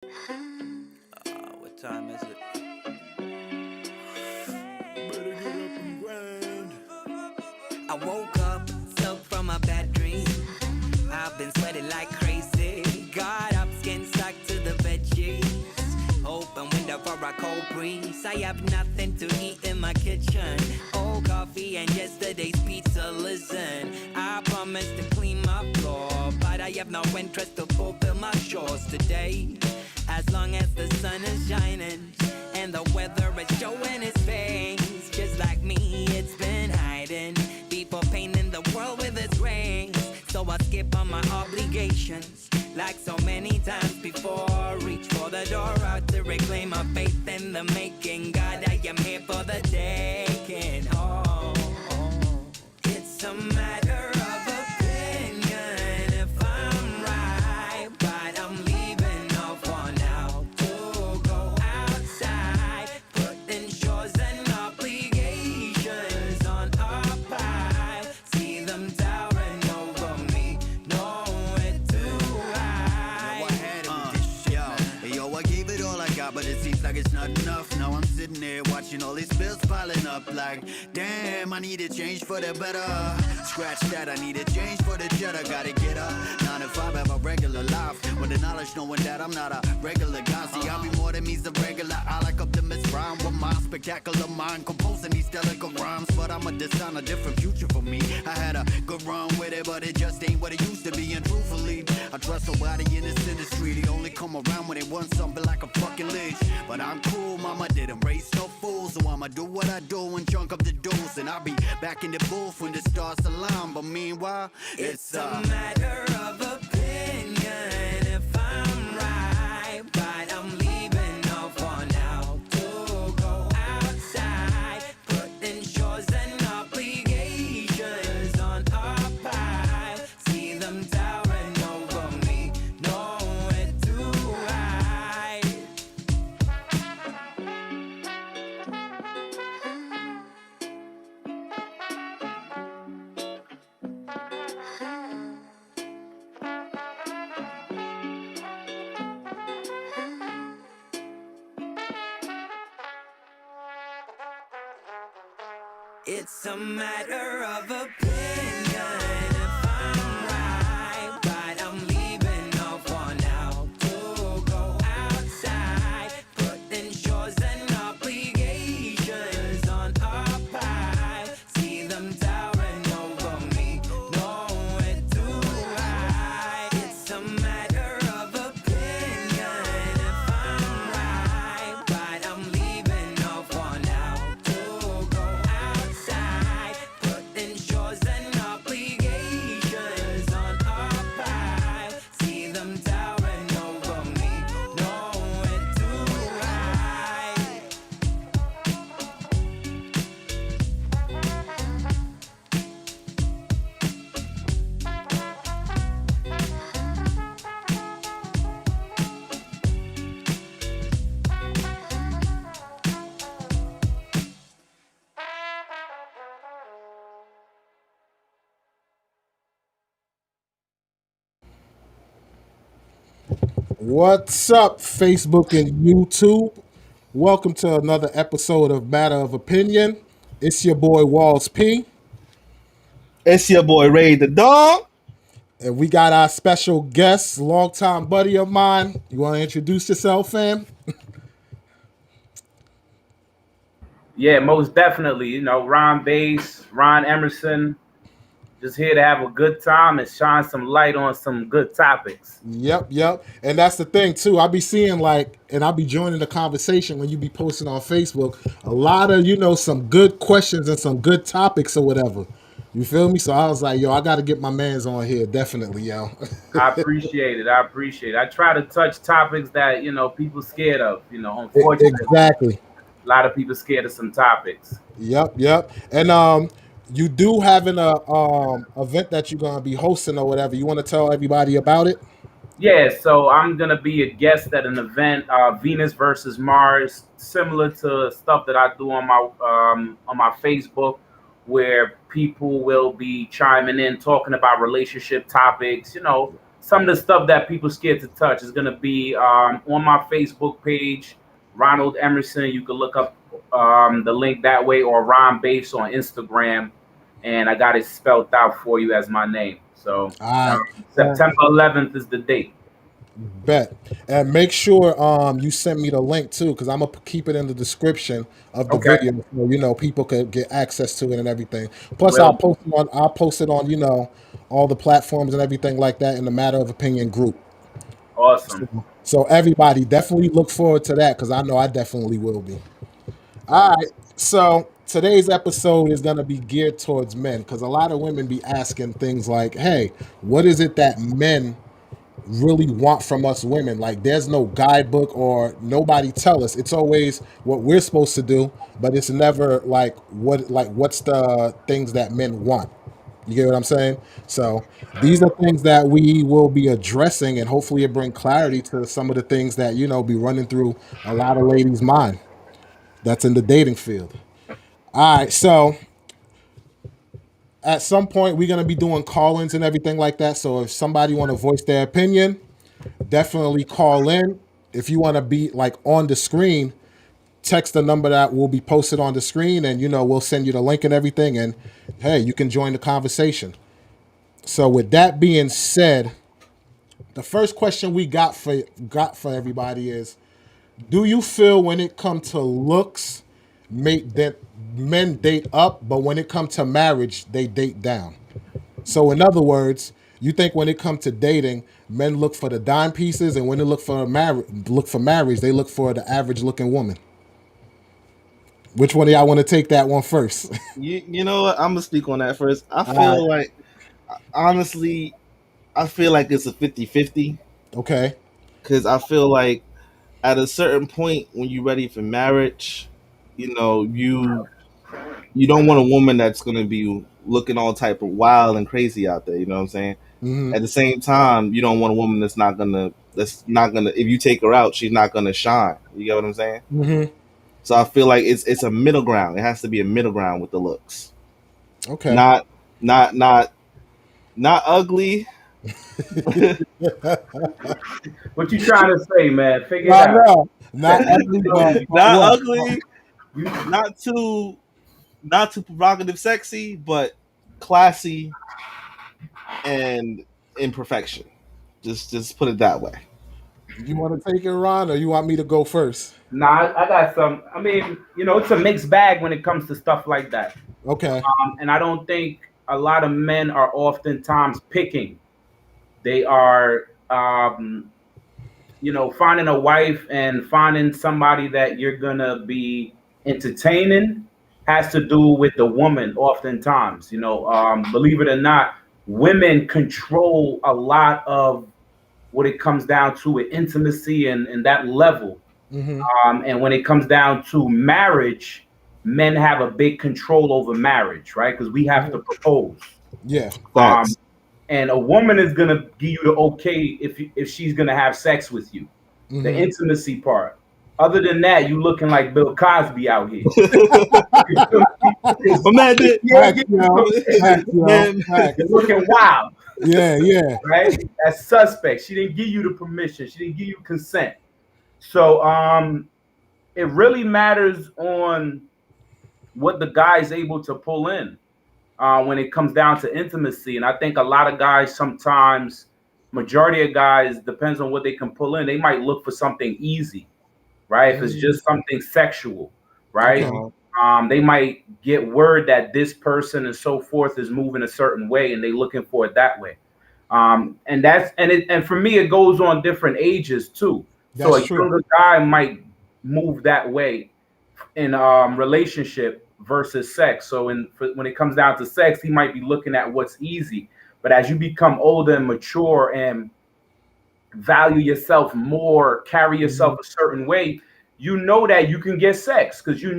What time is it? Better get up and grind. I woke up, soaked from a bad dream. I've been sweating like crazy. Got up, skin stuck to the bed sheets. Open window for a cold breeze. I have nothing to eat in my kitchen. Old coffee and yesterday's pizza. Listen, I promised to clean my floor, but I have no interest to fulfill my chores today. As long as the sun is shining and the weather is showing its face, just like me, it's been hiding. People painting the world with its rays. So I skip on my obligations, like so many times before. Reach for the door out to reclaim my faith in the making. God, I am here for the taking. It's a matter of opinion if I'm right, but I'm leaving off for now to go outside, putting chores and obligations on a pile. See them towering over me, know it too high. I had it with this shit. Yo, I gave it all I got, but it seems like it's not enough. Now I'm sitting there watching all these bills piling up. Like, damn, I need a change for the better. Scratch that, I need a change for the cheddar. Gotta get up, 9 to 5, have a regular life. With the knowledge knowing that I'm not a regular guy. See, I'll be more than me's a regular. I like Optimus Prime with my spectacular mind, composing these delicate rhymes. But I'ma design a different future for me. I had a good run with it, but it just ain't what it used to be. And truthfully, I trust nobody in this industry. They only come around when they want something like a fucking leash. But I'm cool, mama didn't raise no fools, so I'ma do what I do and chunk up the dues. And I'll be back in the booth when the stars align. But meanwhile, It's a matter of opinion if I'm right, but I'm leaving off for now to go outside, putting chores and obligations on a pile. See them towering over me, know it too high. It's a matter of opinion if I'm right, but I'm leaving off for now to go outside, putting chores and obligations on a pile. See them towering over me, know it too high. It's a matter of opinion if I'm right, but I'm leaving off for now to go outside, putting chores and obligations on a pile. See them towering over me, know it too high. What's up, Facebook and YouTube? Welcome to another episode of Matter of Opinion. It's your boy Walls P, It's your boy Ray the Dog. and we got our special guest, longtime buddy of mine. You want to introduce yourself, fam? Yeah, most definitely. Ron Bass, Ron Emerson, just here to have a good time and shine some light on some good topics. Yep. And that's the thing too. I be seeing and I be joining the conversation when you be posting on Facebook. A lot of some good questions and some good topics or whatever. You feel me? So I was like, yo, I got to get my man's on here, definitely, yo. I appreciate it. I try to touch topics that, people scared of. Unfortunately, Exactly. a lot of people scared of some topics. Yep. And you do having a event that you're gonna be hosting or whatever. You want to tell everybody about it? Yeah, so I'm gonna be a guest at an event, Venus versus Mars, similar to stuff that I do on my Facebook, where people will be chiming in, talking about relationship topics, some of the stuff that people scared to touch is gonna be on my Facebook page, Ronald Emerson. You can look up the link that way, or Ron Base on Instagram, and I got it spelled out for you as my name. So All right. September 11th is the date. Bet. And make sure you send me the link too, because I'm gonna keep it in the description of the Okay. video, so you know people could get access to it and everything. Plus, Well, I'll post it on you know all the platforms and everything like that in the Matter of Opinion group. awesome. So everybody definitely look forward to that, because I know I definitely will be. All right. So today's episode is gonna be geared towards men, because a lot of women be asking things like, "Hey, what is it that men really want from us women?" Like, there's no guidebook or nobody tell us. It's always what we're supposed to do, but it's never like what's the things that men want. You get what I'm saying? So these are things that we will be addressing, and hopefully it bring clarity to some of the things that you know be running through a lot of ladies' mind that's in the dating field. All right, so at some point we're gonna be doing call-ins and everything like that. So if somebody want to voice their opinion, definitely call in. If you want to be like on the screen, text the number that will be posted on the screen, and you know we'll send you the link and everything, and hey, you can join the conversation. So with that being said, the first question we got for everybody is, do you feel when it comes to looks, that men date up, but when it comes to marriage, they date down? So in other words, you think when it comes to dating, men look for the dime pieces, and when they look for marriage, they look for the average looking woman. Which one of y'all want to take that one first? You know what? I'm gonna speak on that first. I All feel like, honestly, I feel like it's a 50-50, Okay. because I feel like at a certain point when you're ready for marriage, you know, you don't want a woman that's gonna be looking all type of wild and crazy out there. You know what I'm saying? Mm-hmm. At the same time, you don't want a woman that's not gonna if you take her out, she's not gonna shine. You get what I'm saying? Mm-hmm. So I feel like it's a middle ground. It has to be a middle ground with the looks. Okay. Not not not not ugly. What you trying to say, man? Figure it I out. know. Not ugly, but Not what? ugly, not too provocative sexy, but classy and imperfection. Just put it that way. You want to take it, Ron, or you want me to go first? Nah, I got some. I mean, it's a mixed bag when it comes to stuff like that. Okay. And I don't think a lot of men are oftentimes picking. They are, finding a wife and finding somebody that you're gonna be entertaining has to do with the woman. Oftentimes, believe it or not, women control a lot of what it comes down to with intimacy and that level. Mm-hmm. And when it comes down to marriage, men have a big control over marriage, right? Because we have to propose. Yeah. Facts. And a woman is gonna give you the okay if she's gonna have sex with you, the Mm-hmm. intimacy part. Other than that, you looking like Bill Cosby out here. Imagine, Facts, yo. Facts, yo. Man. Facts. You're looking wild, Yeah. right? That's suspect. She didn't give you the permission. She didn't give you consent. So it really matters on what the guy's able to pull in when it comes down to intimacy. And I think a lot of guys sometimes, majority of guys, depends on what they can pull in. They might look for something easy, right? If it's just something sexual, right? Okay. They might get word that this person and so forth is moving a certain way, and they looking for it that way. And for me, it goes on different ages too. So That's a true. younger guy might move that way in relationship versus sex. So when it comes down to sex, he might be looking at what's easy. But as you become older and mature and value yourself more, carry yourself a certain way, you know that you can get sex because you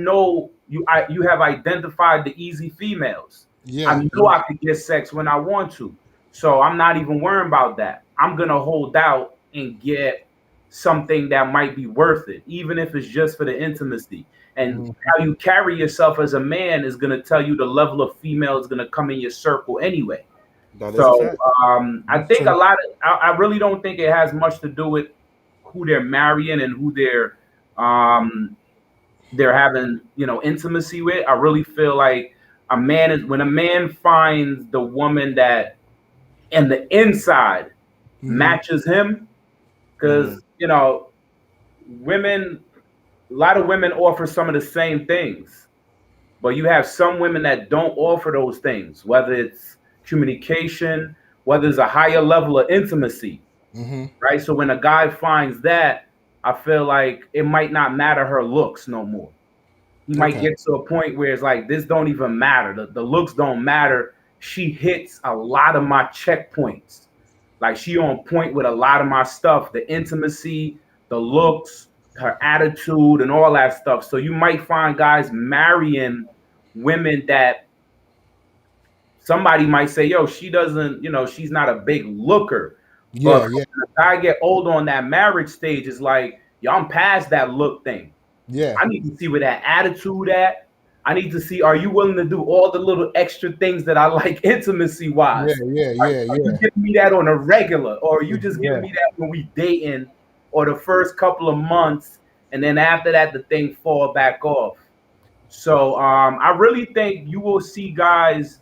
have identified the easy females. Yeah. I know I can get sex when I want to. So I'm not even worrying about that. I'm going to hold out and get something that might be worth it, even if it's just for the intimacy. And how you carry yourself as a man is going to tell you the level of female is going to come in your circle anyway. That is a So fact. I That's think a true. lot of I really don't think it has much to do with who they're marrying and who um, they're having intimacy with. I really feel like a man is when a man finds the woman that and the inside Mm-hmm. matches him, Hmm. because women a lot of women offer some of the same things, but you have some women that don't offer those things, whether it's communication, whether it's a higher level of intimacy, Mm-hmm. right? So when a guy finds that, I feel like it might not matter her looks no more. He might Okay. get to a point where it's like this don't even matter. The looks don't matter. She hits a lot of my checkpoints. Like she on point with a lot of my stuff, the intimacy, the looks, her attitude, and all that stuff. So you might find guys marrying women that somebody might say, yo, she doesn't, she's not a big looker. But Yeah, yeah, when a guy get older on that marriage stage, it's like, yo, I'm past that look thing. yeah, I need to see where that attitude at. I need to see, are you willing to do all the little extra things that I like intimacy yeah, wise? yeah, yeah, Are you yeah, giving me that on a regular, or are you just giving yeah. me that when we dating, or the first couple of months, and then after that the thing fall back off? So I really think you will see guys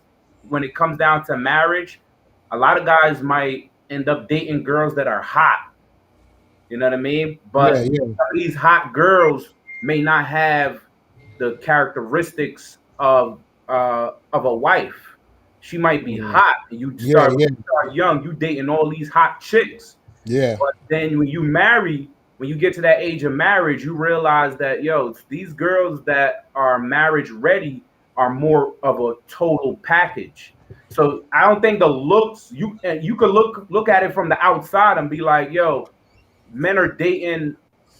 when it comes down to marriage. A lot of guys might end up dating girls that are hot. You know what I mean? Yeah, But yeah. some of these hot girls may not have the characteristics of a wife. She might be Mm. hot, and you Yeah, start yeah, young, you dating all these hot chicks. yeah, But then when you marry, when you get to that age of marriage, you realize that these girls that are marriage ready are more of a total package. So I don't think the looks you could look at it from the outside and be like, yo, men are dating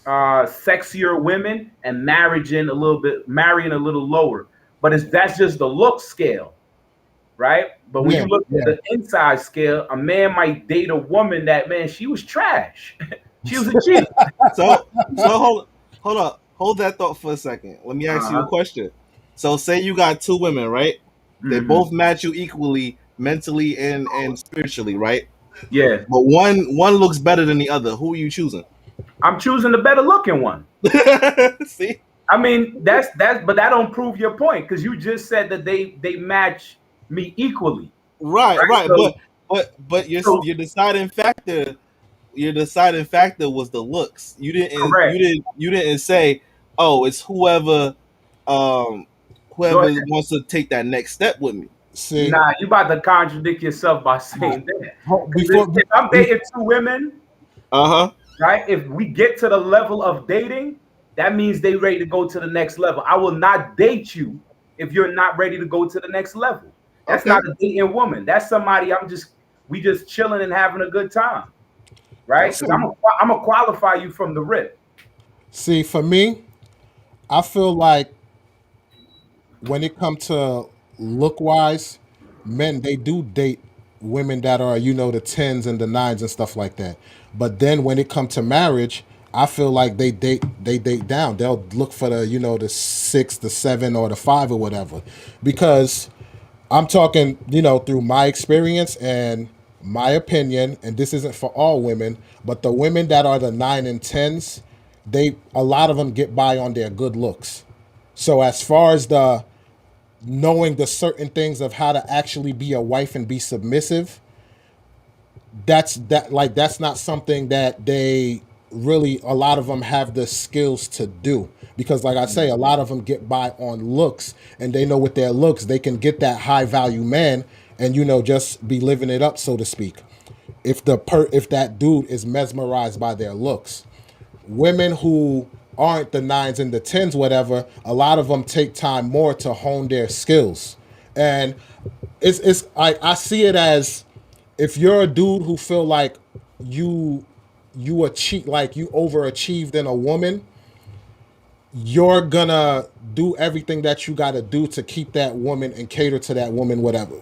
sexier women and marrying a little lower. But that's just the look scale, right? But when yeah, you look at yeah. the inside scale, a man might date a woman that, man, she was trash. She was a cheat. So hold that thought for a second. Let me ask you a Uh-huh. question. So say you got two women, right? They Hmm. both match you equally mentally and spiritually, right? Yeah, But one looks better than the other. Who are you choosing? I'm choosing the better looking one. See? I mean, but that don't prove your point because you just said that they match me equally, Right, right? right. But So your deciding factor was the looks. correct. You didn't say, oh, it's um Go whoever ahead. wants to take that next step with me. See, Nah, you about to contradict yourself by nah, saying that. Because before, if I'm be, dating two women, Uh-huh. right? If we get to the level of dating, that means they ready to go to the next level. I will not date you if you're not ready to go to the next level. That's Okay. not a dating woman. That's somebody we just chilling and having a good time, right? Because see, I'm gonna qualify you from the rip. see, for me, I feel like when it comes to look wise, men they do date women that are the tens and the nines and stuff like that. But then when it comes to marriage, I feel like they date down. They'll look for the the six, the seven, or the five or whatever, because I'm talking through my experience and my opinion, and this isn't for all women, but the women that are the nine and tens, a lot of them get by on their good looks. So as far as the knowing the certain things of how to actually be a wife and be submissive, that's not something that they really, a lot of them have the skills to do, because like I say, a lot of them get by on looks, and they know with their looks they can get that high value man and just be living it up, so to speak, if that dude is mesmerized by their looks. Women who aren't the nines and the tens, whatever, a lot of them take time more to hone their skills. And I see it as, if you're a dude who feel like you you overachieved in a woman, you're gonna do everything that you gotta do to keep that woman and cater to that woman, whatever.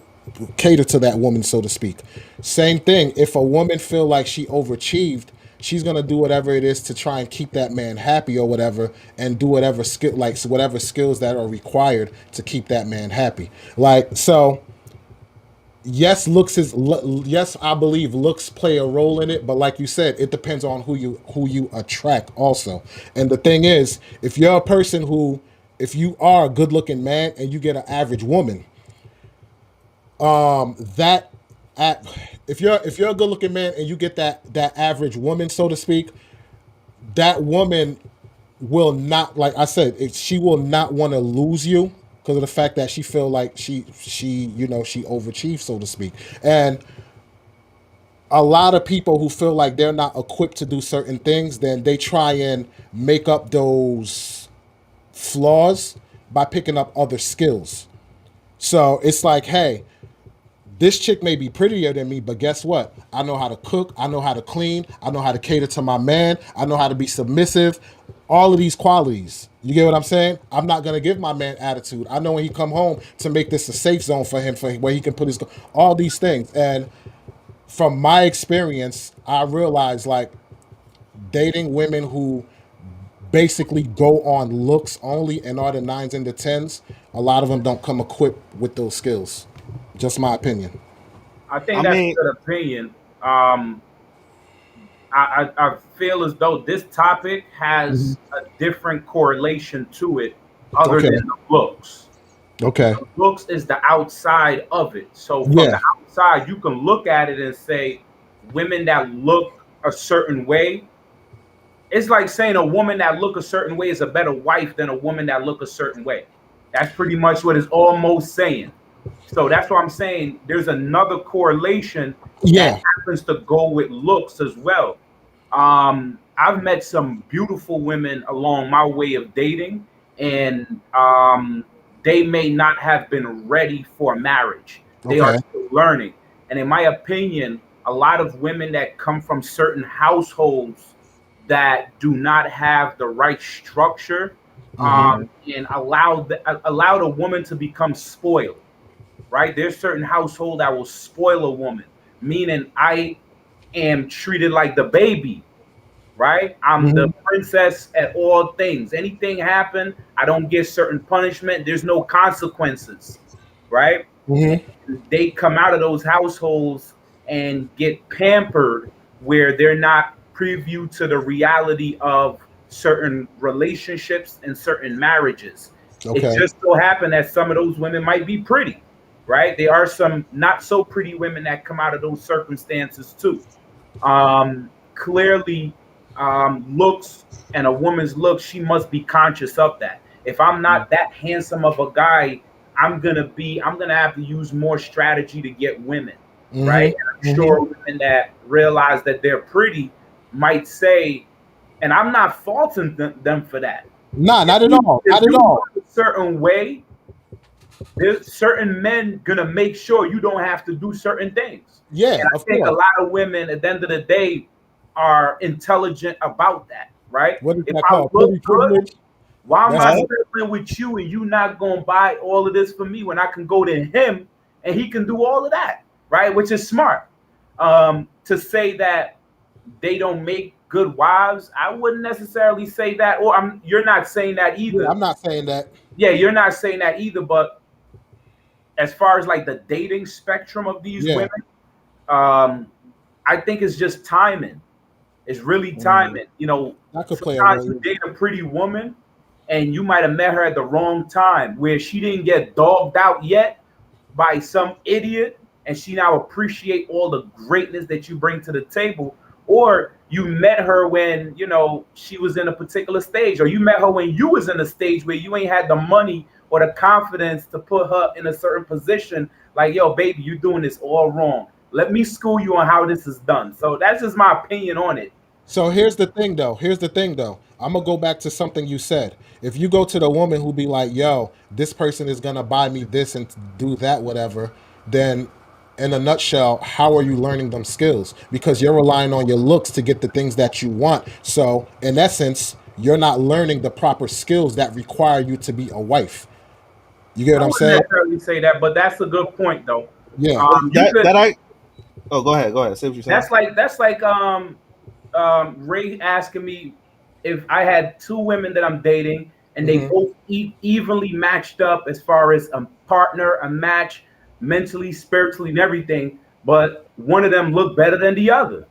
Cater to that woman, so to speak. Same thing. If a woman feel like she overachieved, she's gonna do whatever it is to try and keep that man happy or whatever, and do whatever skills that are required to keep that man happy. Like, so yes, yes, I believe looks play a role in it, but like you said, it depends on who you attract also. And the thing is, if you are a good looking man and you get an average woman, that at if you're a good looking man and you get that average woman, so to speak, that woman will not, like I said, she will not want to lose you because of the fact that she feel like she overachieved, so to speak. And a lot of people who feel like they're not equipped to do certain things, then they try and make up those flaws by picking up other skills. So it's like, hey, this chick may be prettier than me, but guess what? I know how to cook. I know how to clean. I know how to cater to my man. I know how to be submissive. All of these qualities. You get what I'm saying? I'm not gonna give my man attitude. I know when he come home to make this a safe zone for him, for where he can put his all these things. And from my experience, I realized like dating women who basically go on looks only and are the nines and the tens, a lot of them don't come equipped with those skills. Just my opinion. I I think that's a mean, good opinion. Um, I feel as though this topic has a different correlation to it other Okay. than the looks. Okay. Looks is the outside of it. So from Yeah. the outside, you can look at it and say women that look a certain way. It's like saying a woman that look a certain way is a better wife than a woman that look a certain way. That's pretty much what it's almost saying. So that's what I'm saying. There's another correlation that Yeah. happens to go with looks as well. I've met some beautiful women along my way of dating, and they may not have been ready for marriage. They are Okay. still learning. And in my opinion, a lot of women that come from certain households that do not have the right structure Hmm. and allow the woman to become spoiled, right? There's certain household that will spoil a woman, meaning I am treated like the baby, right? I'm the Hmm. princess at all things. Anything happen, I don't get certain punishment. There's no consequences, right? Hmm. They come out of those households and get pampered where they're not preview to the reality of certain relationships and certain marriages. It Okay. just so happened that some of those women might be pretty, right? There are some not so pretty women that come out of those circumstances too. Clearly, looks and a woman's look, she must be conscious of that. If I'm not that handsome of a guy, I'm gonna have to use more strategy to get women, right? Hmm. And I'm Hmm. sure women that realize that they're pretty might say, and I'm not faulting them for that. Nah, If not at you all. if Not at you all. look a certain way, there's certain men gonna make sure you don't have to do certain things. Yeah, And I of think a course. lot of women at the end of the day are intelligent about that, right? What is If that I called? look Pretty good, privilege. why am That's I huh? what. settling with you and you not gonna buy all of this for me when I can go to him and he can do all of that, right? Which is smart. To say that they don't make good wives, I wouldn't necessarily say that, or you're not saying that Yeah, either. I'm not saying that. Yeah, you're not saying that either, but as far as like the dating spectrum of these Yeah. women, um, I think it's just timing. It's really Mm, timing. You know, that could play a sometimes role. you date a pretty woman and you might have met her at the wrong time where she didn't get dogged out yet by some idiot and she now appreciate all the greatness that you bring to the table, or you met her when she was in a particular stage, or you met her when you was in a stage where you ain't had the money or the confidence to put her in a certain position, like, yo baby, you doing this all wrong, let me school you on how this is done. So that's just my opinion on it. So here's the thing, though. Here's the thing, though. I'm gonna go back to something you said. If you go to the woman who be like, "Yo, this person is gonna buy me this and do that, whatever," then, in a nutshell, how are you learning them skills? Because you're relying on your looks to get the things that you want. So, in essence, you're not learning the proper skills that require you to be a wife. You get I what I'm wouldn't saying? necessarily say that, but that's a good point though. Yeah. You That could. that I oh go ahead. Say what you're saying. That's like Ray asking me if I had two women that I'm dating and they Hmm. both evenly matched up as far as a partner, a match. mentally, spiritually, and everything, but one of them look better than the other.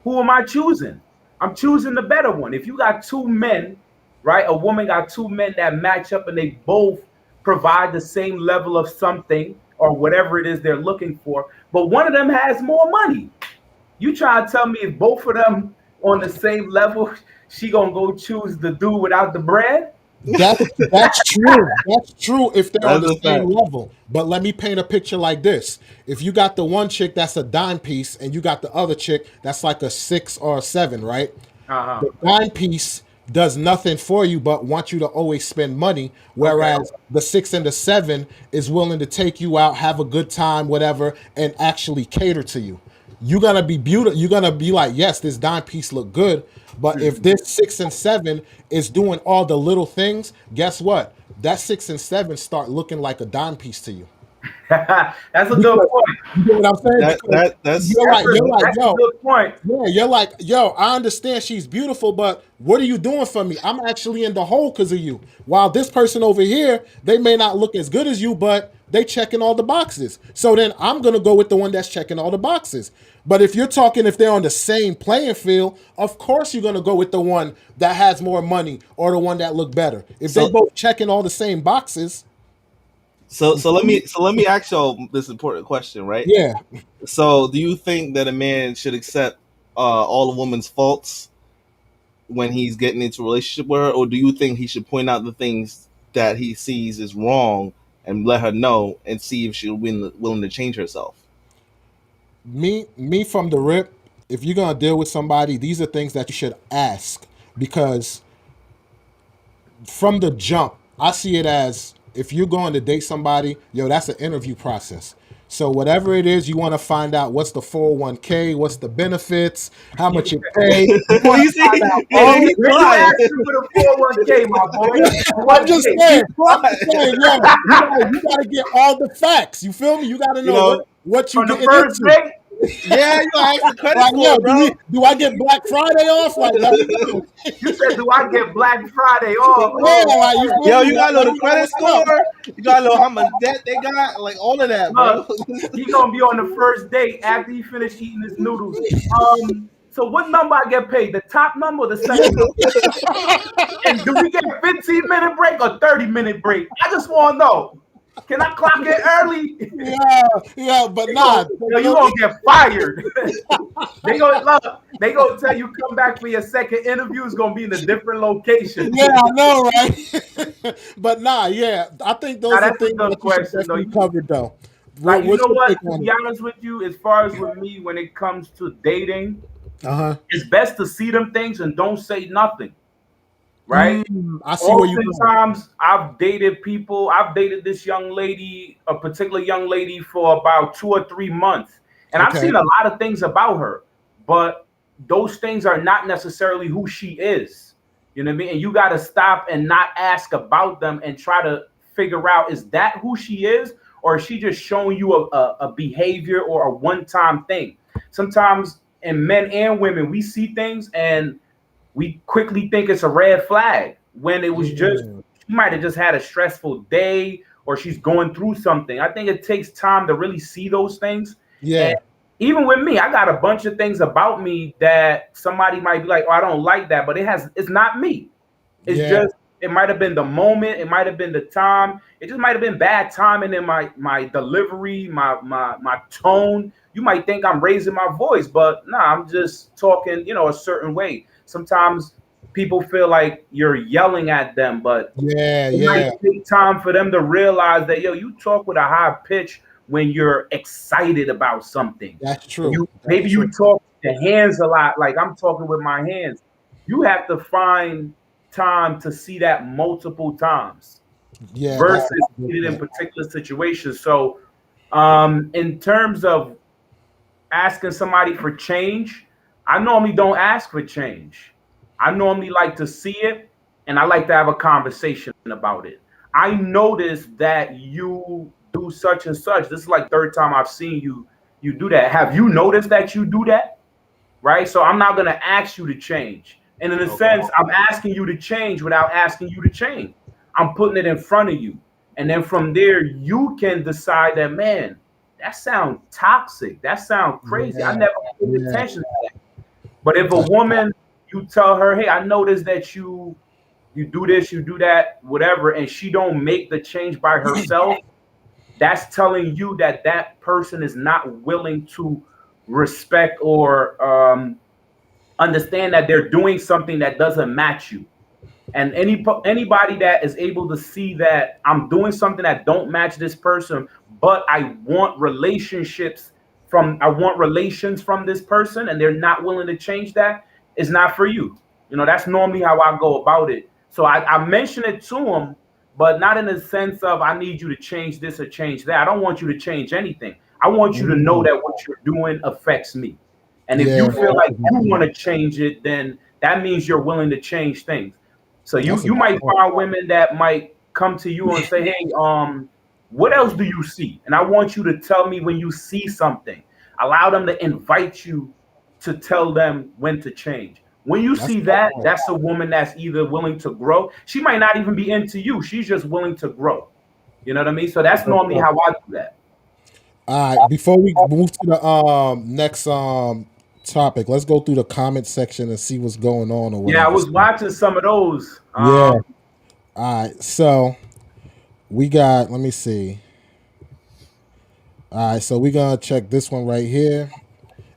Who am I choosing? I'm choosing the better one. If you got two men, right? A woman got two men that match up and they both provide the same level of something or whatever it is they're looking for, but one of them has more money. You try to tell me if both of them on the same level, she gonna go choose the dude without the bread? That's true. That's true if they're on That's the a same fact. level. But let me paint a picture like this. If you got the one chick that's a dime piece and you got the other chick that's like a 6 or a 7, right? Uh-huh. The dime piece does nothing for you but wants you to always spend money, Okay. whereas the 6 and the 7 is willing to take you out, have a good time, whatever, and actually cater to you. You're gonna be beautiful. You're gonna be like, yes, this dime piece look good, but if this 6 and 7 is doing all the little things, guess what? That 6 and 7 start looking like a dime piece to you. That's a good Because point. you get what I'm saying? That Because that's you're like, That's a yo, good point. yeah, you're like, yo, I understand she's beautiful, but what are you doing for me? I'm actually in the hole because of you. While this person over here, they may not look as good as you, but they checking all the boxes. So then I'm gonna go with the one that's checking all the boxes. But if you're talking if they're on the same playing field, of course you're gonna go with the one that has more money or the one that look better. If they so both checking all the same boxes, so let me ask y'all this important question, right? yeah. So, do you think that a man should accept all a woman's faults when he's getting into a relationship with her, or do you think he should point out the things that he sees is wrong and let her know and see if she'll be willing to change herself? Me from the rip, if you're gonna deal with somebody, these are things that you should ask because from the jump, I see it as if you're going to date somebody, yo, that's an interview process. So whatever it is, you want to find out what's the 401k, what's the benefits, how much it pay. You want You to find out see, all yeah, the he's When you lying. ask you for the 401k, my boy, I'm just hey, saying, yo, you gotta get all the facts. You feel me? You gotta You know know, what you on the getting first into. date, yeah, you gotta ask the credit Like, yo, score, bro. do I get Black Friday off? Like, let me know. you said, "Do I get Black Friday off?" Yeah, like, you feel Yo, me? you gotta Let know me the know credit what's up. score. You gotta know how much debt they got, like all of that, bro. Look, he gonna be on the first date after he finished eating his noodles. So what number I get paid? The top number or the second number? And do we get a 15-minute break or 30-minute break? I just want to know. Can I clock in early? Yeah, but nah. You gonna get fired. They gonna tell you come back for your second interview. It's gonna be in a different location. Yeah, I know, right? But nah, yeah, I think Now those are that's a things good that you should question though. definitely cover, though. Like, you What's know your what? take To on be honest with you, as far as with me, when it comes to dating, it? Uh-huh. it's best to see them things and don't say nothing. Right? I see where you going. Oftentimes, I've dated people. I've dated this young lady, a particular young lady, for about 2 or 3 months, and I've Okay. seen a lot of things about her, but those things are not necessarily who she is. You know what I mean? And you got to stop and not ask about them and try to figure out, is that who she is, or is she just showing you a behavior or a one-time thing? Sometimes in men and women, we see things and we quickly think it's a red flag when it was just, Yeah. she might have just had a stressful day or she's going through something. I think it takes time to really see those things. And Yeah. even with me, I got a bunch of things about me that somebody might be like, "Oh, I don't like that," but it's not me. It's Yeah. just, it might have been the moment, it might have been the time, it just might have been bad timing in my delivery, my tone. You might think I'm raising my voice, but nah, I'm just talking, a certain way. Sometimes people feel like you're yelling at them, but Yeah. it might Yeah. take time for them to realize that, you talk with a high pitch when you're excited about something. That's true. Maybe That's true. you talk with your hands a lot, like I'm talking with my hands. You have to find time to see that multiple times Yeah. versus That's a see good it in point. particular situations. So, in terms of asking somebody for change, I normally don't ask for change. I normally like to see it and I like to have a conversation about it. I noticed that you do such and such. This is like third time I've seen you do that. Have you noticed that you do that? Right? So I'm not gonna ask you to change. And in a sense, I'm asking you to change without asking you to change. I'm putting it in front of you. And then from there, you can decide that, man, that sounds toxic. That sounds crazy. I Yeah, never paid yeah. attention to that. But if a That's woman, you tell her, hey, I noticed that you do this, you do that, whatever, and she don't make the change by herself, that's telling you that that person is not willing to respect or understand that they're doing something that doesn't match you. And anybody that is able to see that I'm doing something that don't match this person, but I want I want relations from this person, and they're not willing to change that, is not for you. You know, that's normally how I go about it. So I mention it to them, but not in the sense of I need you to change this or change that. I don't want you to change anything. I want you to know that what you're doing affects me. And if yeah. you feel like That's you want to change it, then that means you're willing to change things. So you a you good might point. find women that might come to you and say, "Hey, what else do you see?" And I want you to tell me when you see something. Allow them to invite you to tell them when to change. When you That's a see good that, point. that's a woman that's either willing to grow. She might not even be into you. She's just willing to grow. You know what I mean? So that's Good normally point. how I do that. All right, before we move to the next topic, let's go through the comment section and see what's going on or Yeah, I whatever. was watching some of those. Yeah. All right. So we got. Let me see. All right. So we're gonna check this one right here.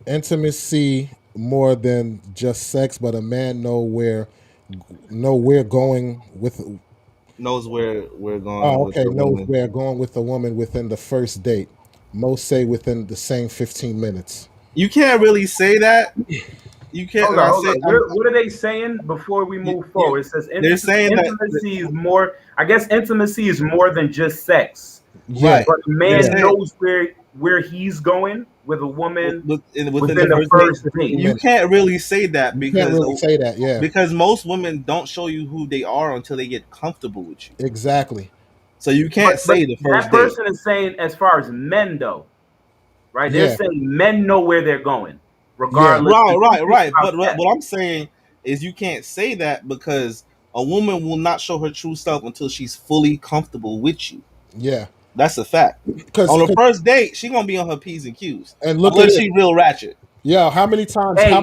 Intimacy more than just sex, but a man know where going with. Knows where we're going Oh, with okay. the Knows woman. where going with the woman within the first date. Most say within the same 15 minutes. You can't really say that. You can't. Hold on, I hold say. on. What are they saying before we move You, forward? It says they're saying that. intimacy is more. I guess intimacy is more than just sex, Yeah. Right. but the They're man Yeah. saying knows where he's going with a woman within the within the first date. first date. 15 You minutes. can't really say that You can't really say that. Yeah. because most women don't show you who they are until they get comfortable with you. Exactly. So you can't But say the that first date. person is saying, as far as men though, right? They're Yeah. saying men know where they're going, Yeah. regardless. Right, If you right, think right. about But that. what I'm saying is you can't say that because a woman will not show her true self until she's fully comfortable with you. Yeah. That's a fact. Because On the first date, she gonna be on her P's and Q's. and look at Unless it. she real ratchet. Yo, how many times? Hey, How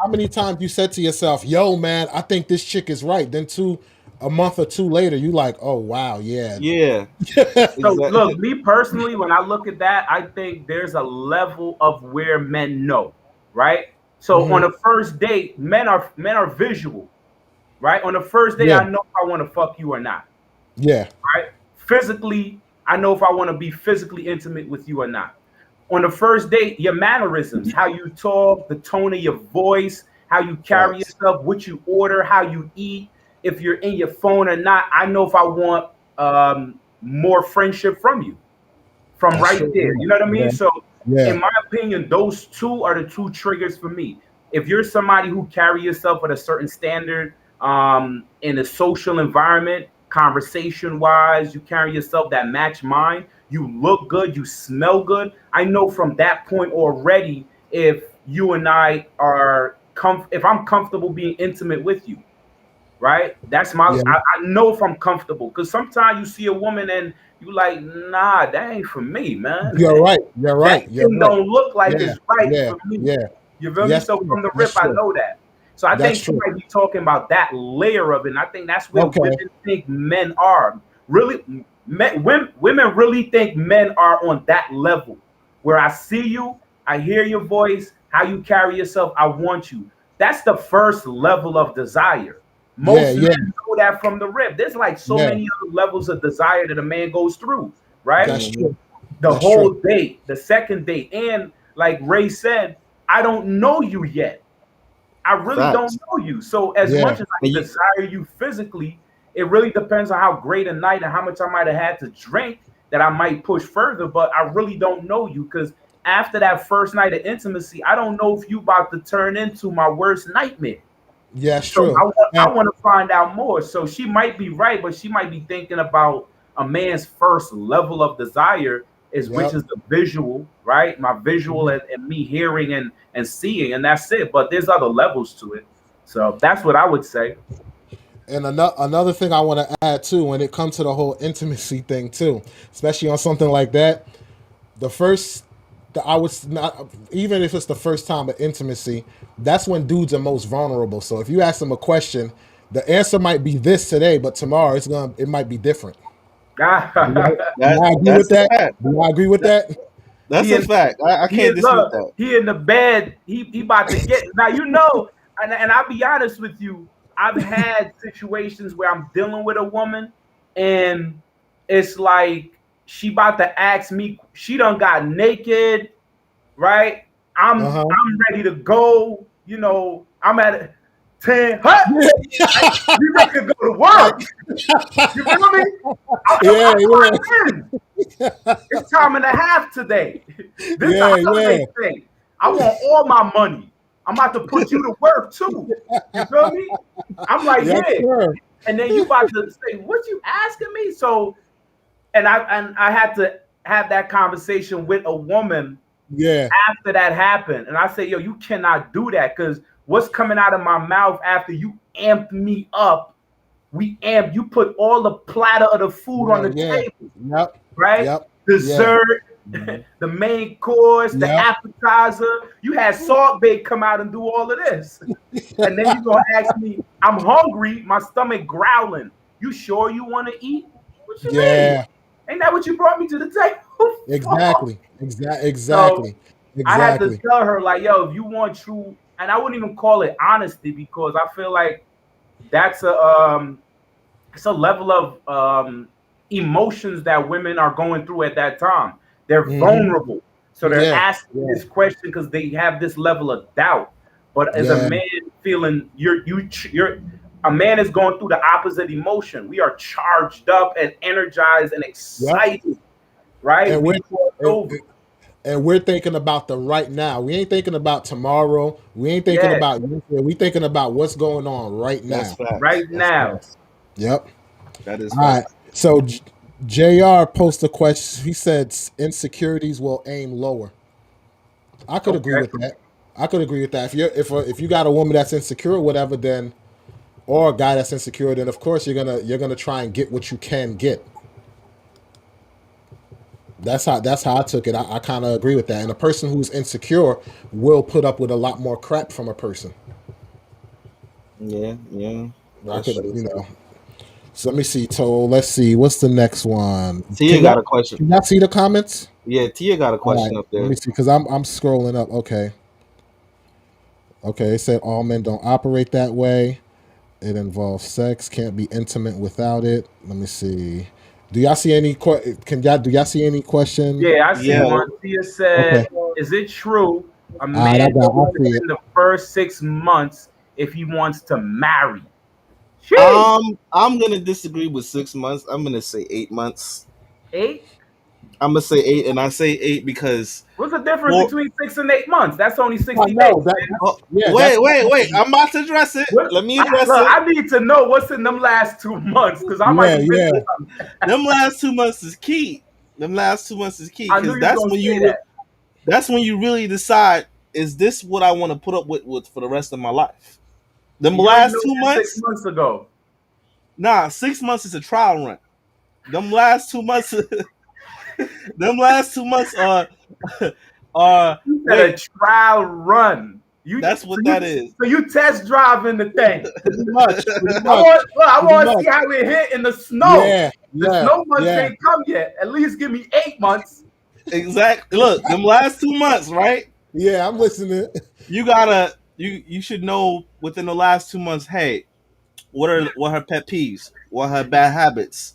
many times you said to yourself, "Yo, man, I think this chick is right." Then a month or two later, you like, "Oh wow, yeah, Yeah. so look, Exactly. me personally, when I look at that, I think there's a level of where men know, right? So on hmm a first date, men are visual, right? On the first date, yeah, I know if I want to fuck you or not, yeah, right? Physically, I know if I want to be physically intimate with you or not. On the first date, your mannerisms, how you talk, the tone of your voice, how you carry facts. yourself, what you order, how you eat, if you're in your phone or not. I know if I want more friendship from you from That's right true. there. You know what I mean? Yeah, So, yeah, in my opinion, those two are the two triggers for me. If you're somebody who carry yourself at a certain standard in a social environment, conversation wise, you carry yourself that match mine, you look good, you smell good. I know from that point already if you and I are if I'm comfortable being intimate with you, right? That's my. yeah. I know if I'm comfortable because sometimes you see a woman and you like, nah, that ain't for me, man. You're right. You're That right. You're thing right. don't look like Yeah, it's right yeah, for me. yeah. You feel me? Yes, So true. from the rip, That's I true. know that. So I think That's she true. might be talking about that layer of it. And I think that's where Okay. women think men are really. Women really think men are on that level where I see you, I hear your voice, how you carry yourself, I want you. That's the first level of desire. Yeah, Most men yeah, know that from the rip. There's like so yeah. many other levels of desire that a man goes through, right? That's Mhm. true. The That's true. whole date, the second date. And like Ray said, I don't know you yet. I really don't Facts. know you. So as Yeah, much as I And you, desire you physically, it really depends on how great a night and how much I might have had to drink that I might push further. But I really don't know you because after that first night of intimacy, I don't know if you about to turn into my worst nightmare. yeah. That's So true. I And want to find out more. So she might be right, but she might be thinking about a man's first level of desire is which yep. is the visual, right? My visual Mhm. and me hearing and seeing, and that's it. But there's other levels to it. So that's what I would say. And another thing I want to add too, when it comes to the whole intimacy thing too, especially on something like that, the first, I was not, even if it's the first time of intimacy, that's when dudes are most vulnerable. So if you ask them a question, the answer might be this today, but tomorrow it might be different. Do I agree with That's a that? fact. Do I agree with that? That's he a in fact. I he can't in dispute love. that. He in the bed. He about to get now. And I'll be honest with you. I've had situations where I'm dealing with a woman, and it's like she about to ask me. She done got naked, right? Uh huh. I'm ready to go. I'm at 10. Huh? You ready to go to work? You feel me? Yeah, yeah, I'm in. It's time and a half today. This is a yeah, yeah. holiday thing. I want all my money. I'm about to put you to work too. You feel me? I'm like, Yes, yeah. sir. And then you about to say, what you asking me? So, and I had to have that conversation with a woman Yeah, after that happened. And I say, yo, you cannot do that because what's coming out of my mouth after you amped me up, you put all the platter of the food on yeah, the yeah. table, Yep, right? yep, yeah, Dessert, the main course, the yep. appetizer. You had Salt Bay come out and do all of this. And then you're gonna ask me, I'm hungry, my stomach growling. You sure you want to eat? What you mean? Yeah, Ain't that what you brought me to the table for? exactly, So exactly, I had to exactly. tell her, like, yo, if you want true, and I wouldn't even call it honesty because I feel like that's it's a level of emotions that women are going through at that time. They're Hmm. vulnerable, so they're Yeah, asking yeah, this question because they have this level of doubt. But as a yeah, man feeling you're a man is going through the opposite emotion. We are charged up and energized and yep. excited, right? And We we're crossed and, over. and we're thinking about the right now. We ain't thinking about tomorrow. We ain't thinking Yeah, about yesterday. We thinking about what's going on right That's now. facts. right That's now. facts. Yep. That is All right. facts. So Jr. posted a question. He said insecurities will aim lower. I could agree Okay. with that. I could agree with that. If you got a woman that's insecure or whatever, then or a guy that's insecure, then of course you're gonna try and get what you can get. That's how I took it. I kind of agree with that. And a person who's insecure will put up with a lot more crap from a person. Yeah, yeah. I That's could, true. So let me see. So let's see. What's the next one? Tia got a question. Can y'all see the comments? Yeah, Tia got a All right. question up Let there. me see because I'm scrolling up. Okay. Okay. It said all men don't operate that way. It involves sex. Can't be intimate without it. Let me see. Do y'all see any? Do y'all see any question? Yeah, I see Yeah, one. Tia Okay. said, "Is it true a All right. man I should see it. spend the first 6 months if he wants to marry?" Sheesh. I'm gonna disagree with 6 months. I'm gonna say 8 months. 8? I'm gonna say eight, and I say eight because What's the difference for between 6 and 8 months? That's only I 60 days, know that. man. oh, Yeah. wait, wait, wait. I'm about to address it. What? Let me address Look, it. I need to know what's in them last 2 months because I might Yeah. be Yeah. missing something. Them last 2 months is key. Them last 2 months is key I knew because you was gonna say that. that's when you really decide, is this what I want to put up with for the rest of my life? Them You ain't last know two that six months, months ago. nah, 6 months is a trial run. Them last 2 months, them last 2 months are You said a wait, trial run. that's what that is. So you test driving the thing. Pretty much. Pretty I much. want look, I Pretty want to much. see how it hit in the snow. Yeah. The Yeah. snow months Yeah. ain't come yet. At least give me 8 months. Exactly. Look, them last 2 months, right? Yeah. I'm listening. You gotta you should know within the last 2 months, hey, what her pet peeves, what her bad habits,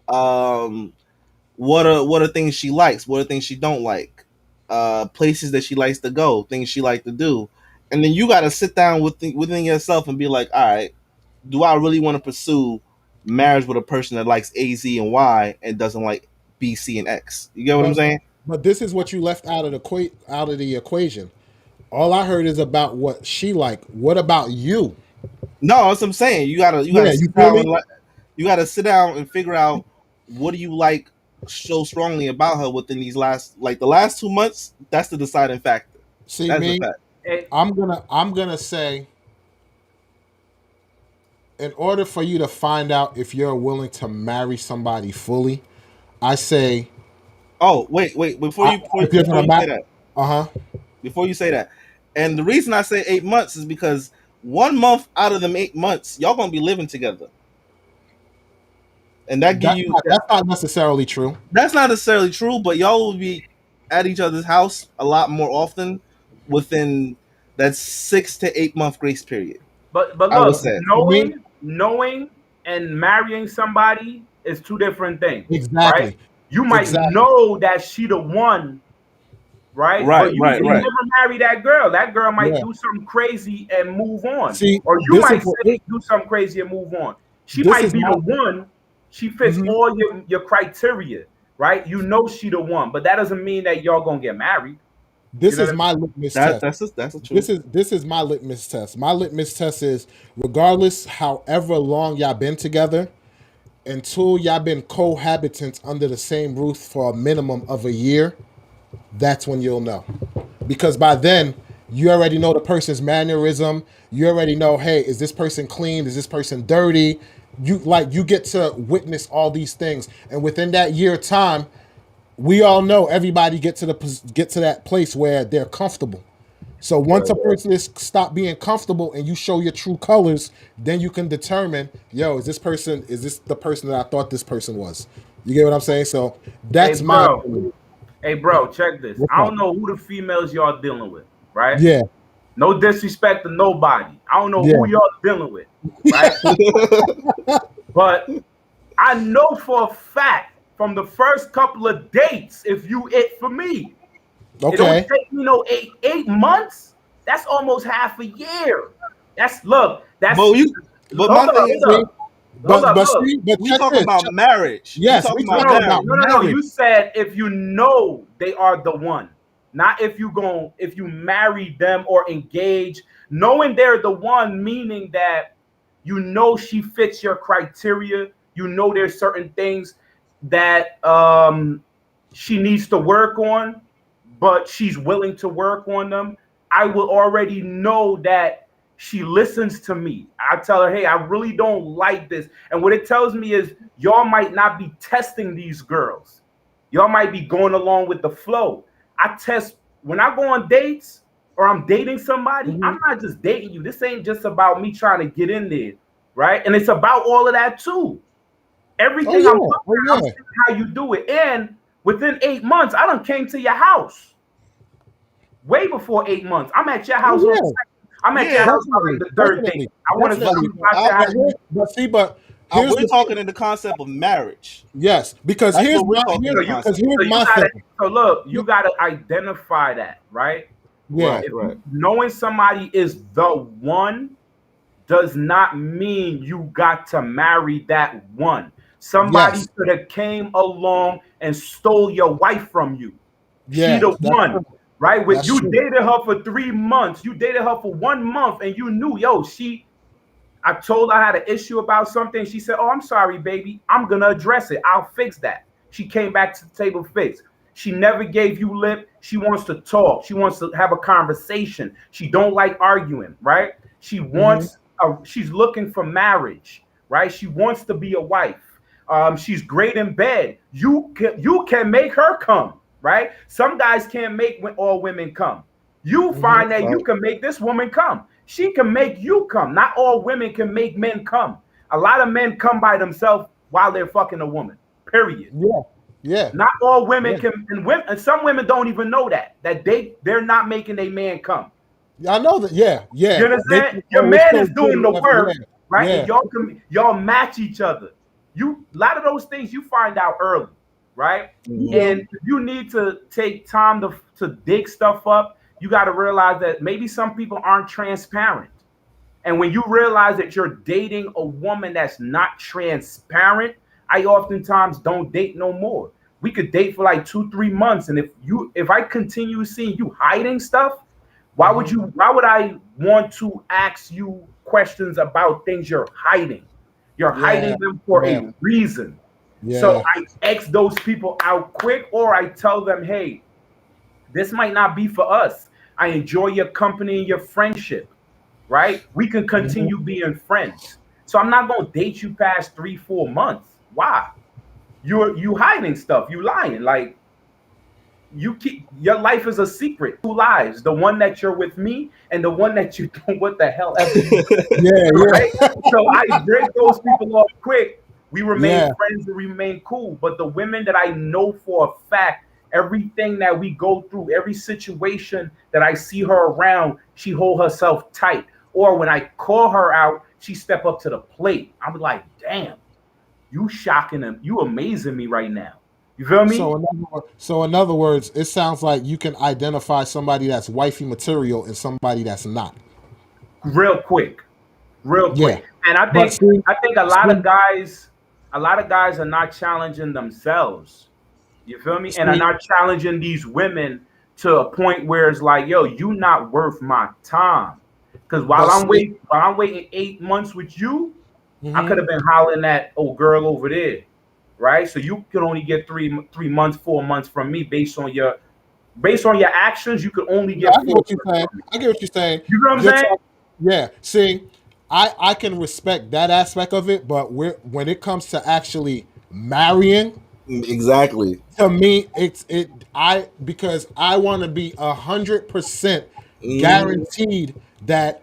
um, what are things she likes, what are things she don't like, places that she likes to go, things she like to do, and then you got to sit down within yourself and be like, all right, do I really want to pursue marriage with a person that likes A, Z, and Y and doesn't like B, C, and X? You get what I'm But saying? but this is what you left out of the equation. All I heard is about what she like. What about you? No, that's what I'm saying. You gotta Yeah. You sit feel down me? and you gotta sit down and figure out what do you like so strongly about her within these the last 2 months. That's the deciding factor. See That's the me. fact. Eh, I'm gonna say, in order for you to find out if you're willing to marry somebody fully, I say Oh, wait. Before you different say amount. that, Uh-huh. before you say that, and the reason I say 8 months is because 1 month out of them 8 months, y'all gonna be living together, and that give you That's not necessarily true. that's not necessarily true, but y'all will be at each other's house a lot more often within that 6 to 8 month grace period. But I would look, say. For me, knowing and marrying somebody is two different things, right? exactly. You might Exactly. know that she the one, right? Right, But you right, may right. never marry that girl. That girl might Yeah. do something crazy and move on. See, Or you this is might what say do something crazy and move on. She this might is be my the one. She fits mhm. all your criteria, right? You know she the one, but that doesn't mean that y'all gonna get married. You This know is what I my litmus That test. that's the truth. This is my litmus test. My litmus test is regardless however long y'all been together, until y'all been cohabitants under the same roof for a minimum of a year, that's when you'll know. Because by then, you already know the person's mannerism. You already know, hey, is this person clean? Is this person dirty? You get to witness all these things. And within that year time, we all know everybody get to that place where they're comfortable. So once a person is stop being comfortable and you show your true colors, then you can determine, yo, is this the person that I thought this person was? You get what I'm saying? So Hey, that's my bro. opinion. Hey, bro, check this. What's I up? don't know who the females y'all dealing with, right? Yeah, No disrespect to nobody. I don't know yeah. who y'all dealing with, right? But I know for a fact from the first couple of dates, if you it for me, it don't Okay. take me no 8 months. That's almost half a year. That's look. That's But you, but hold my up, thing is, hold See, up, hold up. Look. but we check talking this. about marriage. We Yes, we talking No, about talking no, about no, marriage. no, no. marriage. You said if you know they are the one, not if you marry them or engage. Knowing they're the one, meaning that you know she fits your criteria. You know there's certain things that she needs to work on, but she's willing to work on them. I will already know that she listens to me. I tell her, hey, I really don't like this. And what it tells me is y'all might not be testing these girls. Y'all might be going along with the flow. I test when I go on dates or I'm dating somebody, Mhm. I'm not just dating you. This ain't just about me trying to get in there, right? And it's about all of that too. Oh Everything I'm yeah, looking oh at, I'm yeah, seeing how you do it. And within 8 months, I done came to your house. Way before 8 months. I'm at your oh house on the yeah. second. I'm at your Yeah, house by like Definitely, the third date. definitely, I want to definitely. see about I, your But house. but here's we're the talking thing. in the concept of marriage. because That's what we're talking in the concept. here's So you my gotta thing. so look, you gotta identify that, right? Yeah, Right, If right. you knowing somebody is the one does not mean you got to marry that one. Somebody yes, could have came along and stole your wife from you. She yeah. the That's one, true. right? With That's you true. dated her for 3 months, you dated her for 1 month, and you knew, yo, she. I told her I had an issue about something. She said, "Oh, I'm sorry, baby. I'm gonna address it. I'll fix that." She came back to the table fixed. She never gave you lip. She wants to talk. She wants to have a conversation. She don't like arguing, right? She Hmm. wants. She's looking for marriage, right? She wants to be a wife. She's great in bed. You can make her come, right? Some guys can't make all women come. You Hmm. find that you Right. can make this woman come. She can make you come. Not all women can make men come. A lot of men come by themselves while they're fucking a woman. Period. Yeah, yeah, Not all women yeah. can, and some women don't even know that they're not making a man come. Yeah, I know that. Yeah, You yeah. They understand? can Your always man feel is good doing or the whatever. work, Yeah, right? And yeah. y'all match each other. You a lot of those things you find out early, right? You Mhm. do. And you need to take time to dig stuff up. You got to realize that maybe some people aren't transparent. And when you realize that you're dating a woman that's not transparent, I oftentimes don't date no more. We could date for like 2, 3 months, and if I continue seeing you hiding stuff, Hmm. why would I want to ask you questions about things you're hiding? You're Yeah, hiding them for yeah, a reason. So yeah. I X those people out quick, or I tell them, hey, this might not be for us. I enjoy your company and your friendship, right? We can Hmm. continue being friends. So I'm not gonna date you past 3, 4 months. Why? You hiding stuff. You lying. Like you keep your life is a secret. 2 lives: the one that you're with me and the one that you don't. What the hell ever you Yeah, right? So I break those people off quick. We remain yeah. friends and remain cool. But the women that I know for a fact, everything that we go through, every situation that I see her around, she hold herself tight. Or when I call her out, she step up to the plate. I'm like, damn, you shocking them. You amazing me right now. You feel me? So in other words, it sounds like you can identify somebody that's wifey material and somebody that's not. Real quick. Real Yeah. quick. And I But think see, I think a lot of guys are not challenging themselves. You feel me? And are see, not challenging these women to a point where it's like, yo, you not worth my time. Because but see, while I'm waiting 8 months with you, I could mhm. have been hollering at old girl over there, right? So you can only get 3 months, 4 months from me based on your actions. You could only Yeah, get I get four what you're months saying. from me. I get what you're saying. You know what I'm You're saying? talking, yeah. See, I can respect that aspect of it, but when it comes to actually marrying, Exactly. to me, I because I want to be 100% Mm, guaranteed that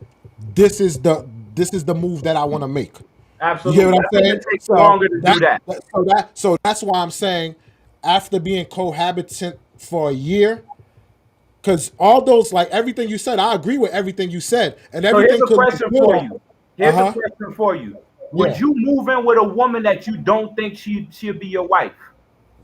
this is the this is the move that I want to make. You hear Absolutely. what I I'm think it saying? takes So longer to do that. so that's why I'm saying after being cohabitant for a year, because all those like everything you said, I agree with everything you said, and So here's everything a could look question good for on. you. Uh Here's a huh. question for you. Would Yeah. you move in with a woman that you don't think she'll be your wife?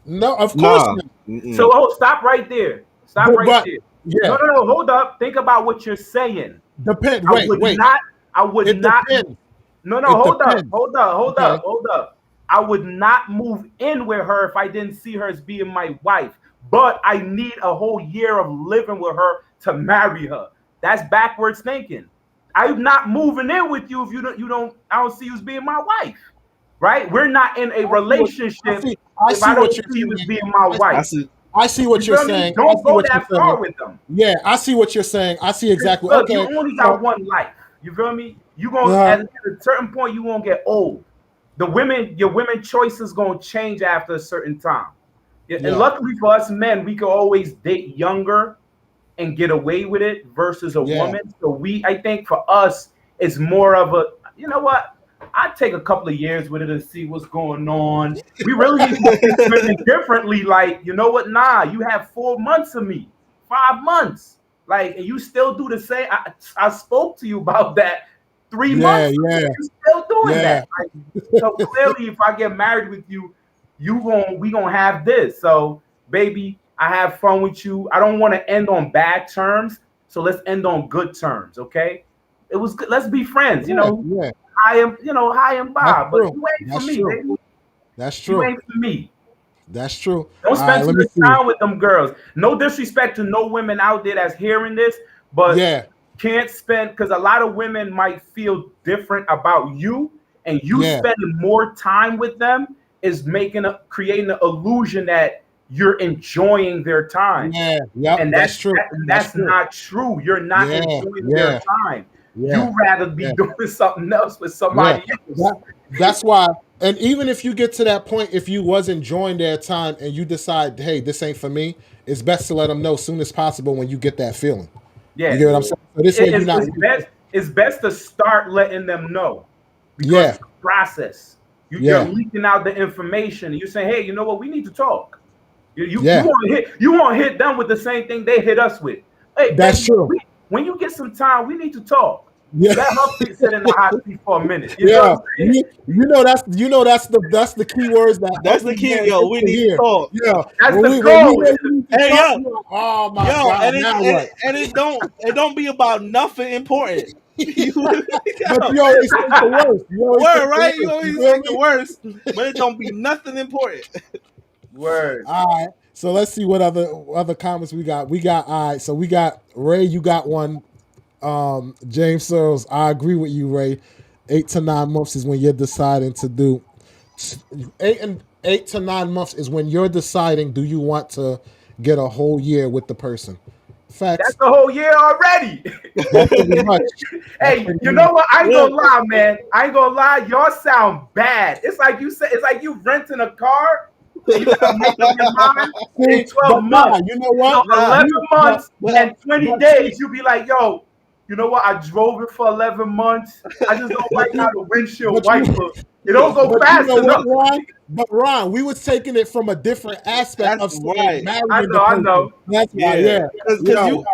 No, of course nah. not. So Mm-mm. stop right there. Stop But right but there. No, yeah, no, no. Hold up. Think about what you're saying. depend. I Wait, would wait. not. I would It not. depends. No, no. It Hold up. depends. Hold up. Hold Okay. up. Hold up. I would not move in with her if I didn't see her as being my wife. But I need a whole year of living with her to marry her. That's backwards thinking. I'm not moving in with you if I don't see you as being my wife. Right? We're not in a I see what I relationship see. I if see I what don't you're see you as saying. being my I I wife. see. I see You what you're feel me? saying. I Don't see go what you're that saying. far with them. Yeah, I see what you're saying. I see exactly. Look, you Okay. only got So, one life. You feel me? You gonna uh, at a certain point you won't get old. Your women choices gonna change after a certain time. Yeah, and yeah, luckily for us men, we can always date younger and get away with it versus a yeah. woman. So I think for us, it's more of a, you know what? I'd take a couple of years with it and see what's going on. We really need to treat women differently. Like, you know what? Nah, you have 4 months of me, 5 months. Like, and you still do the same. I spoke to you about that three Yeah, months ago. yeah, You still doing yeah, that. Like, so clearly, if I get married with you, we gonna have this. So, baby, I have fun with you. I don't want to end on bad terms, so let's end on good terms, okay? It was good. Let's be friends. yeah, yeah. Hi and That's bye, but true. you ain't for That's me, true. baby. That's You true. ain't for me. That's true. Don't All right, spend too let me much see. time with them girls. No disrespect to no women out there that's hearing this, but Yeah, can't spend because a lot of women might feel different about you, and you yeah, spending more time with them is creating an illusion that you're enjoying their time. yeah. Yep, And that's true. That's that's true. not true. You're not Yeah, enjoying their yeah, time. yeah, You rather be yeah, doing something else with yeah. somebody else. That's why. And even if you get to that point, if you was enjoying their time and you decide, hey, this ain't for me, it's best to let them know soon as possible when you get that feeling. You Yeah, get what I'm saying? So this way you're not. it's best to start letting them know because Yeah, it's a process. You're yeah, leaking out the information. You're saying, hey, you know what? We need to talk. yeah. You want to hit them with the same thing they hit us with. Hey, That's baby, true. when you get some time, we need to talk. Yeah, Let her sit in the hot seat for a minute. You know what yeah. I'm saying? That's the key words that That's the these key. men Yo, hit we to need to hear. talk. Yeah, That's the when we goal. know we need to Hey, talk, yo, you're like, oh my yo, god, now what? and it don't be about nothing important. But Yo, you always think the worst. You always word think the right. You worst. You always feel think the me? worst, but it don't be nothing important. Word. All right. So let's see what other comments we got. We got all right. So we got Ray. You got one. James Searles. I agree with you, Ray. 8 to 9 months is when you're deciding to do. 8 to 9 months is when you're deciding. Do you want to get a whole year with the person? That's Facts. the whole year already. That's pretty much. That's Hey, pretty you much. know what? I ain't Yeah, gonna lie, man. I ain't gonna lie. Y'all sound bad. It's like you said. It's like you renting a car and you gotta make up your mind in See, 12 but nah, months. you know So what? Nah, 11 months But, and 20 but days, you be like, yo, you know what? I drove it for 11 months. I just don't like how the windshield but you wiper. It don't go but you fast know what, enough. Ron? But Ron, we was taking it from a different aspect that's of saying right. marrying the I person. know. That's why, Yeah, yeah. because Yo,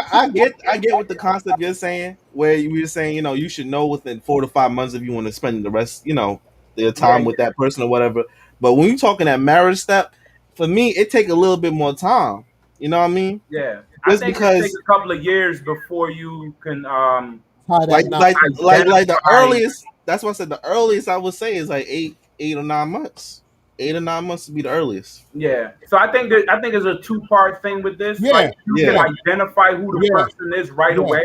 I get what the concept you're saying, where you were saying, you know, you should know within 4 to 5 months if you want to spend the rest, you know, your Yeah, time with that person or whatever. But when you're talking that marriage step, for me, it take a little bit more time. You know what I mean? yeah. I Just think it takes because, a couple of years before you can tie like that knot. the identify. earliest. That's why I said the earliest I would say is like 8 or 9 months. 8 or 9 months would be the earliest. Yeah. So I think there's a two-part thing with this. Like Yeah, you can Yeah, yeah, identify who the yeah, person is right yeah, away,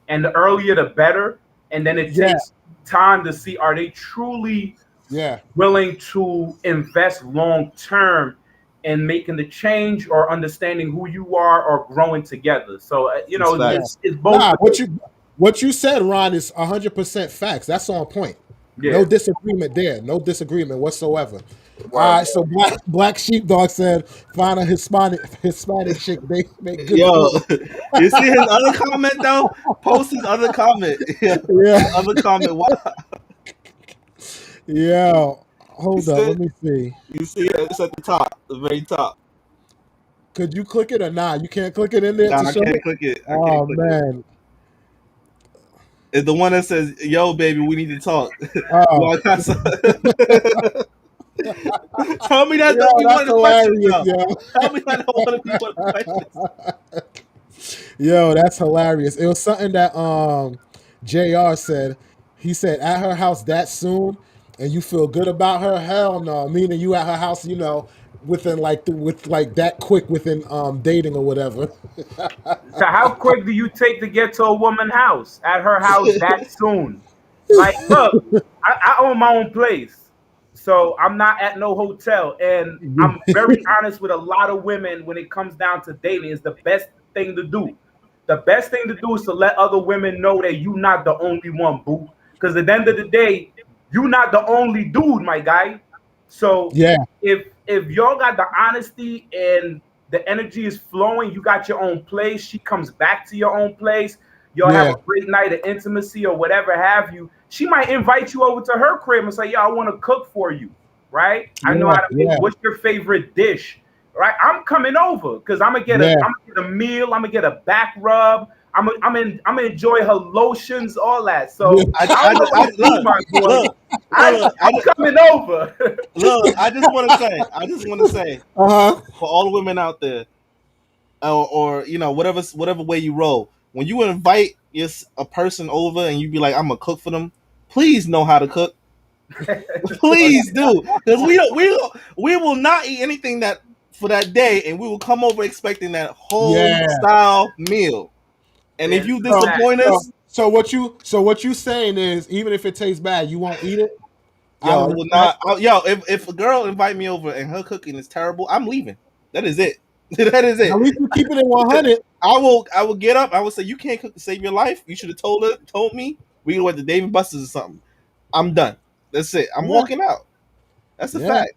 and the earlier the better. And then it yeah, takes time to see, are they truly yeah. willing to invest long term in making the change or understanding who you are or growing together. So it's Yeah. facts. it's both. Nah, what you said, Ron, is 100% facts. That's on point. No Yeah. disagreement there. No disagreement whatsoever. All Word. right, so Black Sheepdog said, "Find a Hispanic chick. They make good Yo, food." you see his other comment though? Post his other comment. Yeah, Yeah, his other comment. yeah. You Hold up, see, let me see. you see it? It's at the top, the very top. Could you click it or not? You can't click it in there to Nah, I show can't it. click it. I can't Oh click it. man. It's the one that says, "Yo, baby, we need to talk." Oh, Well, I got some- Tell me that yo, don't be one that's of the questions, hilarious, though. yo. Tell me that don't want to be one of the questions. Yo, that's hilarious. It was something that JR said. He said at her house that soon and you feel good about her? Hell no. Meaning you at her house, within with like that quick within dating or whatever. So how quick do you take to get to a woman's house? At her house that soon? Like, look, I own my own place, so I'm not at no hotel, and I'm very honest with a lot of women when it comes down to dating. It's the best thing to do. The best thing to do is to let other women know that you're not the only one, boo. Because at the end of the day, you're not the only dude, my guy. So Yeah, if y'all got the honesty and the energy is flowing, you got your own place, she comes back to your own place, you'll have yeah, a great night of intimacy or whatever have you. She might invite you over to her crib and say, "Yo, I want to cook for you." Right? I know yeah, how to make. yeah, What's your favorite dish? Right? I'm coming over because yeah. I'm gonna get a meal. I'm gonna get a back rub. I'm gonna enjoy her lotions, all that. Yeah. So I don't know what to do, my boy. Look, look, I'm coming over. look. I just want to say, Uh-huh. for all the women out there, or you know, whatever way you roll, when you invite a person over and you be like, "I'm gonna cook for them," please know how to cook. Please do, because we will not eat anything that for that day, and we will come over expecting that home Yeah. style meal. And if Yeah, you So, disappoint so, us, so what you saying is even if it tastes bad, you won't eat it out yo, I of will respect? not. Yo, if a girl invite me over and her cooking is terrible, I'm leaving. That is it. That is At it. least you keep it in 100. I will get up. I will say, you can't cook to save your life. You should have told me. We went to Dave and Buster's or something. I'm done. That's it. I'm Yeah. walking out. That's a Yeah. fact.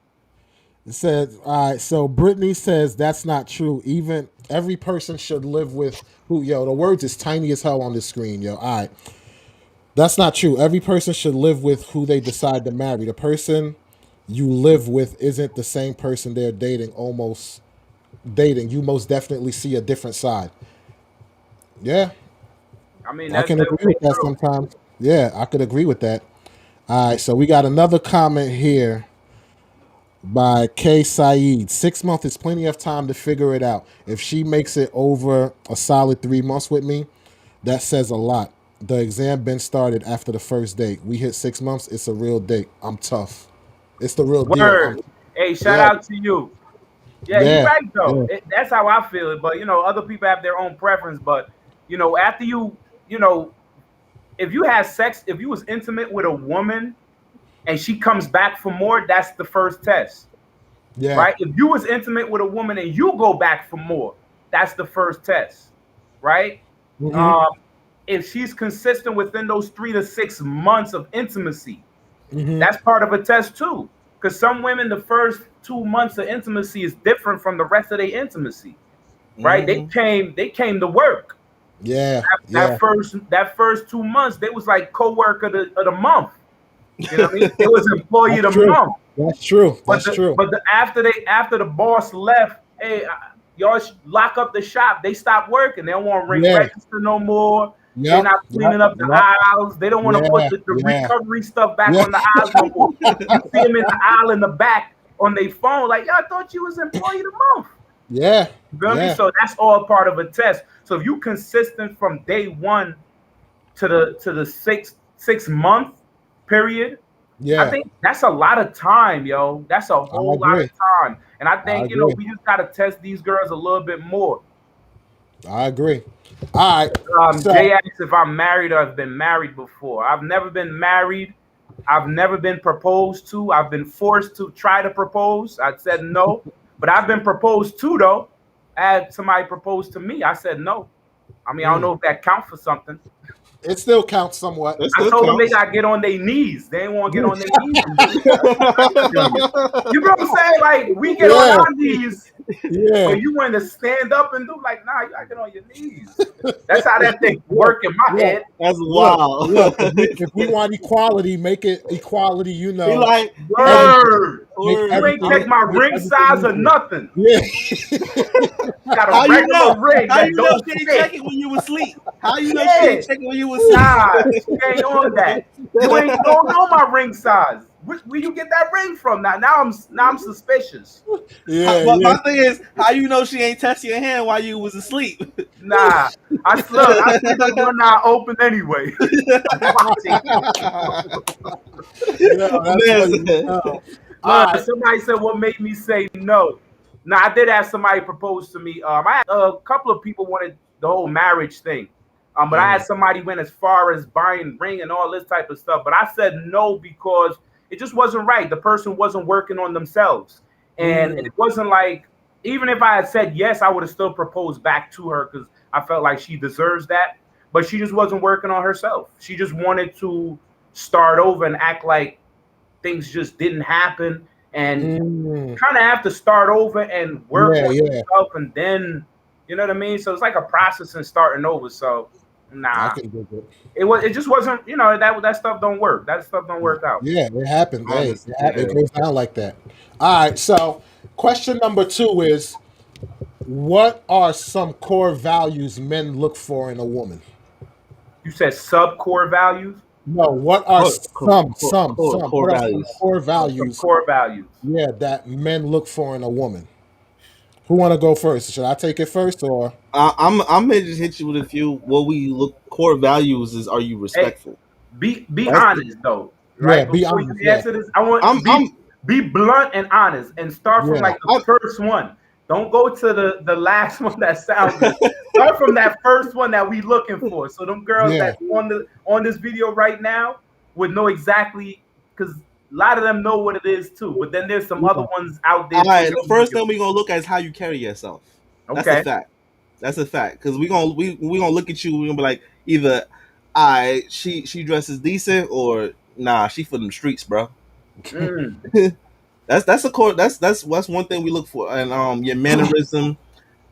It says, all right, so Brittany says that's not true. Even every person should live with the words is tiny as hell on the screen, yo. All right. That's not true. Every person should live with who they decide to marry. The person you live with isn't the same person they're dating. You most definitely see a different side. Yeah, I mean, I that's can agree definitely with that true. sometimes. Yeah, I could agree with that. All right, so we got another comment here by K. Saeed. 6 months is plenty of time to figure it out. If she makes it over a solid 3 months with me, that says a lot. The exam been started after the first date. We hit 6 months. It's a real date. I'm tough. It's the real deal. Word. Hey, shout Yeah, out to you. Yeah, he yeah, right though. yeah, That's how I feel it. But other people have their own preference. But after you know, if you had sex, if you was intimate with a woman and she comes back for more, that's the first test, yeah. right? If you was intimate with a woman and you go back for more, that's the first test, right? Mm-hmm. Um, if she's consistent within those 3 to 6 months of intimacy, Mm-hmm. that's part of a test too. Because some women, the first 2 months of intimacy is different from the rest of their intimacy, right? They came to work. Yeah. That first 2 months, they was like co-worker of the month. You know what I mean? It was employee of the month. That's true. That's true. But after the boss left, hey, y'all lock up the shop. They stopped working. They don't want to ring register no more. They're not cleaning up the aisles. They don't want to put the recovery stuff back on the aisles no more. You see them in the aisle in the back on their phone, like, y'all thought you was employee of the month. Yeah. You feel me? So that's all part of a test. So if you consistent from day one to the 6 month period, I think that's a lot of time, yo. That's a whole lot of time. And I think, we just got to test these girls a little bit more. I agree. All right. Jay asks if I'm married or have been married before. I've never been married. I've never been proposed to. I've been forced to try to propose. I said no. But I've been proposed to, though. I had somebody propose to me. I said no. I mean, I don't know if that counts for something. It still counts somewhat. I told them they got to get on their knees. They ain't want to get on their knees. You know what I'm saying? Like, we get on our knees. Yeah. But you want to stand up and do like, nah, you got to get on your knees. That's how that thing work in my head. That's wild. Look, if we want equality, make it equality, Be like, word. You ain't check my ring size or nothing. Yeah. Got a regular ring. How you know she ain't checking when you was asleep? How you know she ain't checking when you was asleep? Nah, she ain't on that. You don't know my ring size. Where you get that ring from? Now I'm suspicious. Yeah. My thing is, how you know she ain't touching your hand while you was asleep? Nah, I slept the one eye open anyway. Somebody said what made me say no. Now I did have somebody propose to me. I had a couple of people wanted the whole marriage thing. But I had somebody went as far as buying ring and all this type of stuff. But I said no because it just wasn't right. The person wasn't working on themselves. And it wasn't like, even if I had said yes, I would have still proposed back to her because I felt like she deserves that. But she just wasn't working on herself. She just wanted to start over and act like things just didn't happen. And kind of have to start over and work on yourself. And then, you know what I mean? So it's like a process and starting over. So, nah. It just wasn't, that stuff don't work. That stuff don't work out. Yeah, it happened. Hey, it goes down like that. All right, so question number 2 is, what are some core values men look for in a woman? You said sub-core values? No, what are some core values? Core values. Core values. Yeah, that men look for in a woman. Who want to go first? Should I take it first or? I'm gonna just hit you with a few. What we look core values is: are you respectful? Hey, be honest though, right? Yeah, be honest. Answer this, I want be blunt and honest, and start from like the first one. Don't go to the last one that sounds good. Start from that first one that we looking for. So them girls that on this video right now would know exactly, because a lot of them know what it is too. But then there's some other ones out there. All right, the first thing we're gonna look at is how you carry yourself. That's a fact. That's a fact. Because we gonna look at you. We're gonna be like, either she dresses decent, or nah, she for them streets, bro. That's a core. That's one thing we look for. And your mannerism.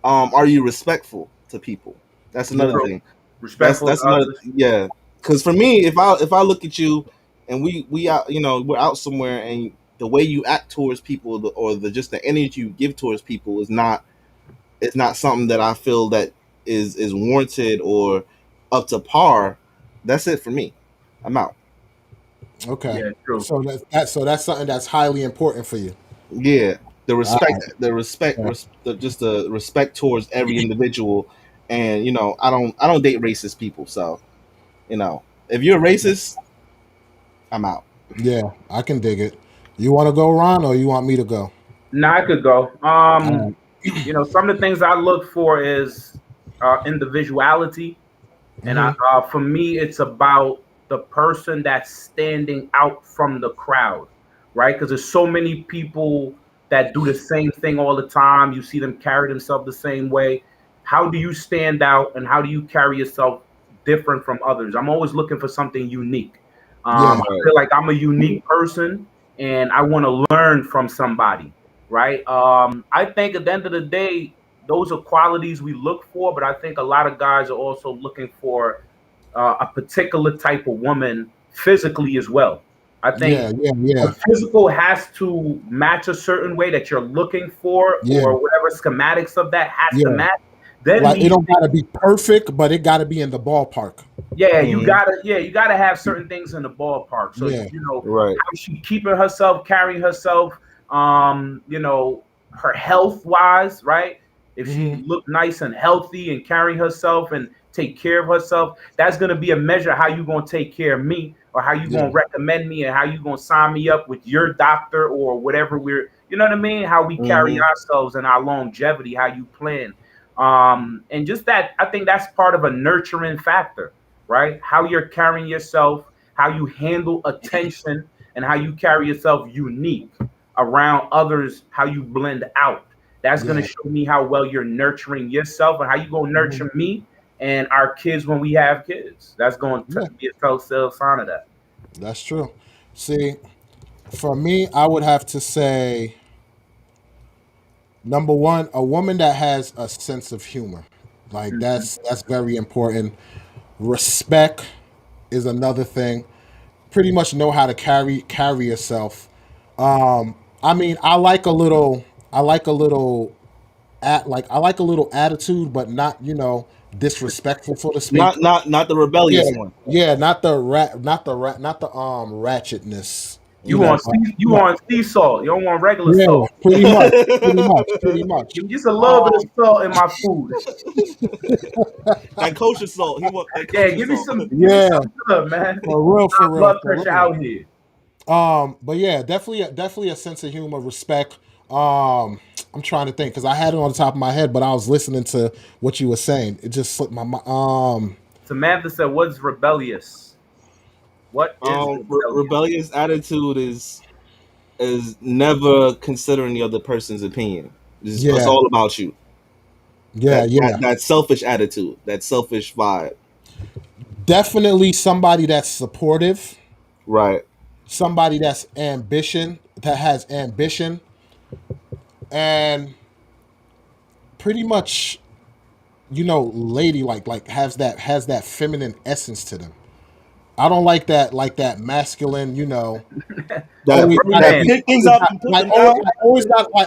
Are you respectful to people? That's another thing. Respectful. That's another. Yeah. Because for me, if I look at you and we out, we're out somewhere, and the way you act towards people, or just the energy you give towards people is not something that I feel that is warranted or up to par. That's it for me. I'm out. Okay. Yeah, true. So that's something that's highly important for you. Yeah. The respect, the respect towards every individual, and I don't date racist people. So, if you're a racist, I'm out. Yeah, I can dig it. You want to go, Ron, or you want me to go? Nah, I could go. Some of the things I look for is individuality, and for me, it's about the person that's standing out from the crowd, right? Because there's so many people that do the same thing all the time. You see them carry themselves the same way. How do you stand out, and how do you carry yourself different from others? I'm always looking for something unique. I feel like I'm a unique person, and I want to learn from somebody, right? I think at the end of the day, those are qualities we look for, but I think a lot of guys are also looking for a particular type of woman physically as well. I think Yeah. the physical has to match a certain way that you're looking for, Yeah. or whatever schematics of that has to Yeah. match. Then Like it these don't gotta be perfect, but it gotta be in the ballpark. Yeah, Mhm. you gotta have certain things in the ballpark. So Yeah. Right. how she keeping herself, carrying herself, her health wise, right? If she Hmm. look nice and healthy and carry herself and take care of herself, that's gonna be a measure how you gonna take care of me, or how you Yeah. gonna recommend me, and how you gonna sign me up with your doctor or whatever you know what I mean? How we carry Mhm. ourselves and our longevity, how you plan. And just that, I think that's part of a nurturing factor, right? How you're carrying yourself, how you handle attention, and how you carry yourself unique around others, how you blend out. That's going to Yeah. show me how well you're nurturing yourself, and how you going to Mhm. nurture me and our kids when we have kids. That's going to Yeah. be a telltale sign of that. That's true. See, for me, I would have to say number one, a woman that has a sense of humor. Like Mhm. that's very important. Respect is another thing. Pretty much know how to carry yourself. I mean, I like a little I like a little attitude, but not disrespectful, so to speak. Not the Yeah, rebellious one. yeah, not the ratchetness. You You know, want Okay. but you want sea salt. You don't want regular yeah, salt. pretty much. Give me just a little bit Um, of salt in my food. That kosher salt. He want that Yeah, kosher salt. give me yeah, some good, man. for real, High for real, blood for pressure real. out here. But yeah, definitely a sense of humor, respect. I'm trying to think because I had it on the top of my head, but I was listening to what you were saying. It just slipped my mind. Samantha said, "What's rebellious? What is rebellious?" Rebellious attitude is never considering the other person's opinion. It's Yeah, all about you. yeah, yeah. That selfish attitude, that selfish vibe. Definitely somebody that's supportive, Right. somebody that has ambition, and pretty much, lady like has that feminine essence to them. I don't like that masculine, The That always bro gotta that man. be pick things up and put them down.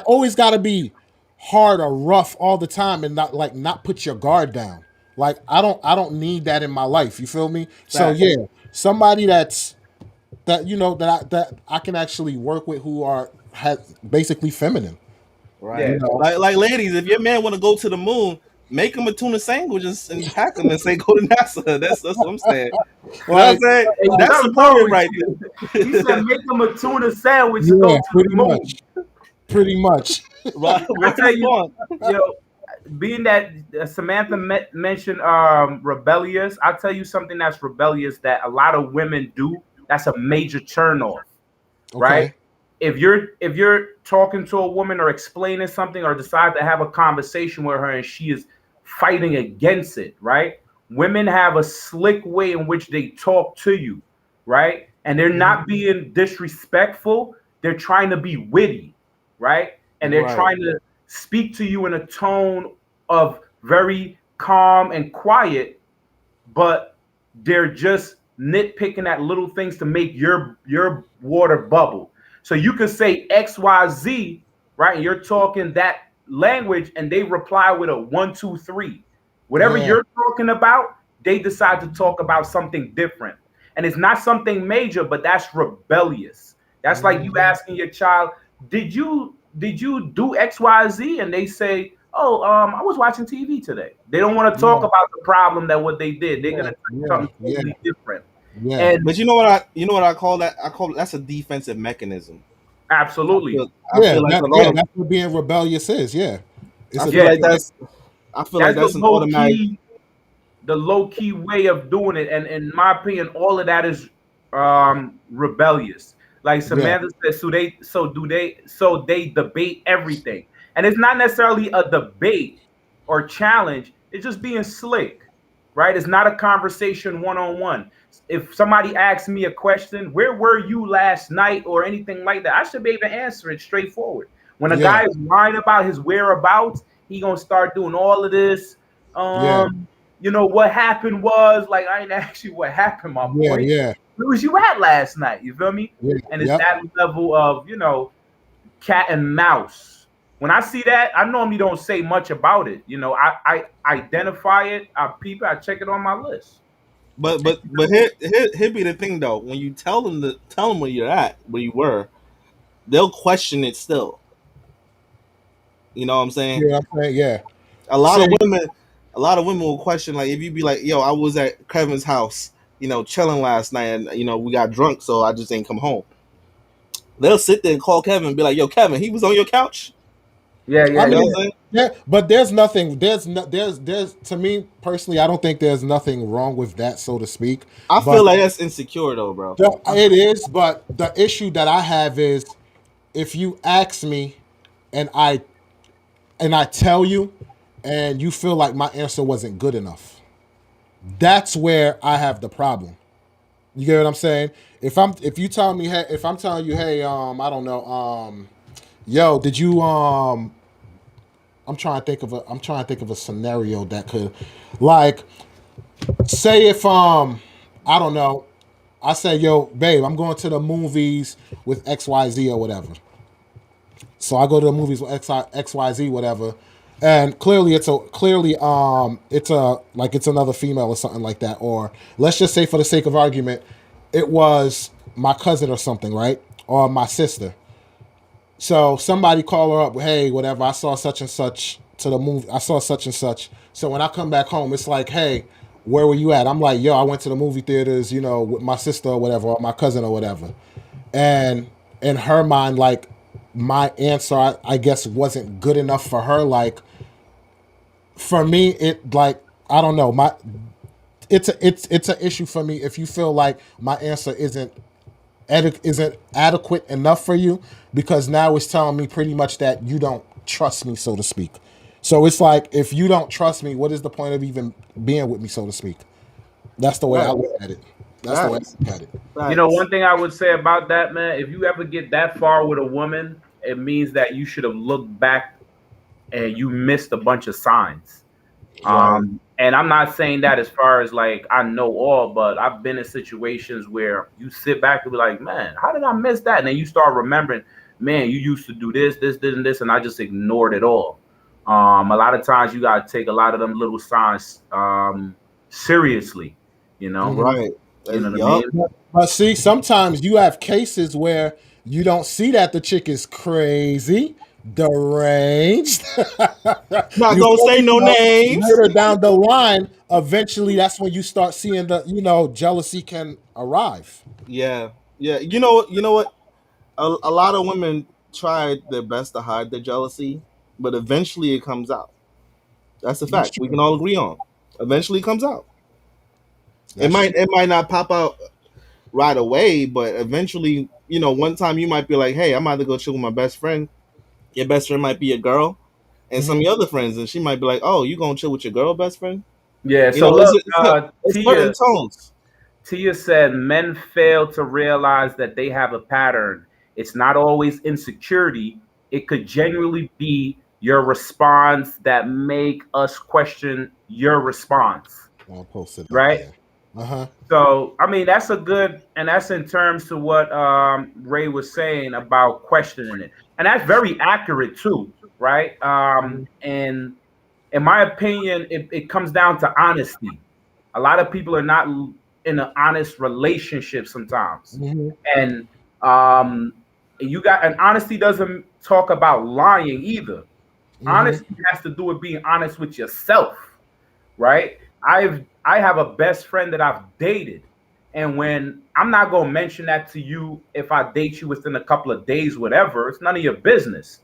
always gotta be hard or rough all the time and not put your guard down. Like I don't need that in my life. You feel me? So Facts. yeah, somebody that I can actually work with who has basically feminine. You Right. Yeah. know? Like ladies, if your man want to go to the moon, make him a tuna sandwich and pack him and say go to NASA. That's what I'm saying. You know what I'm Like saying? Hey, That's something wrong supporting with right you. He said, there. "Make them a tuna sandwich to go yeah, to the moon." pretty much. Right. I Word tell is you, born. yo, being that Samantha mentioned rebellious, I'll tell you something that's rebellious that a lot of women do. That's a major turnoff, right? Okay. If you're talking to a woman or explaining something or decide to have a conversation with her and she is fighting against it, right? Women have a slick way in which they talk to you, right? And they're Mhm. not being disrespectful. They're trying to be witty, right? And they're Right. trying to speak to you in a tone of very calm and quiet, but they're just nitpicking at little things to make your water bubble. So you can say XYZ, right? And you're talking that language, and they reply with a 1, 2, 3. Whatever Yeah. you're talking about, they decide to talk about something different. And it's not something major, but that's rebellious. That's like you Mhm. asking your child, did you do XYZ? And they say, "Oh, I was watching TV today." They don't want to talk Yeah. about the problem that what they did. They're Yeah. gonna say Yeah. something Yeah. totally different. Yeah. And But you know what I call that? I call that's a defensive mechanism. I absolutely, feel I Yeah. feel like a lot of That's what being rebellious is. Yeah. It's I a feel yeah, like defense. that's the that's an low automatic. key, way of doing it. And in my opinion, all of that is rebellious. Like Yeah. Samantha said, so they debate everything. And it's not necessarily a debate or challenge, it's just being slick. right? It's not a conversation one-on-one. If somebody asks me a question, where were you last night or anything like that, I should be able to answer it straightforward. When a Yeah, guy is lying about his whereabouts, he gonna start doing all of this. yeah, What happened was like I ain't ask you what happened, my yeah, boy. yeah, Where was you at last night? You feel me? yeah, And it's yep. that level of cat and mouse. When I see that, I normally don't say much about it. I identify it, I peep it, I check it on my list. But here be the thing though. When you tell them where you're at, where you were, they'll question it still. You know what I'm saying? Yeah, I'm saying, yeah. A lot of See, women, a lot of women will question like if you be like, "Yo, I was at Kevin's house, chilling last night, and we got drunk, so I just ain't come home." They'll sit there and call Kevin and be like, "Yo, Kevin, he was on your couch." Yeah, I yeah, You know yeah. mean, what I'm saying? yeah, but there's nothing. There's to me personally, I don't think there's nothing wrong with that, so to speak. I feel But like that's insecure though, bro. it is. But the issue that I have is if you ask me and I tell you, and you feel like my answer wasn't good enough, that's where I have the problem. You get what I'm saying? If you tell me, hey, if I'm telling you, hey, I don't know, yo, did you I'm trying to think of a scenario that could, like, say if I don't know, I say, yo, babe, I'm going to the movies with XYZ or whatever. So I go to the movies with XYZ, whatever. And clearly it's a like it's another female or something like that. Or let's just say for the sake of argument, it was my cousin or something, right? Or my sister. So somebody call her up, hey, whatever, I saw such and such to the movie. I saw such and such. So when I come back home, it's like, hey, where were you at? I'm like, yo, I went to the movie theaters, with my sister or whatever, or my cousin or whatever. And in her mind, like, my answer, I guess, wasn't good enough for her. Like, for me, it, like, I don't know, it's an issue for me if you feel like my answer isn't adequate enough for you, because now it's telling me pretty much that you don't trust me, so to speak. So it's like, if you don't trust me, what is the point of even being with me, so to speak? That's the way I Right. look at it. That's the way Facts. I look at it. One thing I would say about that, man, if you ever get that far with a woman, it means that you should have looked back and you missed a bunch of signs. Right. And I'm not saying that as far as like I know all, but I've been in situations where you sit back and be like, man, how did I miss that? And then you start remembering, man, you used to do this, and this, and I just ignored it all. A lot of times you gotta take a lot of them little signs seriously, you know. Right. You know what I Yup. mean? But see, sometimes you have cases where you don't see that the chick is crazy, deranged. Not You gonna feel say me? no names. Later down the line, eventually, that's when you start seeing the, jealousy can arrive. Yeah. Yeah. You know what? A lot of women try their best to hide their jealousy, but eventually it comes out. That's a That's fact. We true. can all agree on. Eventually it comes out. It That's might true. it might not pop out right away, but eventually, one time you might be like, "Hey, I'm about to go chill with my best friend." Your best friend might be a girl, and some Mhm. of your other friends, and she might be like, "Oh, you gonna chill with your girl best friend?" Yeah. You So know, look, it's certain tones. Tia said men fail to realize that they have a pattern. It's not always insecurity. It could genuinely be your response that make us question your response, I'll post it up right? there. Uh huh. So, I mean, that's a good, and that's in terms to what Ray was saying about questioning it, and that's very accurate too, right? And in my opinion, it comes down to honesty. A lot of people are not in an honest relationship sometimes, Hmm. and you got, and honesty doesn't talk about lying either. Hmm. Honesty has to do with being honest with yourself, right? I have a best friend that I've dated, and when I'm not gonna mention that to you if I date you within a couple of days, whatever, it's none of your business.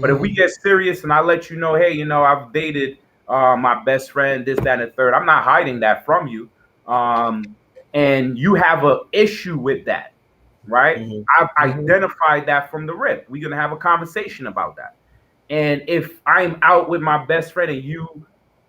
But if we Hmm. get serious and I let you know, hey, I've dated my best friend, this, that, and the third, I'm not hiding that from you. Um, and you have an issue with that, right? Hmm. I've Hmm. identified that from the rip. We're gonna have a conversation about that. And if I'm out with my best friend and you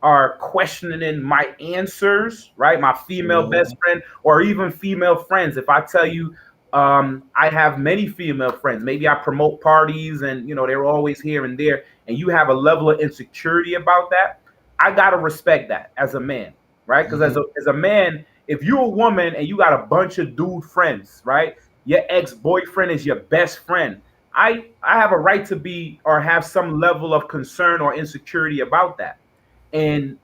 are questioning my answers, right? My female Mhm. best friend, or even female friends. If I tell you, I have many female friends, maybe I promote parties and, they're always here and there, and you have a level of insecurity about that, I got to respect that as a man, right? Because as a man, if you're a woman and you got a bunch of dude friends, right? Your ex-boyfriend is your best friend. I have a right to be or have some level of concern or insecurity about that. And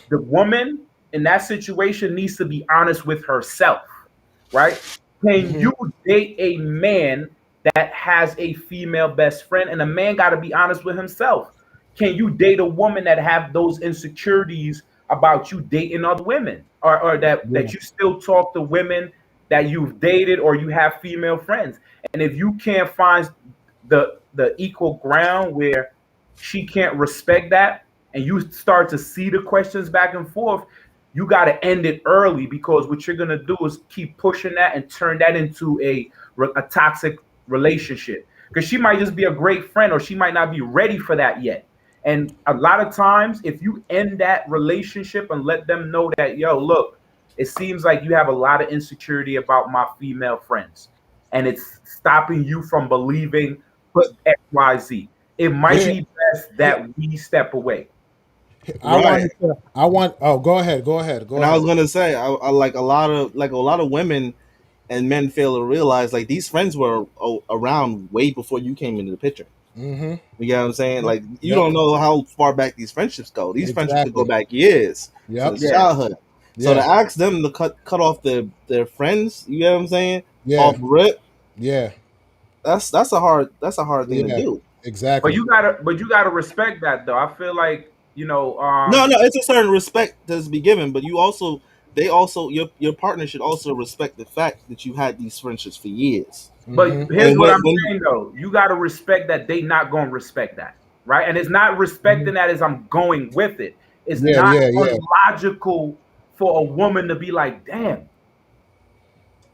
the woman in that situation needs to be honest with herself, right? Can Mm-hmm. you date a man that has a female best friend? And a man got to be honest with himself. Can you date a woman that have those insecurities about you dating other women, or Yeah. that you still talk to women that you've dated or you have female friends? And if you can't find the equal ground where she can't respect that, and you start to see the questions back and forth, you got to end it early, because what you're going to do is keep pushing that and turn that into a toxic relationship, because she might just be a great friend or she might not be ready for that yet. And a lot of times, if you end that relationship and let them know that, yo, look, it seems like you have a lot of insecurity about my female friends, and it's stopping you from believing But XYZ, it might Here, be best that we step away. I right. wanted to. I want. Oh, go ahead. Go ahead. Go And I was ahead. gonna say, I like a lot of women and men fail to realize like these friends were around way before you came into the picture. Mm-hmm. You get what I'm saying? Yep. Like you Yep. don't know how far back these friendships go. These friendships could go Exactly. back years Yep. since Yeah. childhood. So to Yeah. ask them to cut off their friends, you get what I'm saying? Yeah. Off rip, Yeah. that's a hard thing to Yeah. do. But Exactly. you gotta respect that though. I feel like, No, it's a certain respect that's be given, but your partner should also respect the fact that you had these friendships for years. but Mm-hmm. here's And what I'm when saying though. You gotta respect that they not gonna respect that. Right? And it's not respecting that as I'm going with it. It's Yeah. not Yeah. Yeah. unlogical for a woman to be like, damn,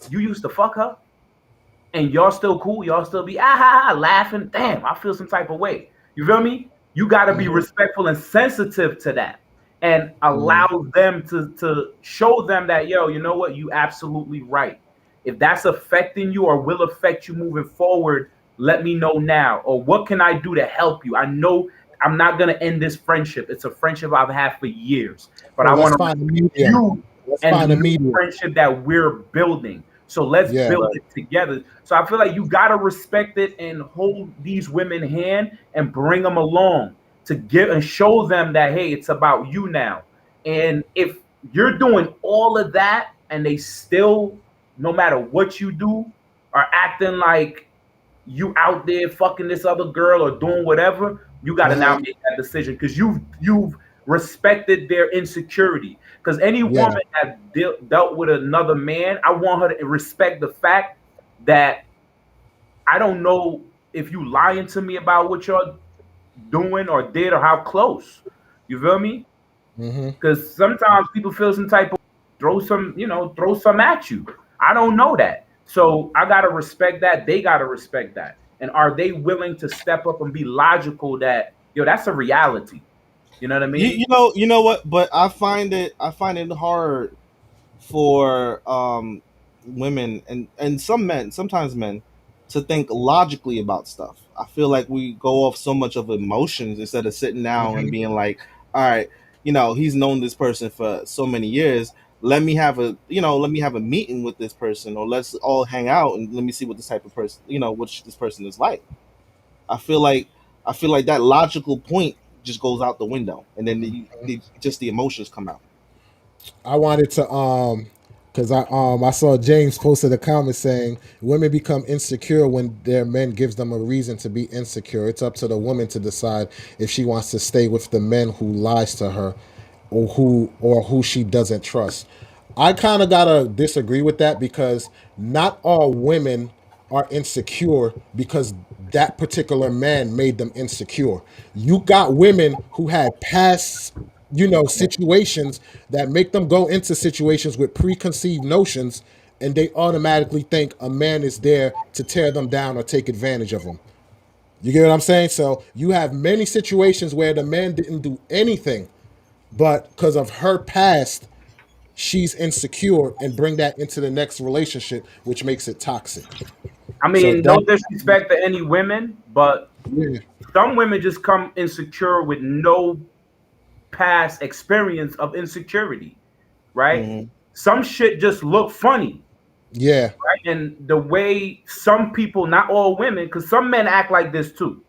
you used to fuck her and y'all still cool, y'all still be laughing. Damn, I feel some type of way. You feel me? You got to be Mm-hmm. respectful and sensitive to that, and Mm-hmm. allow them to show them that, yo, you know what, you absolutely right. If that's affecting you or will affect you moving forward, let me know now. Or what can I do to help you? I know I'm not gonna end this friendship. It's a friendship I've had for years, but So I want let's to find a respect medium. you Let's and the find a new medium. friendship that we're building. So let's Yeah. build it together. So I feel like you gotta respect it and hold these women hand and bring them along to give and show them that, hey, it's about you now. And if you're doing all of that and they still, no matter what you do, are acting like you out there fucking this other girl or doing whatever, you got to now Uh-huh. make that decision, because you've respected their insecurity. Because any Yeah. woman that dealt with another man, I want her to respect the fact that I don't know if you lying to me about what you're doing or did or how close. You feel me? Mm-hmm. Because sometimes people feel some type of throw some at you. I don't know that. So I gotta respect that. They gotta respect that. And are they willing to step up and be logical that, yo, that's a reality. You know what I you mean? you know you know what, but I find it hard for women and some men, sometimes men, to think logically about stuff. I feel like we go off so much of emotions instead of sitting down and Mm-hmm. being like, all right, he's known this person for so many years. Let me have a meeting with this person, or let's all hang out and let me see what this type of person, what this person is like. I feel like I feel like that logical point just goes out the window, and then just the emotions come out. I wanted to because I saw James posted a comment saying women become insecure when their men gives them a reason to be insecure. It's up to the woman to decide if she wants to stay with the men who lies to her or who she doesn't trust. I kind of gotta disagree with that because not all women are insecure because that particular man made them insecure. You got women who had past, situations that make them go into situations with preconceived notions, and they automatically think a man is there to tear them down or take advantage of them. You get what I'm saying? So you have many situations where the man didn't do anything, but because of her past, she's insecure and bring that into the next relationship, which makes it toxic. I So mean, no that, disrespect to any women, but yeah, some women just come insecure with no past experience of insecurity, right? Hmm. Some shit just look funny, yeah, right? And the way some people, not all women, because some men act like this too,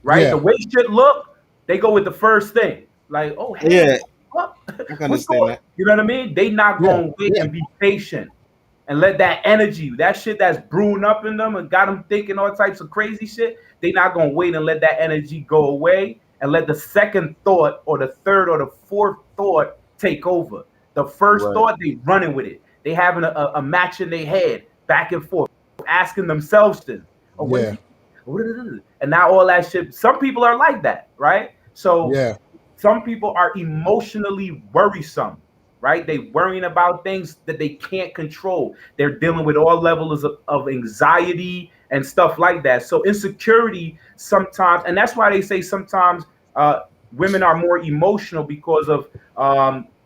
right? The yeah, way shit look, they go with the first thing, like, oh hey, Yeah, what? I can What's understand going? that. You know what I mean? They not yeah, gonna wait yeah, and be patient and let that energy, that shit that's brewing up in them and got them thinking all types of crazy shit. They not gonna wait and let that energy go away and let the second thought or the third or the fourth thought take over. The first Right. thought, they running with it. They having a match in their head back and forth, asking themselves things. Oh, what is yeah, he? And now all that shit. Some people are like that, right? So yeah, some people are emotionally worrisome, right? They worrying about things that they can't control. They're dealing with all levels of anxiety and stuff like that. So insecurity sometimes, and that's why they say sometimes women are more emotional because of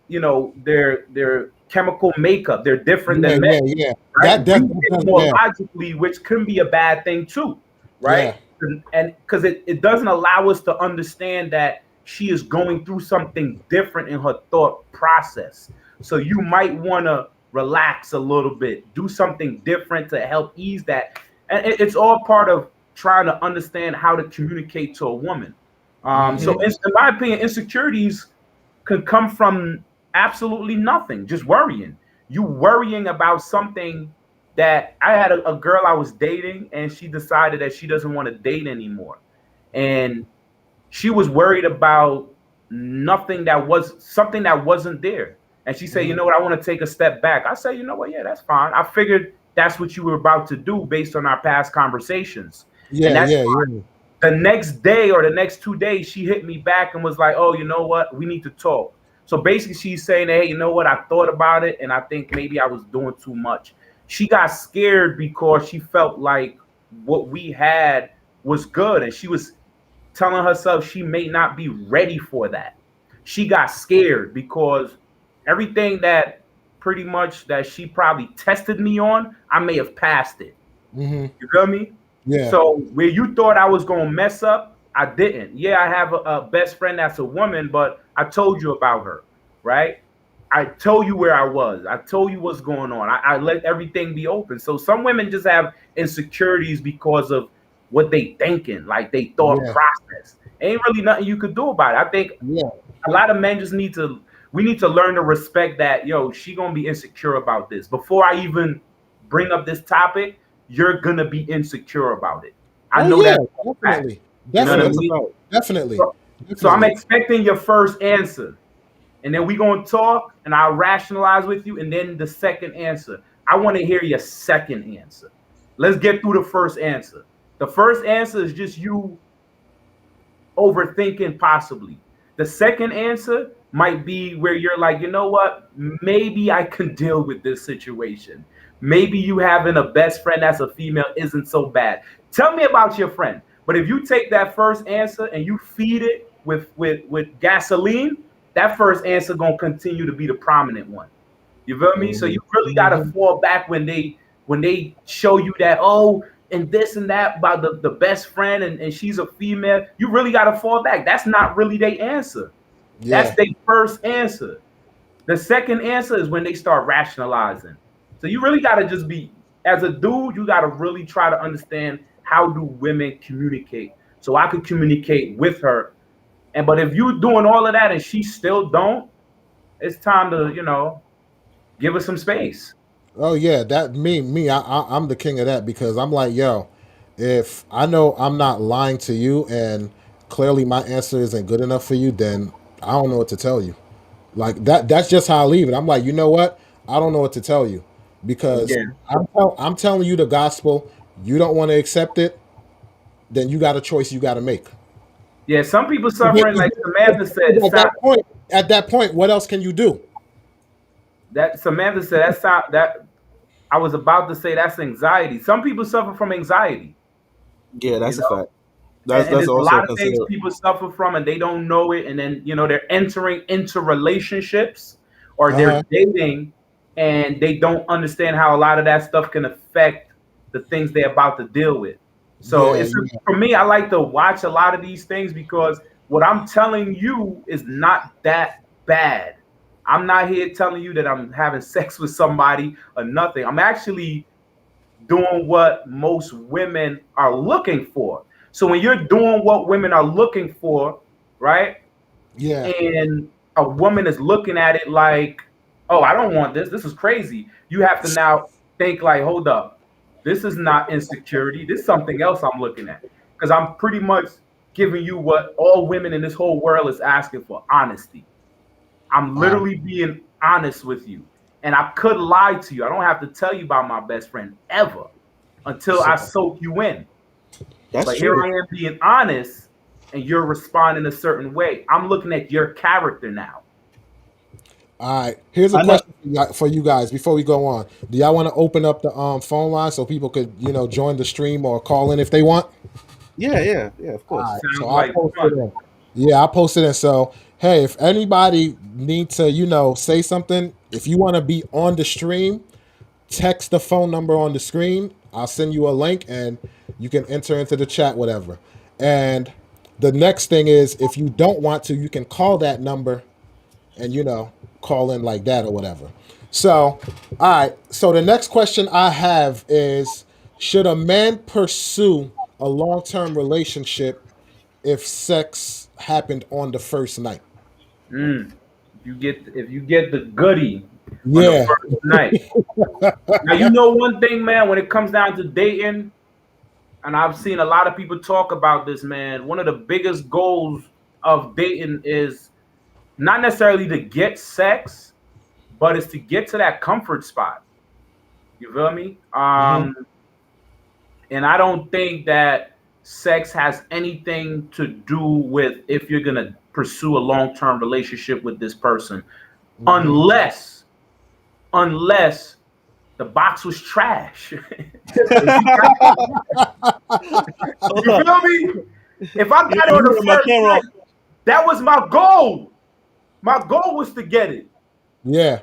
their chemical makeup. They're different yeah, than men, yeah, yeah. right? That We definitely, think more yeah, logically, which can be a bad thing too, right? yeah, And because it doesn't allow us to understand that she is going through something different in her thought process. So you might want to relax a little bit, do something different to help ease that. And it's all part of trying to understand how to communicate to a woman. So, hmm, in my opinion, insecurities can come from absolutely nothing, just worrying. You worrying about something that I had a girl I was dating, and she decided that she doesn't want to date anymore. And she was worried about nothing that was something that wasn't there. And she said, you hmm, know what, I want to take a step back. I said, you know what, yeah, that's fine. I figured that's what you were about to do based on our past conversations. And yeah, that's yeah, yeah, the next day or the next 2 days, she hit me back and was like, "Oh, you know what? We need to talk." So basically, she's saying, "Hey, you know what? I thought about it, and I think maybe I was doing too much." She got scared because she felt like what we had was good, and she was telling herself she may not be ready for that. She got scared because everything that pretty much that she probably tested me on, I may have passed it. hmm, You feel me? yeah, So where you thought I was gonna mess up, I didn't. Yeah, I have a best friend that's a woman, but I told you about her, right? I told you where I was. I told you what's going on. I let everything be open. So some women just have insecurities because of what they thinking, like they thought yeah, process. Ain't really nothing you could do about it. I think yeah. a lot of men just need to we need to learn to respect that, yo, she gonna be insecure about this. Before I even bring up this topic, you're gonna be insecure about it. I Oh know yeah, that's a fact. definitely, You know Yeah, what I that's a definitely, mean? fact. definitely, So I'm definitely. expecting your first answer. And then we're gonna talk and I'll rationalize with you. And then the second answer. I want to hear your second answer. Let's get through the first answer. The first answer is just you overthinking possibly. The second answer might be where you're like, you know what? Maybe I can deal with this situation. Maybe you having a best friend that's a female isn't so bad. Tell me about your friend. But if you take that first answer and you feed it with gasoline, that first answer gonna continue to be the prominent one. You feel me? So you really gotta Hmm, fall back when they show you that, oh, and this and that about the best friend and she's a female. You really gotta fall back. That's not really their answer. That's yeah. their first answer. The second answer is when they start rationalizing. So you really gotta just be as a dude, you gotta really try to understand how do women communicate. So I could communicate with her. And but if you doing all of that and she still don't, it's time to, give her some space. Oh yeah, that me. I'm the king of that because I'm like, yo, if I know I'm not lying to you and clearly my answer isn't good enough for you, then I don't know what to tell you. Like that. That's just how I leave it. I'm like, you know what? I don't know what to tell you because Yeah. I'm telling you the gospel. You don't want to accept it, then you got a choice you got to make. Yeah, some people Because suffering, like Samantha said, it sound, at that point, what else can you do? that Samantha said that sound that I was about to say that's anxiety. Some people suffer from anxiety, Yeah, you that's a know. fact. And That's there's a also lot of things considered. people suffer from and they don't know it. And then, they're entering into relationships or Uh-huh. they're dating and they don't understand how a lot of that stuff can affect the things they're about to deal with. So Yeah, it's yeah. for me, I like to watch a lot of these things because what I'm telling you is not that bad. I'm not here telling you that I'm having sex with somebody or nothing. I'm actually doing what most women are looking for. So when you're doing what women are looking for, right? Yeah. And a woman is looking at it like, oh, I don't want this. This is crazy. You have to now think like, hold up. This is not insecurity. This is something else I'm looking at. Because I'm pretty much giving you what all women in this whole world is asking for, honesty. I'm literally being honest with you. And I could lie to you. I don't have to tell you about my best friend ever until I So, soak you in. That's But here true. I am being honest and you're responding a certain way. I'm looking at your character now. all right. Here's a I know. question for you guys before we go on. Do y'all want to open up the phone line so people could, join the stream or call in if they want? Yeah, yeah, yeah. Of All right. course. So Sounds I'll like post it fun. in. Yeah, I'll post it in. So, hey, if anybody needs to, say something, if you want to be on the stream, text the phone number on the screen. I'll send you a link and you can enter into the chat, whatever. And the next thing is, if you don't want to, you can call that number and, call in like that or whatever. So, all right. So the next question I have is, should a man pursue a long term relationship if sex happened on the first night? Mm. If you get the goodie on the Yeah. first night. Now you know one thing, man, when it comes down to dating, and I've seen a lot of people talk about this, man. One of the biggest goals of dating is not necessarily to get sex, but it's to get to that comfort spot. You feel me? Hmm. And I don't think that sex has anything to do with if you're gonna pursue a long-term relationship with this person, Hmm. unless the box was trash. You Hold on. feel me? If I got it on You the have my first camera night, off. that was my goal. My goal was to get it. Yeah.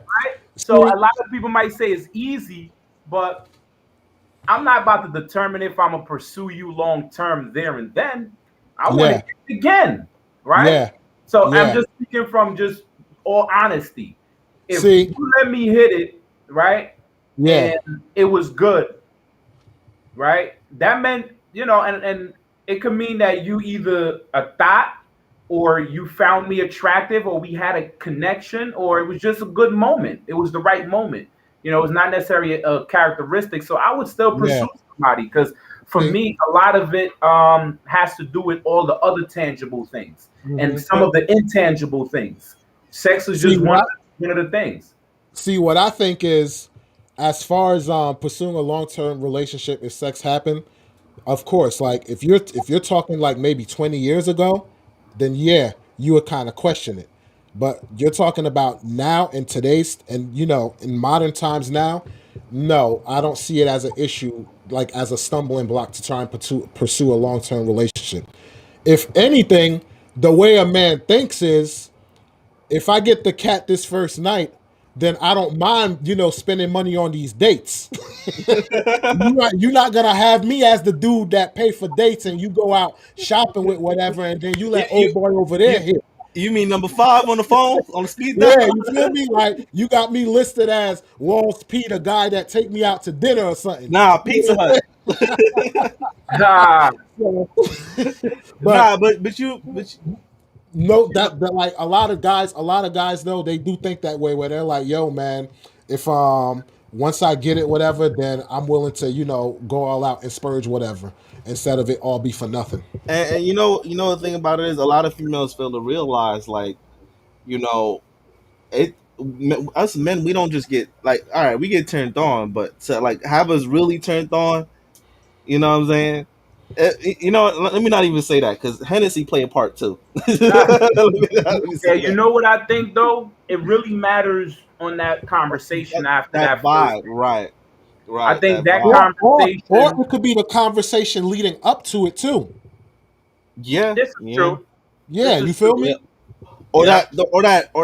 So See, a lot of people might say it's easy, but I'm not about to determine if I'm gonna pursue you long term there and then. I want to yeah. get it again, right? Yeah. So I'm Yeah. just speaking from just all honesty. If See, you let me hit it, right, yeah. and it was good, right? That meant, and it could mean that you either a thought or you found me attractive or we had a connection or it was just a good moment. It was the right moment. It's not necessarily a characteristic. So I would still Yeah. pursue somebody because for See, me, a lot of it has to do with all the other tangible things and mhm. some of the intangible things. Sex is See just one what one of the things. what I think is, as far as pursuing a long term relationship if sex happened, of course, like if you're talking like maybe 20 years ago, then yeah, you would kind of question it. But you're talking about now in today's and in modern times now, no, I don't see it as an issue, like as a stumbling block to try and pursue a long term relationship. If anything, the way a man thinks is, if I get the cat this first night, then I don't mind, spending money on these dates. You're not gonna have me as the dude that pay for dates and you go out shopping with whatever, and then you You, let you old boy over you there hit. you mean number 5 on the phone on the speed dial? Yeah, you feel me? Like you got me listed as Walls P, the guy that take me out to dinner or something. Nah, You Pizza know Hut. Nah, what I'm saying? But Nah, but no, that like a lot of guys though, they do think that way where they're like, yo, man, if once I get it, whatever, then I'm willing to, go all out and spurge whatever instead of it all be for nothing. and the thing about it is a lot of females fail to realize, like, you know it us men, we don't just get like, all right, we get turned on, but to like have us really turned on, you know what I'm saying? Let me not even say that because Hennessy play a part too. nah. Let me Yeah, say you that. know what I think though? It really matters on that conversation after That that first. vibe, right, I right, think that that vibe. Or conversation, it could be the conversation leading up to it too. Yeah, This is yeah, true. Yeah, This you is feel true. me? yeah. Or Yeah.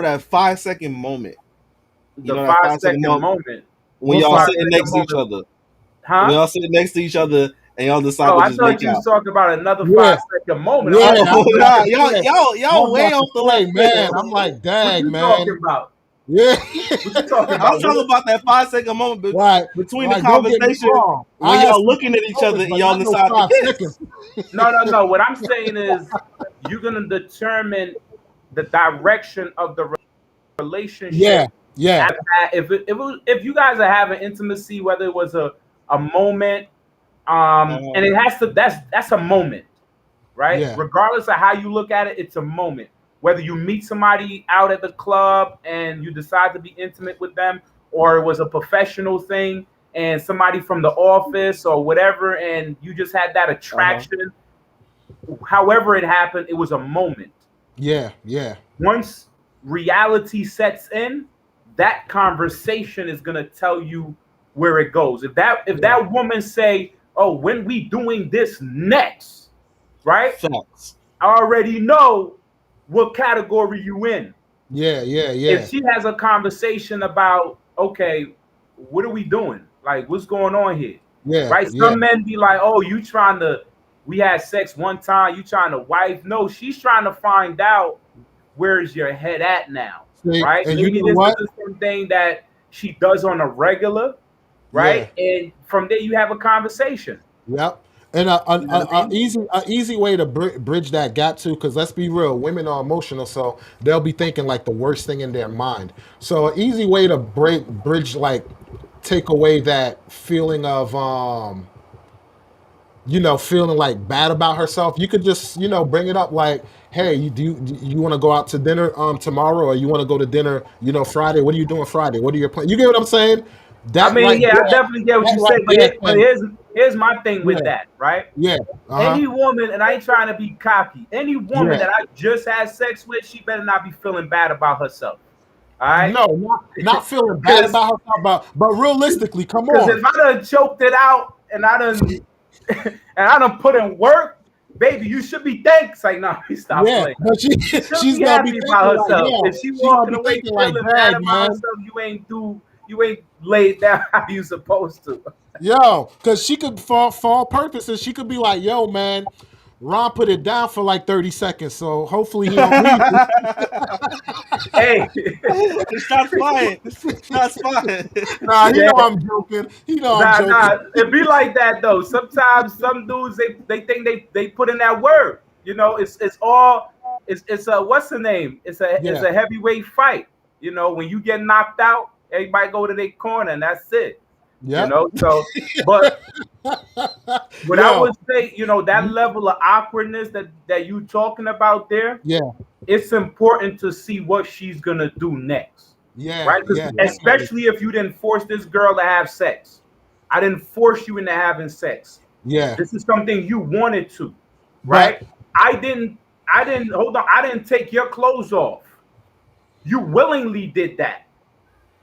that 5 second moment. You The know that five 5 second second moment moment. when What's y'all that? 5 second sitting next to each moment. other. When Huh? y'all sitting next to each other and y'all decide Oh, to I just make thought you out. was talking about another Yeah, 5 second moment. yeah. I'm I like, Oh was about nah, to say. I y'all was way about off to the say, left man. field. I'm like, what dang, you talking man. about? Yeah. What you talking I'm about? talking about that 5 second moment Right. between the Like, don't get me conversation wrong. when I had y'all some looking at each other moments, and but y'all not no decide to 5 seconds. kiss. No. What I'm saying is you're gonna determine the direction of the Yeah. relationship. Yeah. If you guys are having intimacy, whether it was a moment, and it has to that's a moment, right? Yeah. Regardless of how you look at it, it's a moment. Whether you meet somebody out at the club and you decide to be intimate with them, or it was a professional thing and somebody from the office or whatever, and you just had that Uh-huh. attraction. However it happened, it was a moment. Yeah. Yeah. Once reality sets in, that conversation is gonna tell you where it goes. If Yeah. that woman say, "Oh, when we doing this next," right? Facts. I already know what category you in. Yeah. Yeah. If Yeah. she has a conversation about, okay, what are we doing? Like, what's going on here? Yeah. Right? Yeah. Some men be like, oh, you trying to, we had sex one time, you trying to wife. No, she's trying to find out where's your head at now. See, Right? and you Maybe know this what? is something that she does on a regular, Yeah. right? And from there you have a conversation. Yep. And You know what I mean? a easy way to bridge that gap too, because let's be real, women are emotional, so they'll be thinking like the worst thing in their mind. So an easy way to bridge, like, take away that feeling of feeling like bad about herself. You could just bring it up like, hey, do you want to go out to dinner tomorrow, or you want to go to dinner Friday? What are you doing Friday? What are your plans? You get what I'm saying? I That mean, right yeah, I there, definitely get what that you say, right but there but can, here's my thing with yeah, that, right? yeah, uh-huh, Any woman, and I ain't trying to be cocky, any woman yeah. that I just had sex with, she better not be feeling bad about herself. All right? No, not feeling bad Because about herself, but realistically, come on. if I done choked it out and I done put in work, baby, you should be thanks. Like, no, stop Yeah, playing. but She should she's be gonna be happy thinking about like, herself. If yo, she she gonna walking be away thinking like, feeling bad dag, about man. herself, you ain't laid down how you supposed to. Yo, because she could, for all purposes, she could be like, yo, man, Ron put it down for like 30 seconds, so hopefully he don't leave me. Hey, Shots fired. Shots fired. Nah, he yeah. know I'm joking. He know I'm joking. Nah. It be like that though. Sometimes some dudes they think they put in that word. You know, it's all it's a what's the name? It's Yeah, a heavyweight fight. You know, when you get knocked out, everybody go to their corner and that's it. You yep. know, so but what I Yo, would say, that level of awkwardness that you talking about there, yeah, it's important to see what she's gonna do next, yeah, right? Because yeah, definitely. especially if you didn't force this girl to have sex, I didn't force you into having sex. Yeah, This is something you wanted to, but right? I didn't. I didn't hold on. I didn't take your clothes off. You willingly did that,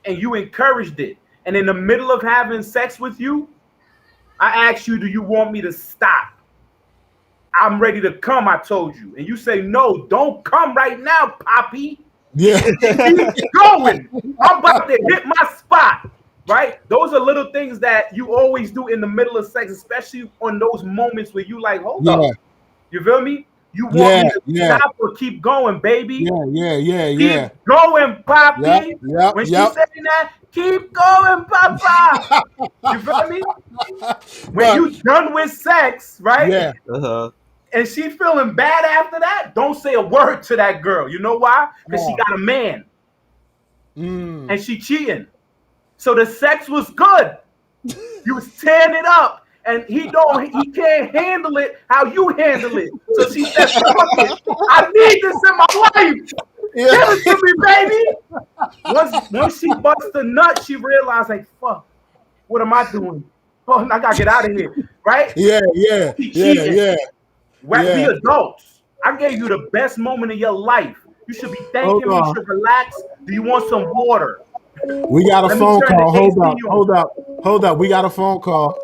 and you encouraged it. And in the middle of having sex with you, I asked you, "Do you want me to stop?" I'm ready to come, I told you. And you say, no, don't come right now, Poppy. yeah, Keep going. I'm about to hit my spot. Right? Those are little things that you always do in the middle of sex, especially on those moments where you like, hold yeah, up. You feel me? You want yeah, me to yeah, stop or keep going, baby? yeah, yeah, yeah, yeah. Keep going, Yep, Poppy. yep, When she yep. saying that, keep going, Papa. You feel me? When But you done with sex, right? yeah, Uh-huh. And she feeling bad after that, don't say a word to that girl. You know why? Because she oh, got a man mm, and she cheating. So the sex was good. You was tearing it up. And he can't handle it how you handle it. So she said, fuck it. I need this in my life. yeah, Give it to me, baby. Once she busts the nut, she realized, like, fuck, what am I doing? Oh, I gotta get out of here. Right? yeah, yeah, She yeah, cheating. yeah, Be yeah. adults. I gave you the best moment of your life. You should be Hold thanking me. You on. should relax. Do you want some water? We got a Let me phone turn the call. Hold up. AC on. Hold up. Hold up. We got a phone call.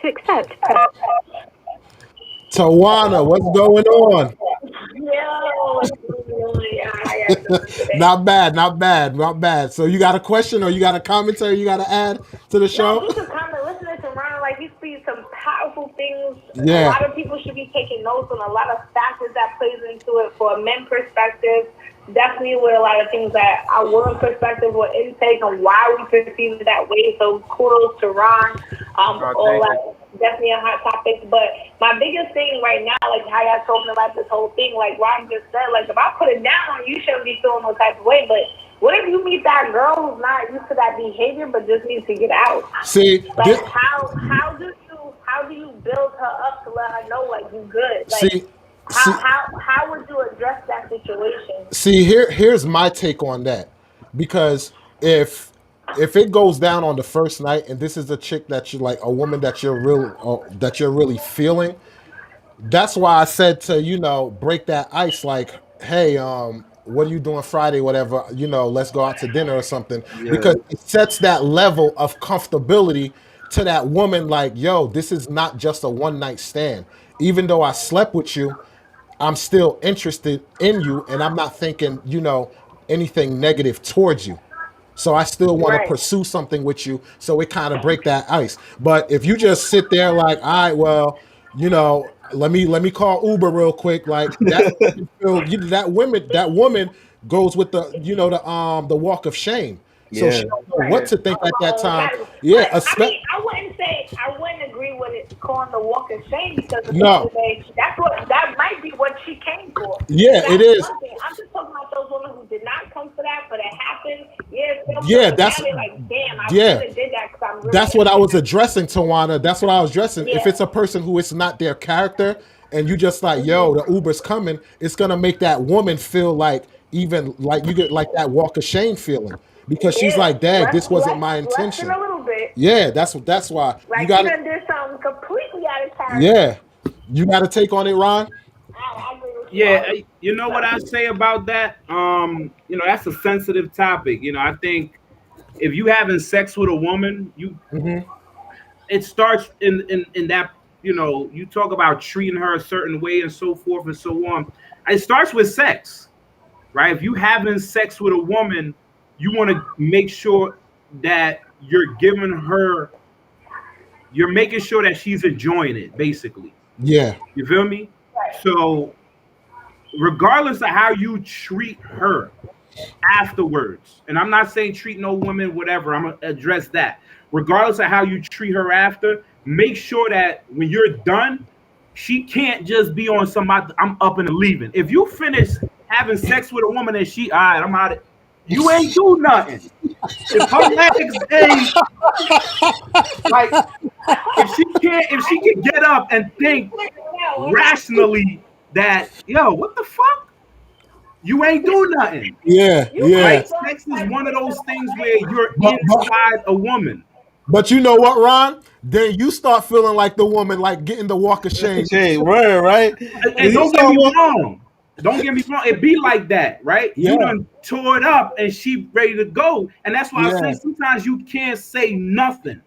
to accept, press. Tawana, what's going on? Not bad, not bad, not bad. So you got a question or you got a commentary you got to add to the No, show? just a comment. Listening to Ron, like he speaks some powerful things. A Yeah. lot of people should be taking notes on a lot of factors that plays into it for a men perspective. Definitely with a lot of things that our women perspective or intake and why we perceive it that way. So kudos to Ron. All that. Definitely a hot topic. But my biggest thing right now, like how y'all talking about this whole thing, like Ron just said, like if I put it down, you shouldn't be feeling no type of way. But what if you meet that girl who's not used to that behavior but just needs to get out? See, Like how do you build her up to let her know like you good? Like how would you address that situation? See, here's my take on that. Because if it goes down on the first night and this is a chick that you like, a woman that you're really feeling, that's why I said to, break that ice, like, hey, what are you doing Friday, whatever, let's go out to dinner or something. Yeah. Because it sets that level of comfortability to that woman, like, yo, this is not just a one night stand. Even though I slept with you, I'm still interested in you and I'm not thinking, anything negative towards you. So I still want to Right. pursue something with you. So it kind of break that ice. But if you just sit there like, all right, well, let me call Uber real quick. Like that, that woman goes with the walk of shame. So she Yeah. don't know what to think at that time. But, Yeah, I wouldn't agree with it calling the walk of shame because the No. that might be what she came for. Yeah, That's it is. one thing. I'm just talking about those women who did not come for that, but it happened. Yeah, that's- now they're like, damn, I yeah. should have did that because I'm really That's what I was addressing, Tawana. That's what I was addressing. If Yeah. it's a person who is not their character and you just like, yo, the Uber's coming, it's gonna make that woman feel like even like you get like that walk of shame feeling. Because she's like, dad, this wasn't my intention. A little bit. Yeah, that's why. Like You gotta done did something completely out of character. yeah. You gotta take on it, Ron. I agree with you. Yeah, you know what I say about that? That's a sensitive topic. I think if you having sex with a woman, it starts in that, you talk about treating her a certain way and so forth and so on. It starts with sex, right? If you having sex with a woman, you want to make sure that you're making sure that she's enjoying it, basically. Yeah. You feel me? So regardless of how you treat her afterwards, and I'm not saying treat no woman, whatever, I'm gonna address that. Regardless of how you treat her after, make sure that when you're done, she can't just be on somebody, I'm up and leaving. If you finish having sex with a woman and she, all right, I'm out of, you ain't do nothing. If her legs ain't like, if she can get up and think rationally that, yo, what the fuck? You ain't do nothing. Yeah, yeah. Like, sex is one of those things where you're inside a woman. But you know what, Ron? Then you start feeling like the woman, like getting the walk of shame. Okay, right. And don't get me wrong. Don't get me wrong. It be like that, right? Yeah. You done tore it up and she ready to go. And that's why I say sometimes you can't say nothing.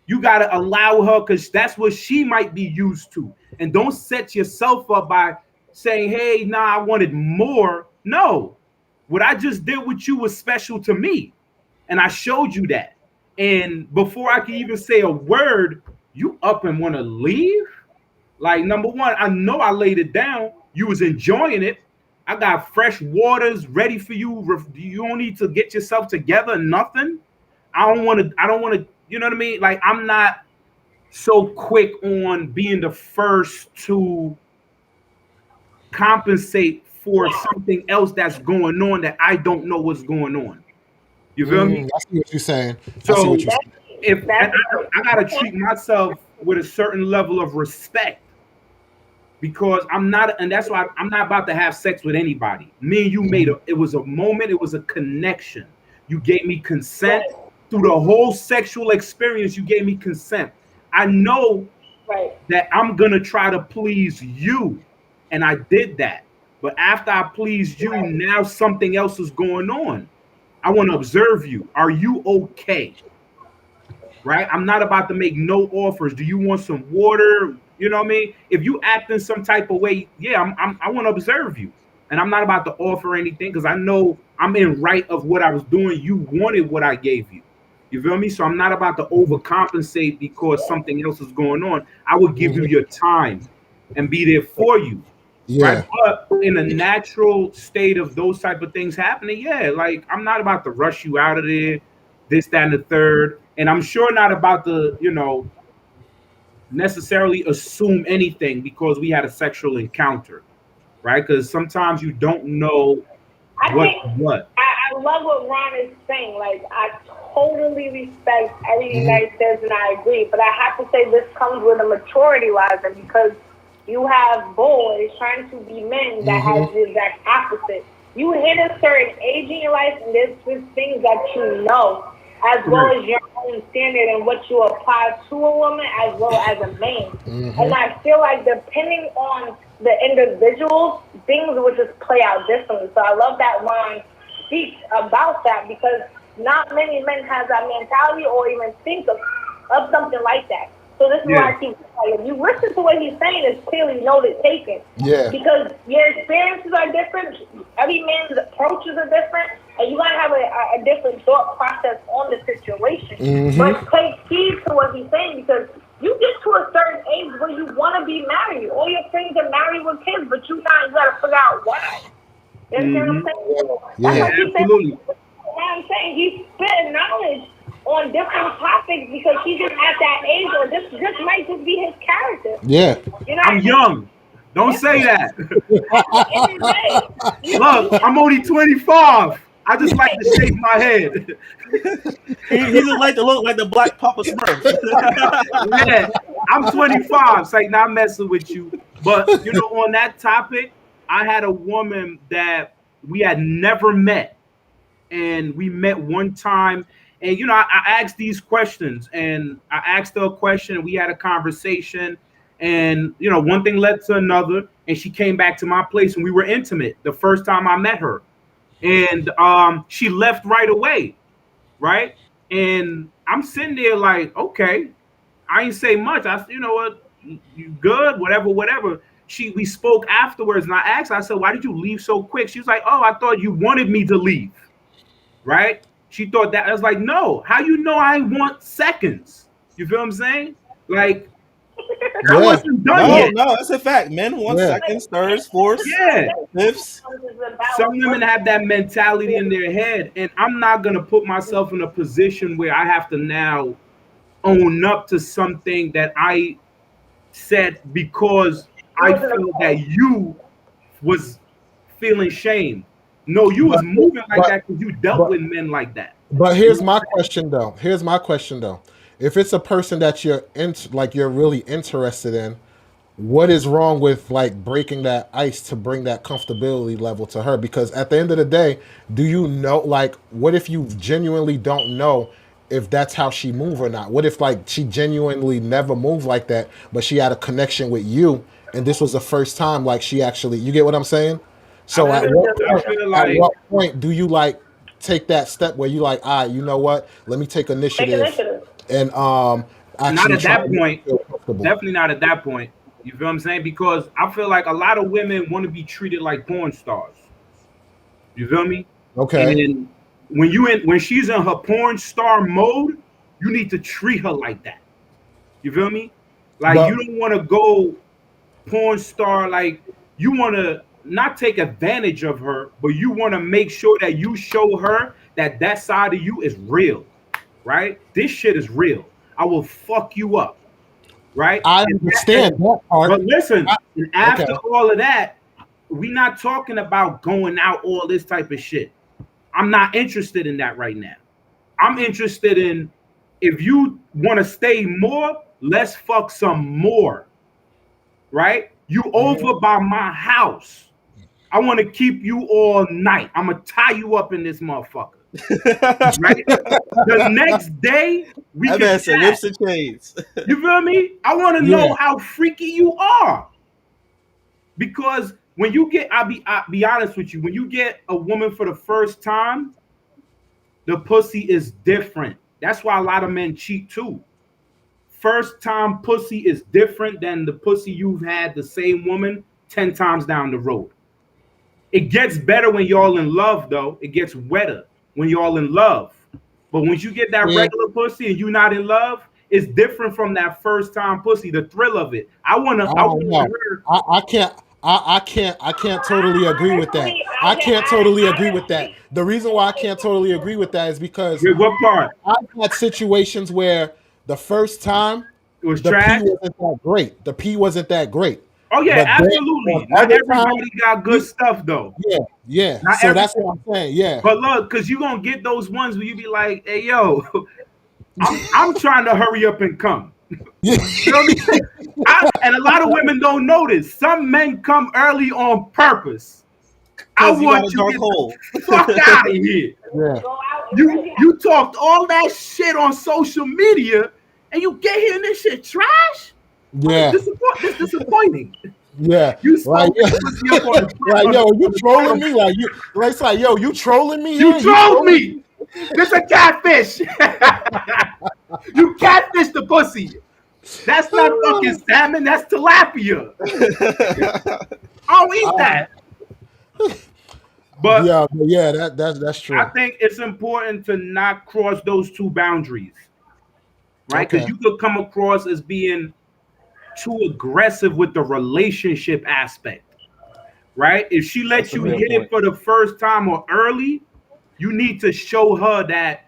You got to allow her because that's what she might be used to. And don't set yourself up by saying, hey, nah, I wanted more. No. What I just did with you was special to me. And I showed you that. And before I can even say a word, you up and want to leave? Like, number one, I know I laid it down. You was enjoying it. I got fresh waters ready for you. You don't need to get yourself together, nothing. I don't want to, you know what I mean? Like, I'm not so quick on being the first to compensate for something else that's going on that I don't know what's going on. You feel me? I see what you're saying. So if I gotta treat myself with a certain level of respect, because I'm not, and that's why I'm not about to have sex with anybody. Me and you it was a moment, it was a connection. You gave me consent through the whole sexual experience. You gave me consent. I know that I'm gonna try to please you, and I did that. But after I pleased you, now something else is going on. I want to observe you. Are you okay? right? I'm not about to make no offers. Do you want some water? You know what I mean? If you act in some type of way, yeah, I want to observe you, and I'm not about to offer anything because I know I'm in right of what I was doing. You wanted what I gave you. You feel me? So I'm not about to overcompensate because something else is going on. I would give you Mhm. your time and be there for you, right? Yeah. But in a natural state of those type of things happening, yeah, like I'm not about to rush you out of there, this, that, and the third. And I'm sure not about to, necessarily assume anything because we had a sexual encounter, right? Because sometimes you don't know I what think what. I love what Ron is saying. Like, I totally respect everything Hmm. that he says, and I agree. But I have to say, this comes with a maturity lesson because you have boys trying to be men that Hmm. has the exact opposite. You hit a certain age in your life, and there's just things that you know, as well Correct. as your own standard and what you apply to a woman, as well as a man. And Hmm. I feel like depending on the individuals, things will just play out differently. So I love that Ron speaks about that because not many men have that mentality or even think of something like that. So this is Yeah. why I keep saying, if you listen to what he's saying, it's clearly noted taken. Yeah. Because your experiences are different, every man's approaches are different, and you gotta have a different thought process on the situation. Hmm. But take heed to what he's saying because you get to a certain age where you want to be married. All your friends are married with kids, but you gotta figure out why. You understand what I'm Hmm. saying? So that's Yeah, Yeah. why he said absolutely. what I'm saying. He's spitting knowledge on different topics because he's just at that age, or this might just be his character. Yeah. You know what I'm I mean? young. Don't say that. At the end of the day, Look, I'm only 25. I just like to shake my head. He just like to look like the Black Papa Smurf. Yeah, I'm 25. Say, not messing with you. But on that topic, I had a woman that we had never met, and we met one time. And I asked these questions, and I asked her a question, and we had a conversation. And one thing led to another, and she came back to my place, and we were intimate the first time I met her. And she left right away, right? And I'm sitting there like, okay, I ain't say much. I said, you know what, you good, whatever, whatever. We spoke afterwards, and I asked her, I said, why did you leave so quick? She was like, oh, I thought you wanted me to leave, right? She thought that. I was like, no, how you know I want seconds? You feel what I'm saying? Like, I Yeah. wasn't done No, yet. No. no, that's a fact. Men want Yeah. seconds, thirds, fourths, Yeah. fifths. Some women have that mentality in their head, and I'm not gonna put myself in a position where I have to now own up to something that I said because it I wasn't a felt that call. you was feeling shame. No, you was But moving like but that because you dealt but with men like that. but You here's know my what question though. Here's my question though. If it's a person that like you're really interested in, what is wrong with like breaking that ice to bring that comfortability level to her? Because at the end of the day, do you know, like, what if you genuinely don't know if that's how she move or not? What if like she genuinely never moved like that, but she had a connection with you and this was the first time like she actually, you get what I'm saying? I So feel I feel at like what point do you like take that step where you like, all right, you know what, let me take Take initiative initiative. and not actually at try that to make her point. feel comfortable? Definitely not at that point. You feel what I'm saying? Because I feel like a lot of women want to be treated like porn stars. You feel me? Okay. And when she's in her porn star mode, you need to treat her like that. You feel me? Like you But don't want to go porn star, like you want to not take advantage of her, but you want to make sure that you show her that that side of you is real, right? This shit is real. I will fuck you up, right? I And understand that part. but listen, and Okay. after all of that, we not talking about going out all this type of shit. I'm not interested in that right now. I'm interested in, if you want to stay more, let's fuck some more, right? You over by my house. I want to keep you all night. I'm gonna tie you up in this motherfucker, right? The next day we That can man said chat. whips and chains. You feel me? I want to Yeah. know how freaky you are, because when you get, I'll be honest with you, when you get a woman for the first time, the pussy is different. That's why a lot of men cheat too. First time pussy is different than the pussy you've had the same woman 10 times down the road. It gets better when y'all in love, though. It gets wetter when y'all in love. But once you get that regular pussy and you're not in love, it's different from that first time pussy. The thrill of it. I can't totally agree with that. I can't totally agree with that. The reason why I can't totally agree with that is because what part? I've had situations where the first time It was the trash. pee wasn't that great. The pee wasn't that great. Oh yeah, But then absolutely. on Not other everybody times, got good stuff though. Yeah. Not So that's what I'm saying. Yeah. But look, because you're gonna get those ones where you be like, hey yo, I'm trying to hurry up and come. Yeah. You know what I'm saying? And a lot of women don't notice. Some men come early on purpose. I want you to get the fuck out of here. Yeah. You talked all that shit on social media, and you get here and this shit trash. Yeah. It's disappointing. Yeah. You Like, like, yo, you trolling me? Like it's like, yo, you trolling me? You trolled me. This a catfish. You catfish the pussy. That's not fucking salmon. That's tilapia. I don't eat that. But yeah, that's true. I think it's important to not cross those two boundaries, right? Because you could come across as being too aggressive with the relationship aspect, right? If she lets you hit it for the first time or early, you need to show her that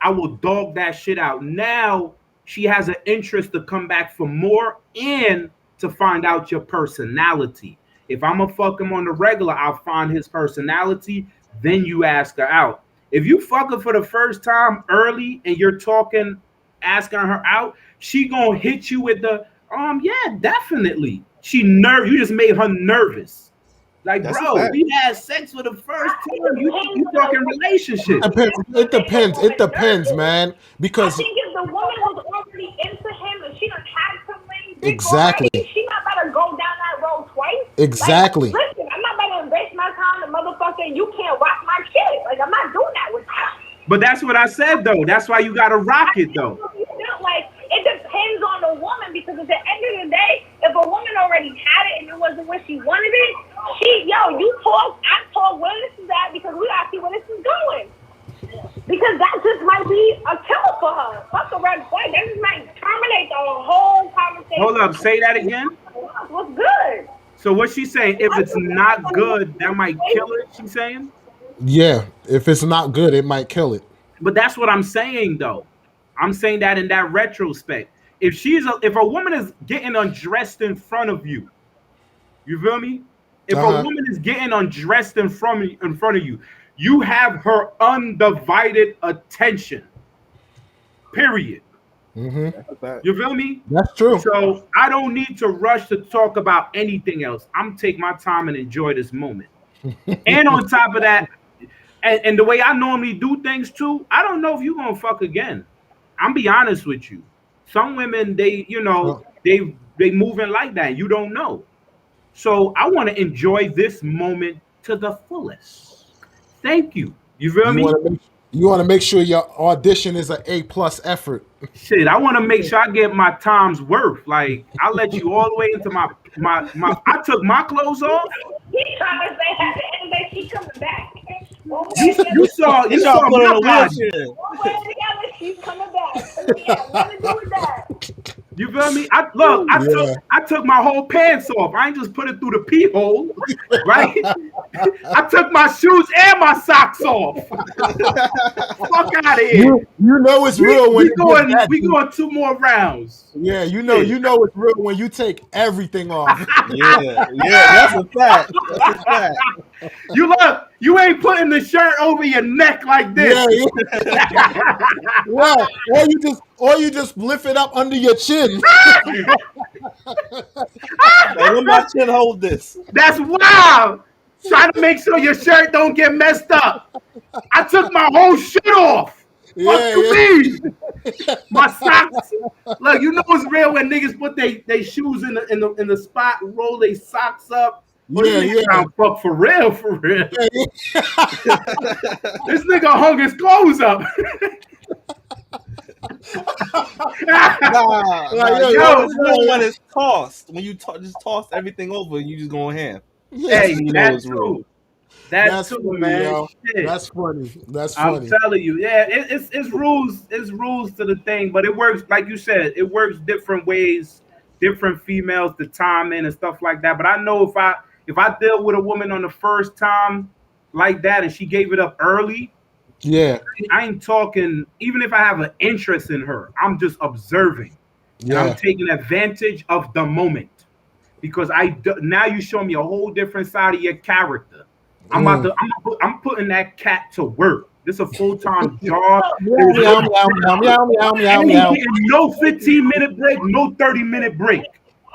I will dog that shit out. Now she has an interest to come back for more and to find out your personality. If I'm gonna fuck him on the regular, I'll find his personality. Then you ask her out. If you fuck her for the first time early and you're talking, asking her out, she gonna hit you with the yeah, definitely. You just made her nervous. Like, that's bro, we had sex for the first time. You talking relationship. It depends, man. Because I think if the woman was already into him and she done had something exactly already, she not about to go down that road twice. Exactly. Like, listen, I'm not about to waste my time to motherfucker. You can't rock my shit. Like, I'm not doing that with you. But that's what I said though. That's why you gotta rock it though. Like, it depends on the woman, because at the end of the day, if a woman already had it and it wasn't what she wanted it, you talk, I talk where this is at, because we gotta see where this is going. Because that just might be a killer for her. Fuck a red flag. That just might terminate the whole conversation. Hold up, say that again. What's good? So what she's saying, if it's not good, that might kill it, she's saying? Yeah, if it's not good, it might kill it. But that's what I'm saying though. I'm saying that in that retrospect. If a woman is getting undressed in front of you, you feel me? If a woman is getting undressed in front of you, you have her undivided attention. Period. Mm-hmm. You feel me? That's true. So I don't need to rush to talk about anything else. I'm gonna take my time and enjoy this moment. And on top of that, and the way I normally do things too, I don't know if you're gonna fuck again. I'm be honest with you. Some women, they moving like that. You don't know. So I want to enjoy this moment to the fullest. Thank you. You feel me? You want to make sure your audition is an A+ effort. Shit, I want to make sure I get my time's worth. Like, I let you all the way into my I took my clothes off. He trying to say at the end of the day, she coming back. You saw put on a wheelchair. She's coming back. Yeah, what to do with that? You feel me? I took my whole pants off. I ain't just put it through the pee hole, right? I took my shoes and my socks off. Fuck out of here. You know it's real when we going 2 more rounds. Yeah, you know it's real when you take everything off. Yeah, that's a fact. That's a fact. You ain't putting the shirt over your neck like this. Yeah. Or you just lift it up under your chin. Let my chin hold this. That's wild. Trying to make sure your shirt don't get messed up. I took my whole shit off. What you mean? My socks. Look, you know it's real when niggas put they shoes in the spot, roll their socks up. Fuck for real. This nigga hung his clothes up. Nah, Like, you yo, always yo, know yo. when it's tossed. When you just toss everything over and you just go in hand. Yeah, That's Hey, when you know that it's real. too. That that's too, funny, man. yo. Shit. That's funny. That's I'm funny. telling you, yeah, it's rules, it's rules to the thing, but it works like you said, it works different ways, different females, the timing and stuff like that. But I know if I deal with a woman on the first time like that and she gave it up early, Yeah, I ain't talking. Even if I have an interest in her, I'm just observing and I'm yeah. taking advantage of the moment because now you show me a whole different side of your character. I'm about Mm. to I'm putting that cat to work. This is a full-time job. Meow, There's meow, meow, meow, mew meow, I meow, ain't meow. getting no 15-minute break, no 30-minute break.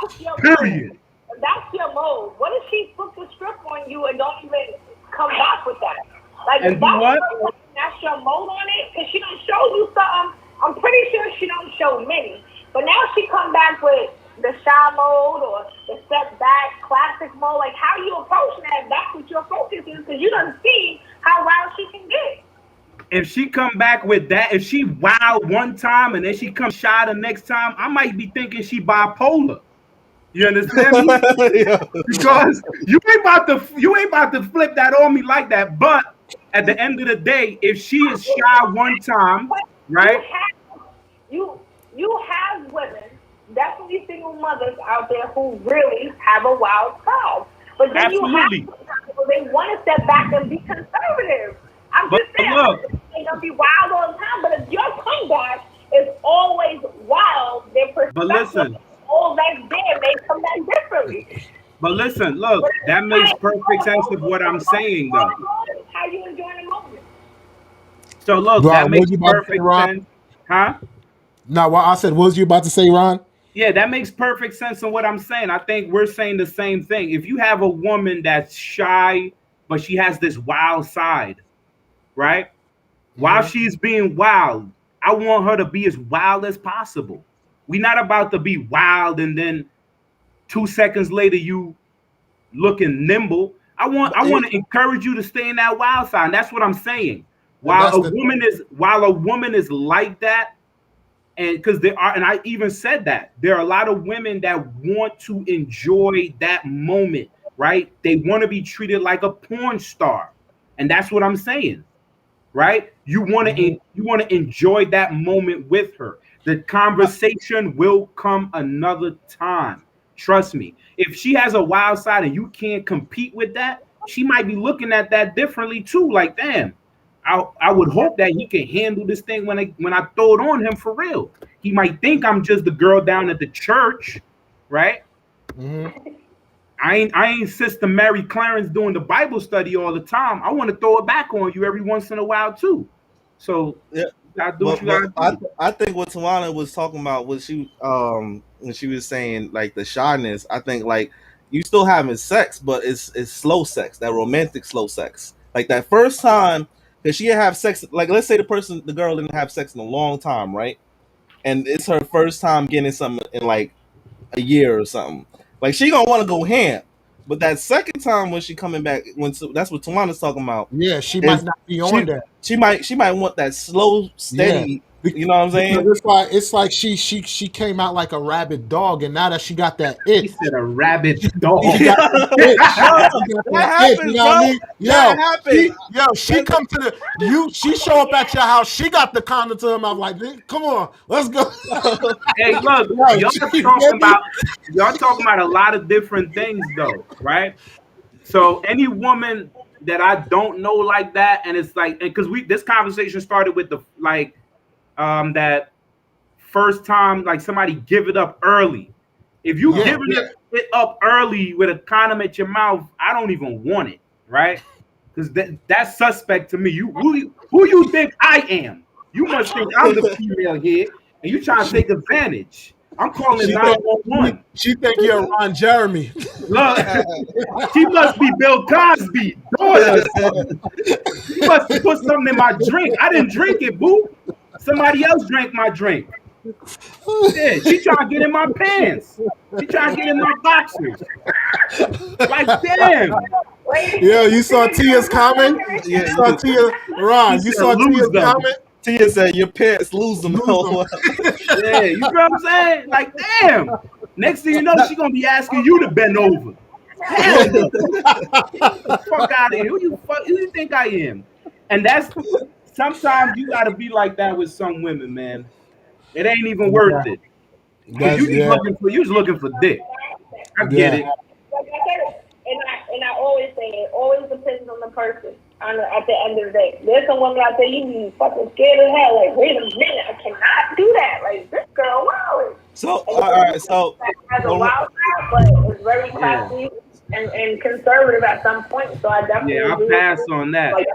That's your Period. mode. That's your mode. What if she flips the script on you and don't even come back with that? Like, And if do what? that's your mode on it, because she don't show you something. I'm pretty sure she don't show many. But now she come back with the shy mode or the step back classic mode. Like, how you approaching that? That's what your focus is, because you don't see how wild she can get. If she come back with that, if she wild one time and then she come shy the next time, I might be thinking she bipolar. You understand me? Yeah. Because you ain't about to flip that on me like that. But at the end of the day, if she is shy one time, right? You have women, definitely single mothers out there who really have a wild side. But then Absolutely. you have people, they want to step back and be conservative. I'm But just saying, look. they're gonna be wild all the time. But if your comeback is always wild, their But perspective listen, is all that's there, they come back differently. look, that makes perfect sense of what I'm saying though. How you enjoying the moment? So look, Ron, that what makes you about to say, perfect Ron? sense. Huh? No, what I said, what was you about to say, Ron? Yeah, that makes perfect sense of what I'm saying. I think we're saying the same thing. If you have a woman that's shy, but she has this wild side, right? While she's being wild, I want her to be as wild as possible. We're not about to be wild and then 2 seconds later you looking nimble. I want to encourage you to stay in that wild side. And that's what I'm saying. And that's the While a woman is like that, and because there are, and I even said that there are a lot of women that want to enjoy that moment, right? They want to be treated like a porn star, and that's what I'm saying, right? You want to enjoy that moment with her. The conversation will come another time. Trust me. If she has a wild side and you can't compete with that, she might be looking at that differently too. Like, damn, I would hope that he can handle this thing when I throw it on him for real. He might think I'm just the girl down at the church, right? I ain't Sister Mary Clarence doing the Bible study all the time. I want to throw it back on you every once in a while too. So Yeah. you gotta do what you gotta do. I think what Tawana was talking about was when she was saying like the shyness. I think like you still having sex, but it's slow sex, that romantic slow sex. Like that first time that she have sex, like let's say the girl didn't have sex in a long time, right? And it's her first time getting something in like a year or something. Like she gonna want to go ham. But that second time when she coming back, that's what Tawana's talking about. Yeah, she might not be on that. She might want that slow, steady. You know what I'm saying? It's like she came out like a rabid dog, and now that she got that He itch, said a rabid dog. she got that itch. She got that itch, you know what I mean? That happens. She come to she show up at your house. She got the condom to her mouth, like, come on, let's go. Hey, look, y'all talking about a lot of different things though, right? So any woman that I don't know like that, and it's like, because this conversation started with the like that first time, like somebody give it up early. If you giving it up early with a condom at your mouth, I don't even want it, right? Because that's suspect to me. Who you think I am? You must think I'm the female here, and you trying to take advantage. I'm calling 911. She think you're Ron Jeremy. Look, she must be Bill Cosby. Daughter. She must have put something in my drink. I didn't drink it, boo. Somebody else drank my drink. Yeah, she trying to get in my pants. She trying to get in my boxers. Like, damn. Yeah, you saw Tia's comment? Yeah, You saw Tia, Ron, you saw Tia's comment? Tia said your pants lose them. Yeah, you know what I'm saying? Like, damn. Next thing you know, she gonna be asking you to bend over. Hell no. Fuck out of here. Who you think I am? And that's sometimes you gotta be like that with some women, man. It ain't even worth it. Cause you just looking for dick. I get it. Like I said, and I always say it always depends on the person. At the end of the day, there's some women out there you be fucking scared as hell. Like, wait a minute, I cannot do that. Like, this girl wild. So all right, so has a wild side, but it's very classy and conservative at some point. So I definitely I'll pass on that. Like,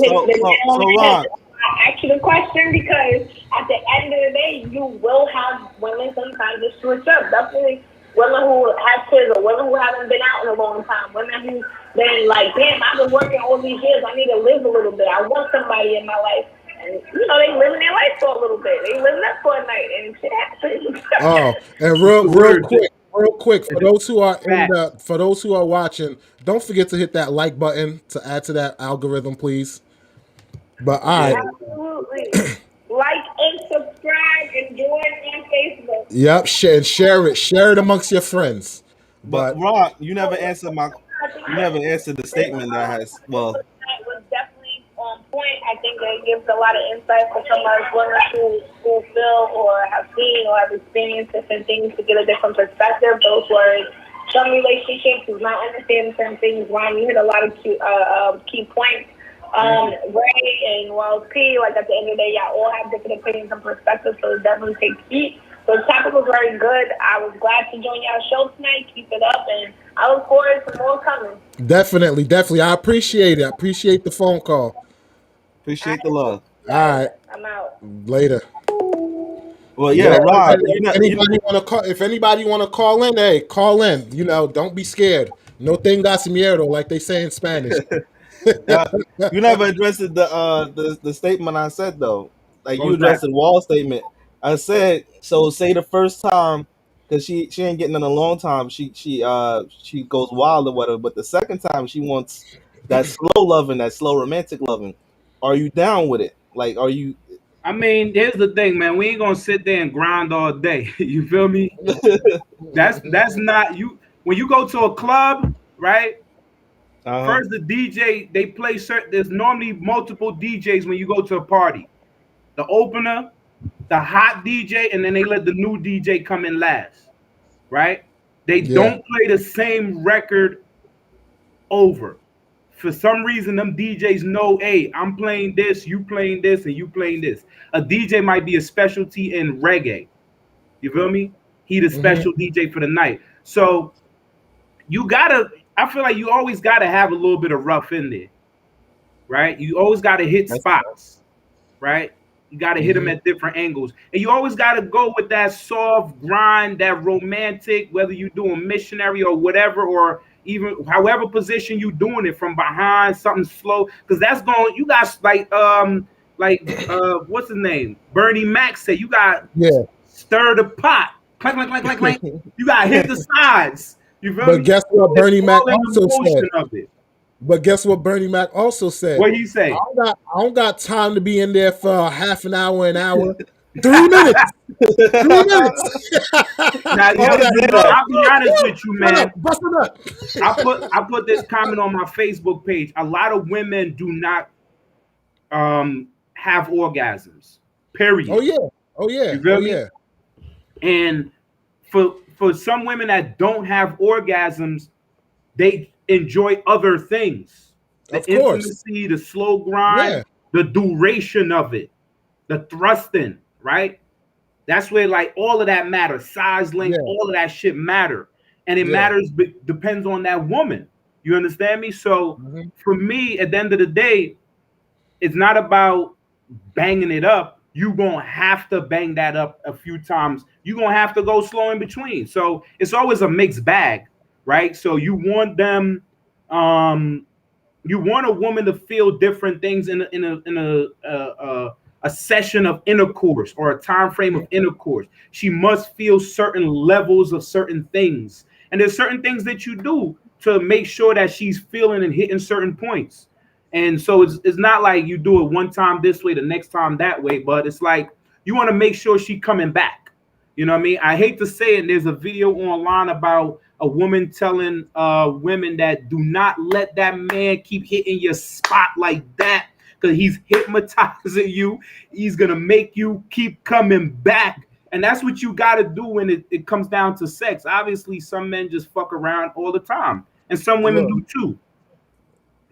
so Ron, I ask you the question because at the end of the day, you will have women sometimes just switch up. Definitely women who have kids or women who haven't been out in a long time. Women who been like, damn, I've been working all these years. I need to live a little bit. I want somebody in my life. And, you know, they living their life for a little bit. They living up for a night and shit happens. Oh, and real quick, for those who are for those who are watching, don't forget to hit that like button to add to that algorithm, please. But all right. Absolutely. Like and subscribe and join on Facebook. Yep, share it amongst your friends. But Ron, you never answered the statement that has was definitely on point. I think it gives a lot of insight for some of us women who feel or have seen or have experienced different things to get a different perspective. Those who are in some relationships who not understanding certain things. Ron, you hit a lot of key points. Ray and Wells P, like at the end of the day, y'all all have different opinions and perspectives, so it definitely takes heat. So the topic was very good. I was glad to join y'all show tonight. Keep it up, and I look forward to more coming. Definitely. I appreciate it. I appreciate the phone call. Appreciate the love. All right. I'm out. Later. Well, yeah, Ron. If anybody want to call in, hey, call in. You know, don't be scared. No tengas miedo, like they say in Spanish. You never addressed the statement I said though. Like you addressed the wall statement. I said so. Say the first time, because she ain't getting in a long time. She goes wild or whatever. But the second time, she wants that slow loving, that slow romantic loving. Are you down with it? Like, are you? I mean, here's the thing, man. We ain't gonna sit there and grind all day. You feel me? That's not you. When you go to a club, right? First, the DJ, they play certain. There's normally multiple DJs when you go to a party. The opener, the hot DJ, and then they let the new DJ come in last, right? They don't play the same record over. For some reason, them DJs know, hey, I'm playing this, you playing this, and you playing this. A DJ might be a specialty in reggae. You feel me? He the special DJ for the night. So you gotta. I feel like you always got to have a little bit of rough in there, right? You always got to hit spots, right? You got to hit them at different angles. And you always got to go with that soft grind, that romantic, whether you're doing missionary or whatever, or even however position you doing it from behind, something slow. Because that's going, you got what's his name? Bernie Mac said, you got stir the pot. Clank, clank, clank, clank, clank. You got to hit the sides. But guess what Bernie Mac also said? What he say? I don't got time to be in there for half an hour, 3 minutes. 3 minutes. Now, I'll be honest with you, man. I put this comment on my Facebook page. A lot of women do not have orgasms. Period. Oh yeah. You feel me? And for some women that don't have orgasms, they enjoy other things. The intimacy, the slow grind, the duration of it, the thrusting, right? That's where like all of that matters. Size, length, all of that shit matter. And it matters, but depends on that woman. You understand me? So for me, at the end of the day, it's not about banging it up. You're going to have to bang that up a few times. You're going to have to go slow in between. So it's always a mixed bag, right? So you want them, you want a woman to feel different things in a session of intercourse or a time frame of intercourse. She must feel certain levels of certain things. And there's certain things that you do to make sure that she's feeling and hitting certain points. And so it's not like you do it one time this way, the next time that way, but it's like you want to make sure she coming back. You know what I mean? I hate to say it. There's a video online about a woman telling women that do not let that man keep hitting your spot like that because he's hypnotizing you. He's going to make you keep coming back. And that's what you got to do when it comes down to sex. Obviously, some men just fuck around all the time, and some women do too.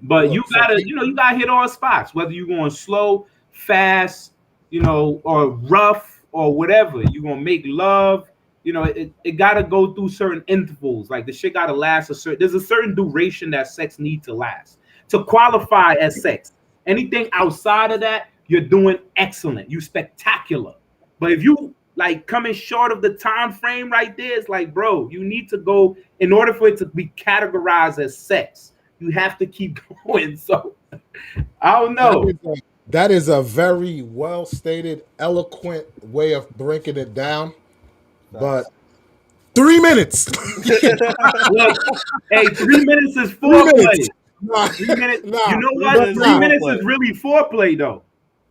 But you gotta, you gotta hit all spots, whether you're going slow, fast, or rough or whatever. You're gonna make love. It gotta go through certain intervals. Like the shit gotta last there's a certain duration that sex needs to last to qualify as sex. Anything outside of that, you're doing excellent. You spectacular. But if you like coming short of the time frame right there, it's like, bro, you need to go in order for it to be categorized as sex. You have to keep going. So I don't know. That is a very well stated, eloquent way of breaking it down. But 3 minutes. Look, hey, 3 minutes is foreplay. 3 minutes. You know what? 3 minutes is really foreplay, though.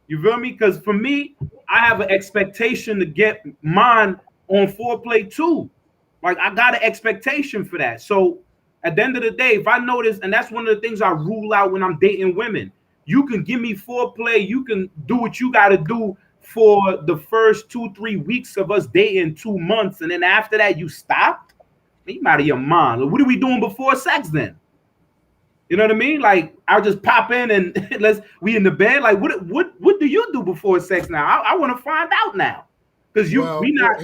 You feel me? Because for me, I have an expectation to get mine on foreplay too. Like I got an expectation for that. So at the end of the day, if I notice, and that's one of the things I rule out when I'm dating women, you can give me foreplay, you can do what you got to do for the first 2-3 weeks of us dating, 2 months, and then after that you stop. You out of your mind. What are we doing before sex then? You know what I mean? Like I'll just pop in and we in the bed. Like what do you do before sex now? I want to find out now. Because we not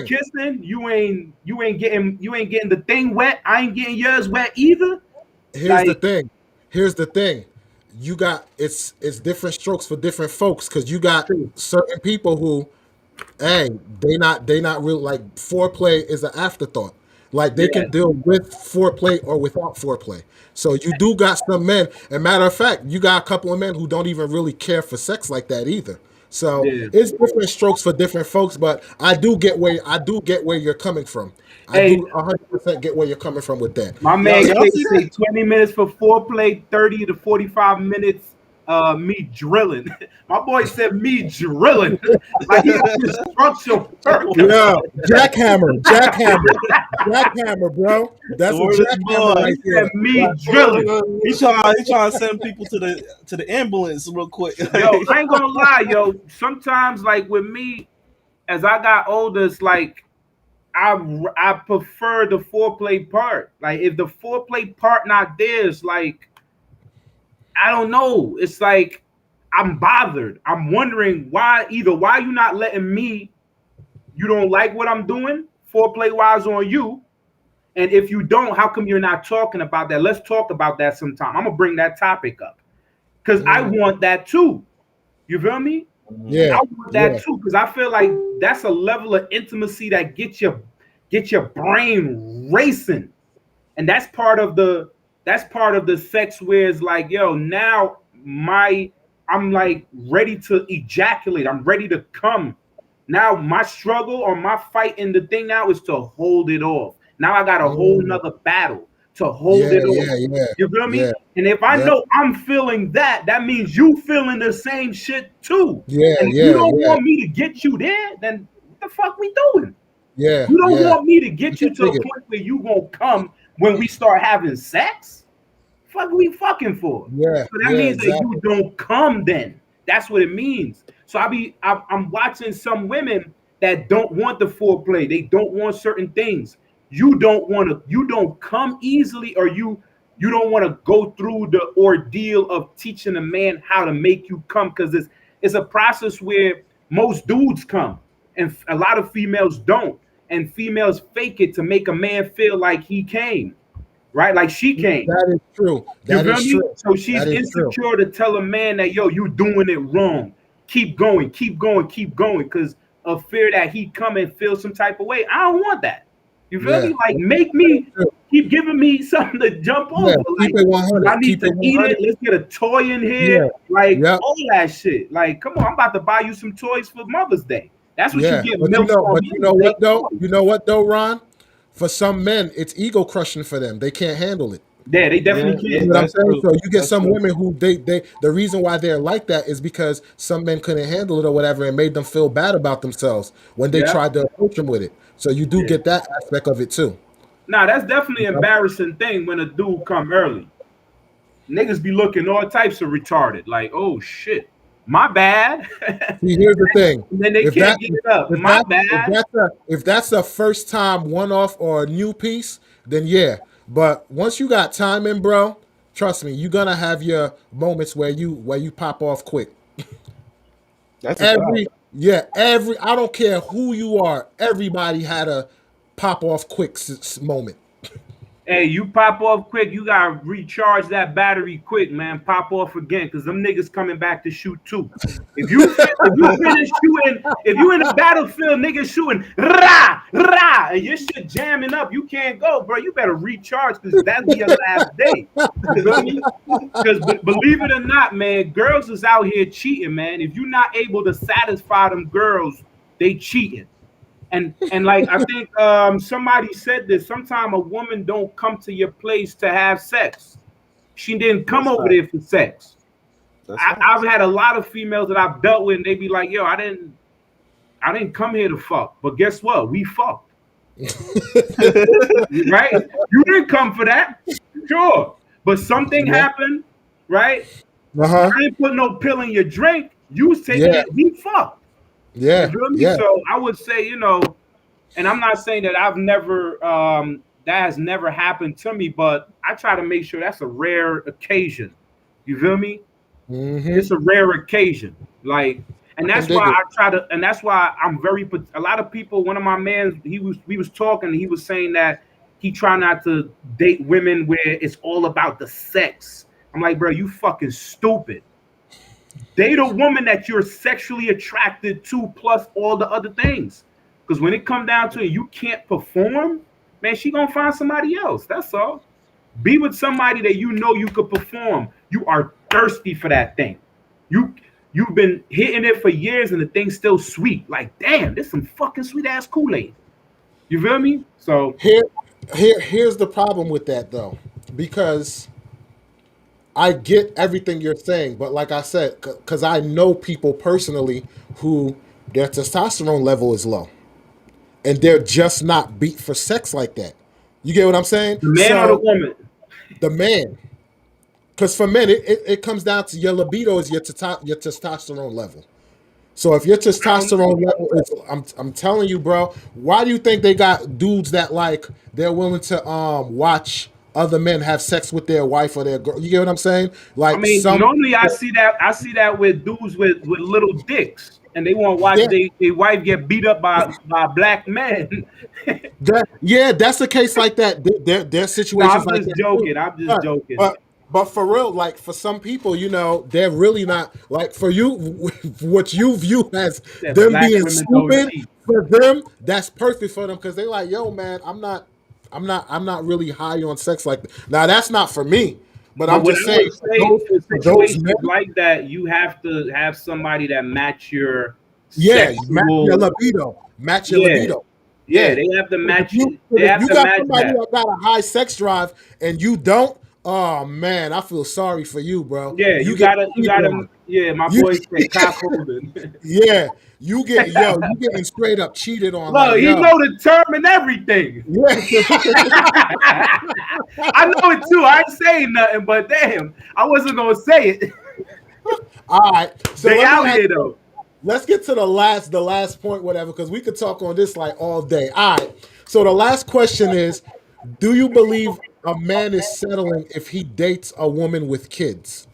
kissing. You ain't getting the thing wet. I ain't getting yours wet either. Here's the thing. You got it's different strokes for different folks. Because you got certain people who, hey, they not real. Like foreplay is an afterthought. Like they can deal with foreplay or without foreplay. So you do got some men. And matter of fact, you got a couple of men who don't even really care for sex like that either. So it's different strokes for different folks, but I do get where you're coming from. I do 100% get where you're coming from with that. My man say 20 minutes for foreplay, 30 to 45 minutes me drilling. My boy said me drilling. Like he has structural work. Yeah, jackhammer, bro. That's what jackhammer right there. Me drilling. He's trying to send people to the ambulance real quick. Yo, I ain't gonna lie, yo. Sometimes, like with me, as I got older, it's like I prefer the foreplay part. Like if the foreplay part not there, it's like I don't know. It's like I'm bothered. I'm wondering why you not letting me. You don't like what I'm doing foreplay wise on you, and if you don't, how come you're not talking about that? Let's talk about that sometime. I'm gonna bring that topic up because I want that too. You feel me? Yeah, I want that too because I feel like that's a level of intimacy that get your brain racing, and that's part of the sex where it's like, yo, now I'm like ready to ejaculate. I'm ready to come. Now my struggle or my fight in the thing now is to hold it off. Now I got a whole nother battle to hold it off. You feel me? Yeah. And if I know I'm feeling that means you feeling the same shit too. Yeah, and if you don't want me to get you there, then what the fuck we doing? Yeah. You don't want me to get you to a point where you gonna come when we start having sex. Fuck we fucking for? Yeah. So that means that you don't come then. That's what it means. So I'm watching some women that don't want the foreplay. They don't want certain things. You don't come easily, or you don't want to go through the ordeal of teaching a man how to make you come, because it's a process where most dudes come and a lot of females don't, and females fake it to make a man feel like he came, right? Like she came. That is true. That is true. So she's insecure to tell a man that, yo, you doing it wrong. Keep going, because of fear that he come and feel some type of way. I don't want that. You feel me? Like, make me keep giving me something to jump over. Yeah, like, keep it 100. I need to eat it. Let's get a toy in here. Yeah. All that shit. Like, come on, I'm about to buy you some toys for Mother's Day. That's what you get. But you know what though? You know what though, Ron? For some men, it's ego crushing for them. They can't handle it. Yeah, they definitely Yeah, You can. know what I'm that's saying? true. So you get That's some true. women who they the reason why they're like that is because some men couldn't handle it or whatever and made them feel bad about themselves when they Yeah. tried to approach them with it. So you do Yeah. get that aspect of it too. Nah, that's definitely You an know? embarrassing thing when a dude come early. Niggas be looking all types of retarded. Like, oh shit, my bad. See, here's the thing. And then they If can't that get it up. if My that bad. if that's a first time one off or a new piece, then yeah. But once you got time in, bro, trust me, you're gonna have your moments where you pop off quick. That's a fact. Every I don't care who you are, everybody had a pop off quick moment. Hey, you pop off quick, you gotta recharge that battery quick, man. Pop off again, cause them niggas coming back to shoot too. If you finish shooting, if you in the battlefield, niggas shooting rah rah, and your shit jamming up, you can't go, bro. You better recharge, cause that'll be your last day. You feel me? Because believe it or not, man, girls is out here cheating, man. If you're not able to satisfy them girls, they cheating. And like I think somebody said this. Sometimes a woman don't come to your place to have sex. She didn't come That's over fact. there for sex. That's fact. I've had a lot of females that I've dealt with, and they be like, "Yo, I didn't come here to fuck, but guess what? We fucked, right? You didn't come for that, sure, but something Yeah. happened, right? Uh-huh. I didn't put no pill in your drink. You was taking Yeah. it. We fucked. You Yeah. feel me? Yeah. So I would say, and I'm not saying that I've never that has never happened to me, but I try to make sure that's a rare occasion. You feel me? Mm-hmm. It's a rare occasion. Like, and I that's dig why it. I try to, and that's why I'm very. A lot of people. One of my mans, we was talking, and he was saying that he try not to date women where it's all about the sex. I'm like, bro, you fucking stupid. Date a woman that you're sexually attracted to, plus all the other things. Because when it come down to it, you can't perform, man. She gonna find somebody else. That's all. Be with somebody that you know you could perform. You are thirsty for that thing. You you've been hitting it for years, and the thing's still sweet. Like, damn, this some fucking sweet ass Kool-Aid. You feel me? So Here, here's the problem with that though, because I get everything you're saying, but like I said, because I know people personally who their testosterone level is low, and they're just not beat for sex like that. You get what I'm saying? the man or the So woman? the man, because for men, it comes down to your libido is your testosterone level. So if your testosterone level is, I'm telling you, bro, why do you think they got dudes that like they're willing to watch other men have sex with their wife or their girl? You get what I'm saying? I Like mean, some, normally I see that with dudes with little dicks, and they want to watch yeah, their wife get beat up by black men. yeah, that's the case like that. There No, situations I'm like just that too. joking. I'm just But, joking. but but for real, like for some people, they're really not like for you. What you view as That them black being women don't stupid cheat. for them, that's perfect for them because they like, yo, man, I'm not really high on sex like that. Now that's not for me, but But I'm what just I saying would say in for those situations men, like that, you have to have somebody that match your yeah, match your sexual. libido, match your Yeah, libido, yeah. yeah. They have to 'Cause match it. They if have you to got match somebody that. that got a high sex drive and you don't, oh man, I feel sorry for you, bro. Yeah, You you get gotta, you cheated gotta. on. Yeah, my You, boy said cock holding. yeah, you getting straight up cheated on. Like, Look, he yo, know the term and everything. yeah. I know it too. I ain't saying nothing, but damn, I wasn't gonna say it. All right, so They let me out ask here you, though. let's get to the last point, whatever, because we could talk on this like all day. All right, so the last question is, do you believe a man is settling if he dates a woman with kids?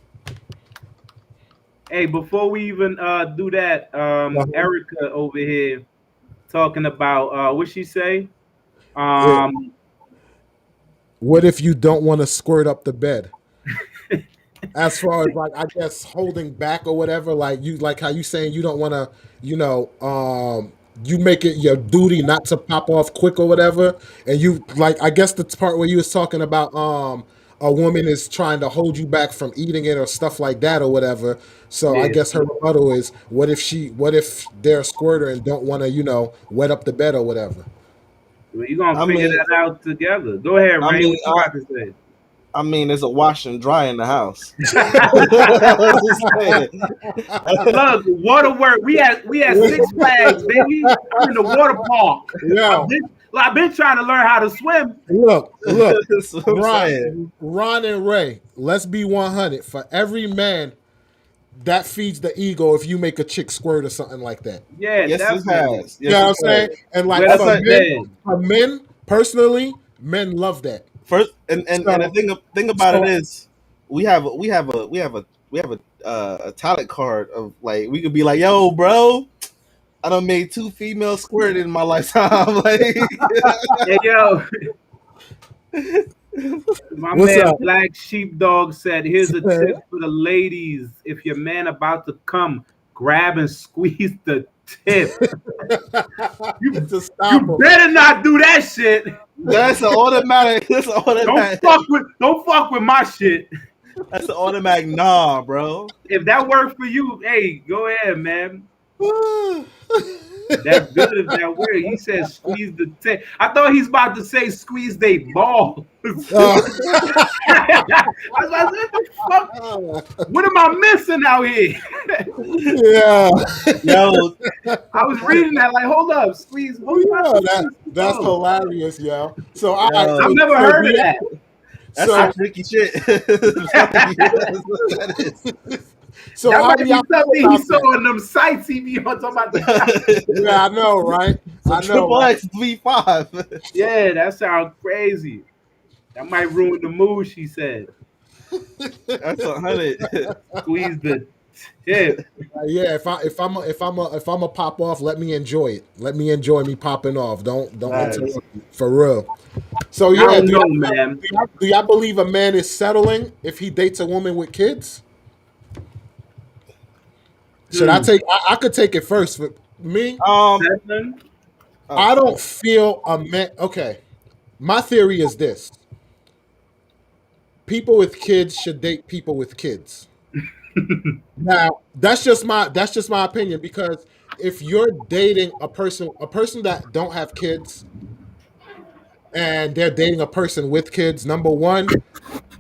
Hey, before we even do that, Uh-huh. Erica over here talking about what she say? Yeah. Um, What if you don't want to squirt up the bed? As far as like I guess holding back or whatever, like you like how you saying you don't want to, you make it your duty not to pop off quick or whatever, and you like I guess the part where you was talking about a woman is trying to hold you back from eating it or stuff like that or whatever. So I yeah, guess her rebuttal is what if they're a squirter and don't want to wet up the bed or whatever. well, you gonna I figure mean, that out together. Go ahead, I Ray. mean, What you got to say? I mean, there's a wash and dry in the house. I'm just saying. Look, water work. We had 6 Flags, baby. I'm in the water park. Yo, I've been trying to learn how to swim. look, That's what I'm saying. Ron and Ray, let's be 100. For every man, that feeds the ego if you make a chick squirt or something like that. Yeah, Yes, it definitely. has. You know what I'm Yes, it saying? has. And like Well, for that's men, personally, men love that. First, and the thing about So- it is, we have a talent card of like we could be like, yo, bro, I done made 2 females squirt in my lifetime. Like, Hey, yo. My What's man up? Black Sheepdog said, here's a Yeah. tip for the ladies. If your man about to come, grab and squeeze the tip. To stop You him. better not do that shit. that's an automatic. That's an automatic. Don't fuck with my shit. That's an automatic. Nah, bro. If that worked for you, hey, go ahead, man. That's good if that works. He said squeeze the tip. I thought he's about to say squeeze they balls. I was like, what the fuck? What am I missing out here? Yeah. Yo, I was reading that like, hold up, squeeze. That's hilarious, yo. So I've never heard of that. that's So, some freaky shit. That is. so That how might do be y'all something feel he about saw that? on them sites he be on talking about the Yeah, I know, right? I know. Triple Right? X V5. Yeah, that sounds crazy. That might ruin the mood, she said. That's 100. Squeeze the tip. Yeah, if I'm a pop off, let me enjoy it. Let me enjoy me popping off. Don't Nice. interrupt me, for real. So I yeah, don't do know, y'all, man. do y'all believe a man is settling if he dates a woman with kids? Should I take? I could take it first. For me, Seven? I don't feel a man. Okay, my theory is this: people with kids should date people with kids. Now, that's just my opinion, because if you're dating a person that don't have kids and they're dating a person with kids, number one,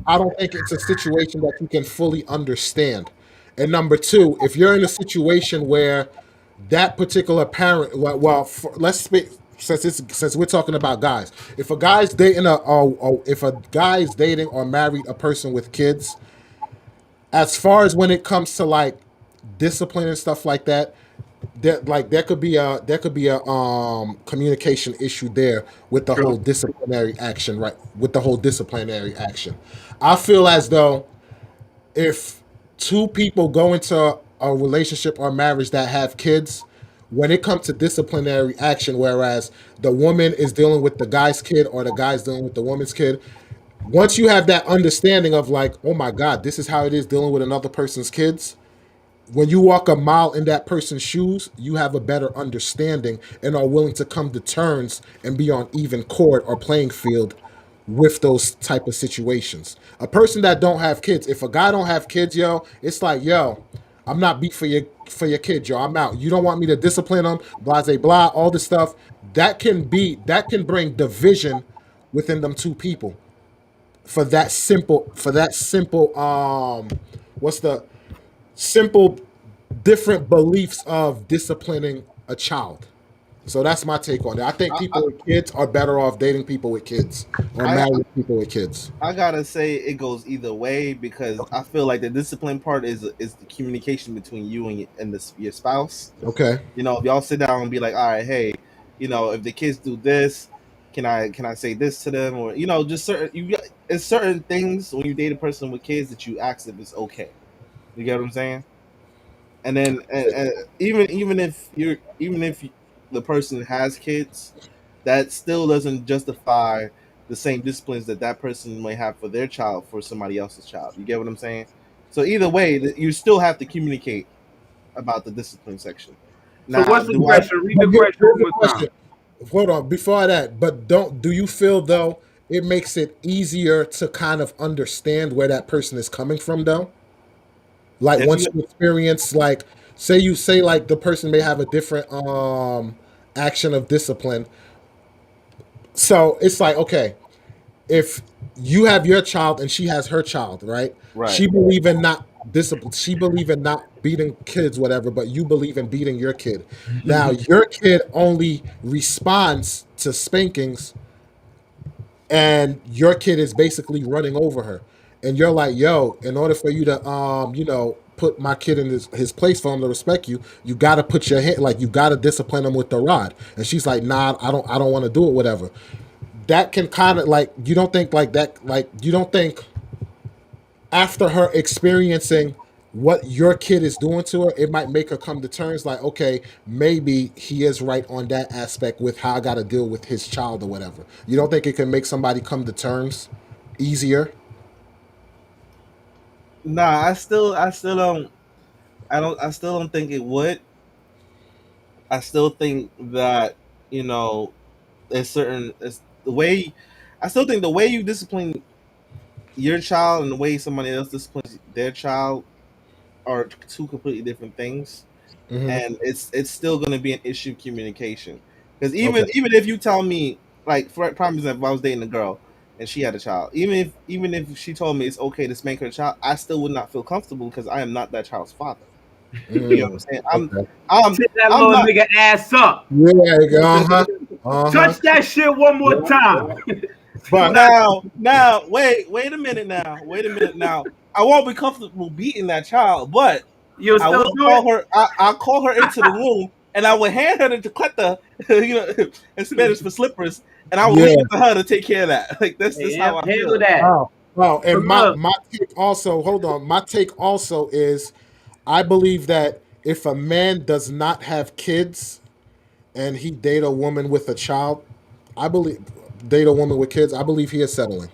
I don't think it's a situation that you can fully understand. And number two, if you're in a situation where that particular parent, let's speak, since we're talking about guys. If a guy's dating if a guy's dating or married a person with kids, as far as when it comes to like discipline and stuff like that, there could be a communication issue there with the whole disciplinary action, right? With the whole disciplinary action, I feel as though if two people go into a relationship or marriage that have kids, when it comes to disciplinary action, whereas the woman is dealing with the guy's kid or the guy's dealing with the woman's kid, once you have that understanding of like, oh my God, this is how it is dealing with another person's kids, when you walk a mile in that person's shoes, you have a better understanding and are willing to come to terms and be on even court or playing field with those type of situations. A person that don't have kids, if a guy don't have kids, yo, it's like, yo, I'm not beat for your kid, yo. I'm out. You don't want me to discipline them, blah, blah, blah, all this stuff. That can bring division within them two people. For that simple what's the simple different beliefs of disciplining a child. So that's my take on it. I think people with kids are better off dating people with kids or marrying people with kids. I gotta say it goes either way, because I feel like the discipline part is the communication between you and your spouse. Okay. You know, if y'all sit down and be like, all right, hey, you know, if the kids do this, can I say this to them, or just it's certain things when you date a person with kids that you ask if it's okay. You get what I'm saying? And then and even if the person has kids, that still doesn't justify the same disciplines that person might have for their child for somebody else's child. You get what I'm saying? So either way, you still have to communicate about the discipline section. So what's the question? Read the question one more time. Hold on, before that, but do you feel though it makes it easier to kind of understand where that person is coming from though? Like once you experience, like say like the person may have a different action of discipline. So it's like, okay, if you have your child and she has her child, right? Right. She believe in not discipline. She believe in not beating kids, whatever. But you believe in beating your kid. Now your kid only responds to spankings, and your kid is basically running over her, and you're like, yo, in order for you to put my kid in his place for him to respect you, you got to put your hand, like, you got to discipline him with the rod. And she's like, nah, I don't want to do it, whatever. That can kind of, like, you don't think like that, like, you don't think after her experiencing what your kid is doing to her, it might make her come to terms like, okay, maybe he is right on that aspect with how I got to deal with his child or whatever. You don't think it can make somebody come to terms easier? Nah, I still don't think it would. I still think that, you know, it's the way. I still think the way you discipline your child and the way somebody else disciplines their child are two completely different things, Hmm. and it's still going to be an issue of communication. Because Okay. even if you tell me, like, for prime example, if I was dating a girl and she had a child, even if she told me it's okay to spank her child, I still would not feel comfortable because I am not that child's father. You know what I'm Mm, saying? okay. I'm Tip that I'm little not. nigga ass up. Yeah. Uh-huh. Touch that shit one more time. But Now, wait a minute now. I won't be comfortable beating that child, but You'll I still will do call it? her. I'll call her into the room, and I will hand her the chicleta, in Spanish for slippers, and I will leave yeah. it to her to take care of that. Like, this Hey, how I handle feel. that. Oh, But and my look, my take also, hold on. My take also is, I believe that if a man does not have kids and he date a woman with a child, I believe date a woman with kids, I believe he is settling.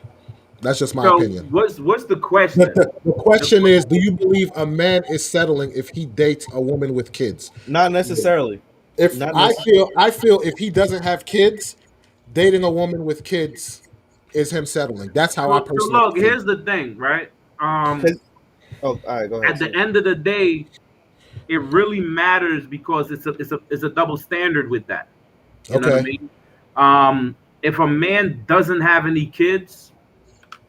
That's just my so opinion. what's the But question? the The question is, question do you believe a man is settling if he dates a woman with kids? Not necessarily. If Not I necessarily. feel I feel if he doesn't have kids, dating a woman with kids is him settling. That's how I so personally look, feel. here's the thing, right? Oh, all right. Go ahead, At the sir. end of the day, it really matters because it's a double standard with that. You know what I Okay. mean? If a man doesn't have any kids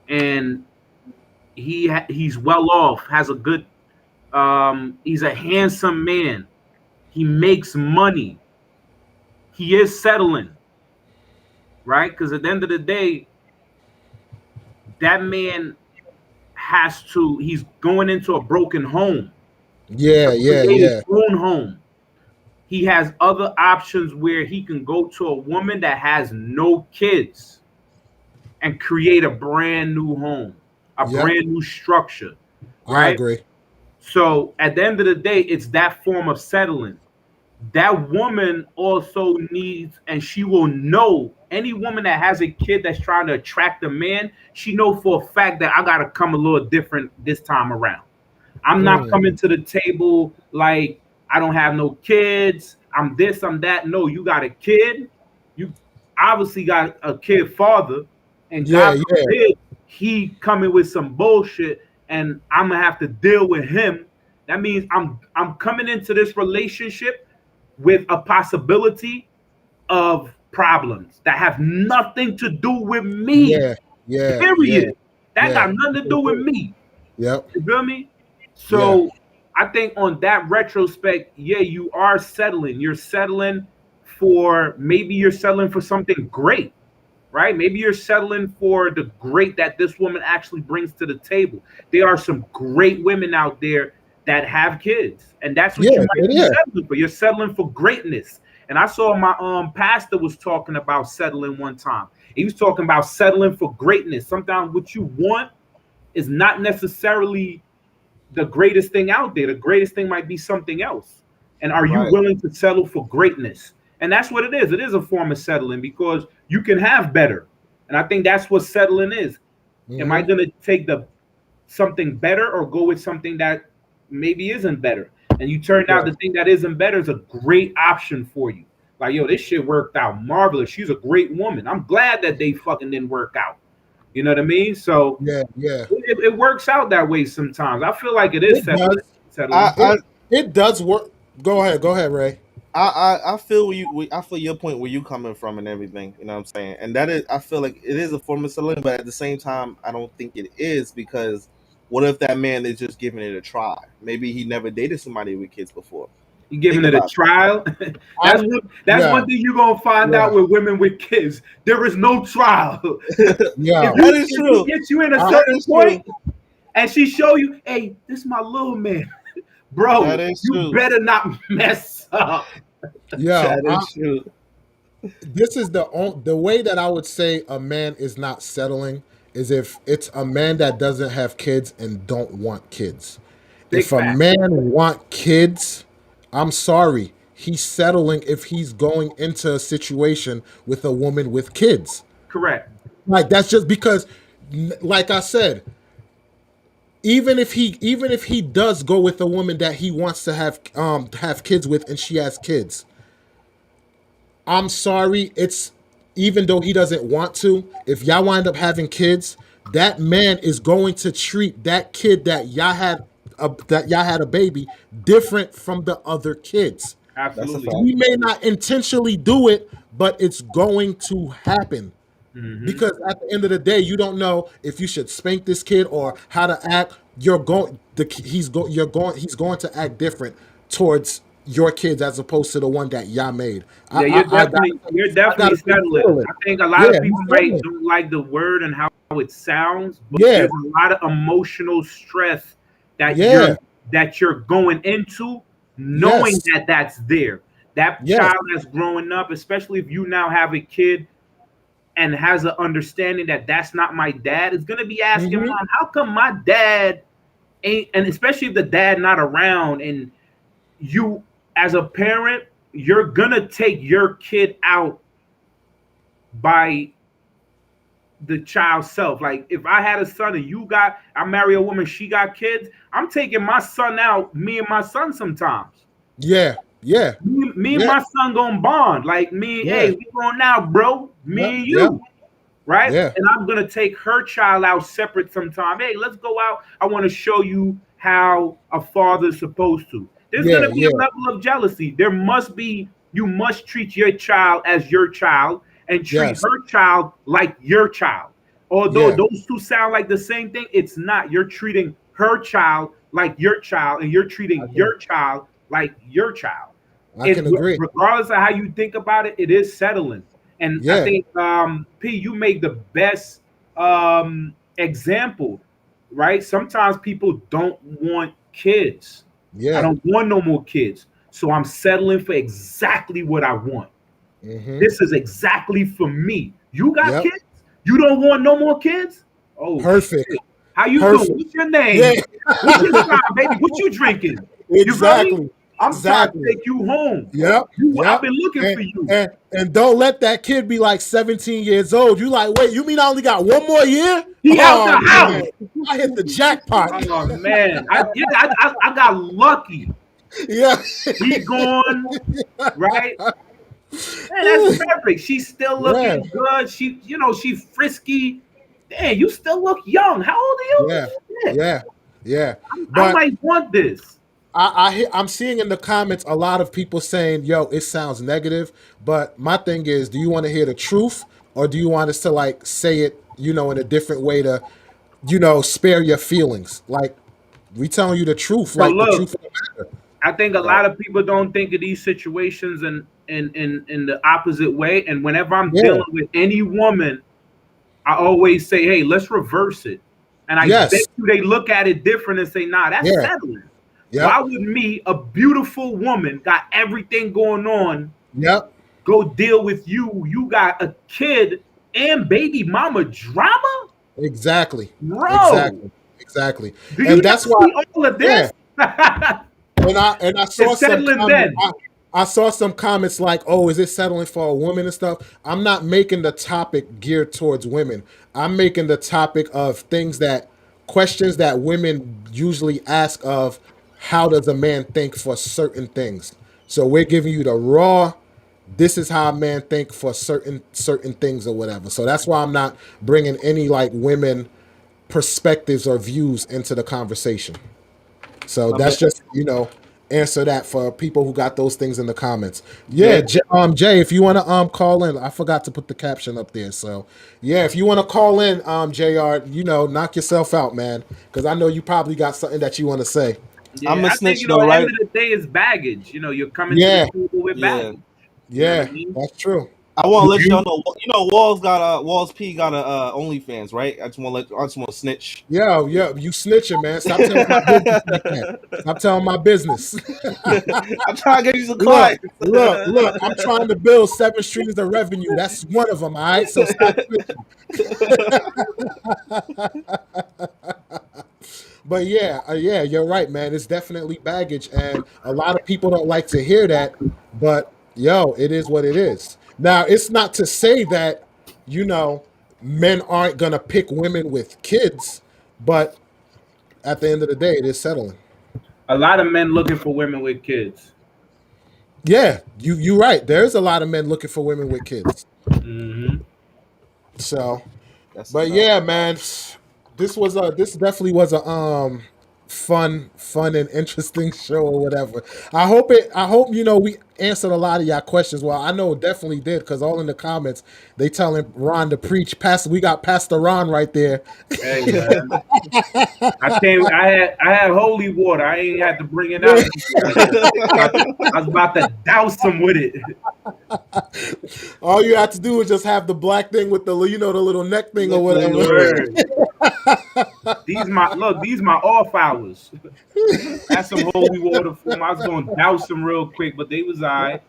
and he's well off, has a good he's a handsome man, he makes money, he is settling, right? Because at the end of the day, that man he's going into a broken home to Yeah, yeah, create his yeah. own home. He has other options where he can go to a woman that has no kids and create a brand new home, a Yep. brand new structure, I right? agree. So at the end of the day, it's that form of settling. That woman also needs, and she will know, any woman that has a kid that's trying to attract a man, she know for a fact that I gotta come a little different this time around. I'm not Mm, coming to the table like I don't have no kids. I'm this, I'm that. No, you got a kid. You obviously got a kid father, and yeah, God yeah, forbid he coming with some bullshit, and I'm gonna have to deal with him. That means I'm coming into this relationship with a possibility of problems that have nothing to do with me. yeah, yeah, yeah, Period. That yeah. got nothing to do with me. Yep. You feel me? Yeah. So I think on that retrospect, yeah, you are settling. You're settling for, maybe you're settling for something great, right? Maybe you're settling for the great that this woman actually brings to the table. There are some great women out there that have kids, and that's what you Yeah. might be Yeah. settling for. You're settling for greatness. And I saw my pastor was talking about settling one time. He was talking about settling for greatness. Sometimes what you want is not necessarily the greatest thing out there. The greatest thing might be something else. And are you Right. willing to settle for greatness? And that's what it is. It is a form of settling because you can have better. And I think that's what settling is. Am I Hmm. going to take the something better or go with something that maybe isn't better? And you turned out Yeah. the thing that isn't better is a great option for you. Like, yo, this shit worked out marvelous. She's a great woman. I'm glad that they fucking didn't work out. You know what I mean? So Yeah. Yeah. it works out that way sometimes. I feel like it is It settling. does. I Settling. I It does work. Go ahead. Go ahead, Ray. I feel I feel your point where you coming from and everything. You know what I'm saying? And that is, I feel like it is a form of settling, but at the same time, I don't think it is, because what if that man is just giving it a try? Maybe he never dated somebody with kids before. You giving Think it a about trial. I, That's yeah, one thing you're gonna find yeah, out with women with kids. There is no trial. yeah. That is If she true. gets you in a I, That certain is true. point and she show you, hey, this is my little man, That bro, is you true. better not mess up. yeah. That is true. This is the way that I would say a man is not settling is if it's a man that doesn't have kids and don't want kids. Big If a fact. man want kids, I'm sorry, he's settling if he's going into a situation with a woman with kids. Correct. Like that's just because, like I said, even if he does go with a woman that he wants to have kids with and she has kids, I'm sorry, it's even though he doesn't want to, if y'all wind up having kids, that man is going to treat that kid that y'all had a baby different from the other kids. That's a Absolutely. fact. He may not intentionally do it, but it's going to happen. Hmm. Because at the end of the day, you don't know if you should spank this kid or how to act. You're going the he's go you're going he's going to act different towards your kids as opposed to the one that y'all made. I Yeah, I, I got you're I got definitely to settling. feel it. I think a lot Yeah, of he's people might settling. don't like the word and how it sounds, but Yeah, there's a lot of emotional stress that yeah, you're going into knowing yes, that that's there. That yes. child that's growing up, especially if you now have a kid and has an understanding that that's not my dad, is going to be asking Hmm. mom, how come my dad ain't, and especially if the dad not around, and you as a parent, you're gonna take your kid out by the child's self. Like if I had a son and I marry a woman, she got kids, I'm taking my son out, me and my son sometimes. Yeah, yeah, Me and yeah, my son gonna bond. Like me, hey, yeah, we going out, bro. yeah, Me and yeah, you. Right? yeah, And I'm gonna take her child out separate sometime. Hey, let's go out. I want to show you how a father's supposed to. There's yeah, gonna be a yeah, level of jealousy. You must treat your child as your child and treat yes, her child like your child. Although yeah. those two sound like the same thing, it's not. You're treating her child like your child, and you're I treating can your child like your child. I can agree. Regardless of how you think about it, it is settling. And I Yeah, think P, you made the best example, right? Sometimes people don't want kids. I yeah. don't want no more kids, so I'm settling for exactly what I want. Hmm. This is exactly for me. You got Yep. kids? You don't want no more kids? Oh Perfect. shit! How you doing? Perfect. What's your Yeah. name? What's your sign, baby? What you drinking? You feel me? Exactly. I'm trying to Exactly. take you home. Yep. I've Yep. been looking And, for you. and don't let that kid be like 17 years old. You like, wait, you mean I only got one more year? He out Oh the man, house. I hit the jackpot. Oh man, I got lucky. Yeah. He gone, right? Man, that's perfect. She's still Yeah. looking good. She's frisky. Damn, you still look young. How old are you? Yeah. Shit, Yeah. Yeah. I But might want this. I'm seeing in the comments a lot of people saying, "Yo, it sounds negative." But my thing is, do you want to hear the truth, or do you want us to like say it, in a different way to, spare your feelings? Like we telling you the truth, So like the look, truth of the matter. I think a Right. lot of people don't think of these situations in the opposite way. And whenever I'm Yeah. dealing with any woman, I always say, hey, let's reverse it. And I bet Yes. you they look at it different and say, nah, that's Yeah. settling. Why Yep. would me, a beautiful woman, got everything going on, Yep. go deal with you? You got a kid and baby mama drama? Exactly. Bro, Exactly. Exactly. do you And not that's why. see all of Yeah. this? And I saw It's some settling comments. then. I saw some comments like, "Oh, is it settling for a woman and stuff?" I'm not making the topic geared towards women. I'm making the topic of questions that women usually ask of how does a man think for certain things. So we're giving you the raw. This is how a man think for certain things or whatever. So that's why I'm not bringing any like women perspectives or views into the conversation. So I mean, that's just, answer that for people who got those things in the comments. Yeah, Jay, if you want to call in, I forgot to put the caption up there. So yeah, if you want to call in, Jr, knock yourself out, man, because I know you probably got something that you want to say. Yeah, I'm a I think snitch though, at the end right? of the day, it's baggage. You're coming to Yeah, the table with Yeah. baggage. You know yeah, what I mean? that's true. I want to Would let you? y'all know. Walls P got a OnlyFans, right? I just want to snitch. Yeah, you snitching, man. Stop telling my business like that. Stop telling my business. I'm trying to get you some Look, clients. look. I'm trying to build 7 streams of revenue. That's one of them. All right, so stop snitching. But yeah, you're right, man. It's definitely baggage, and a lot of people don't like to hear that. But yo, it is what it is. Now, it's not to say that you know men aren't gonna pick women with kids, but at the end of the day, it is settling. A lot of men looking for women with kids. Yeah, you right. There's a lot of men looking for women with kids. Hmm. So, That's but enough. yeah, man, this definitely was a fun and interesting show or whatever. I hope we answered a lot of y'all questions. Well, I know it definitely did, because all in the comments they telling Ron to preach. We got Pastor Ron right there. Hey man, I had holy water. I ain't had to bring it out. I was about to douse him with it. All you have to do is just have the black thing with the the little neck thing or whatever. Word. These my off hours. That's some holy water for them. I was going to douse them real quick, but they was all right.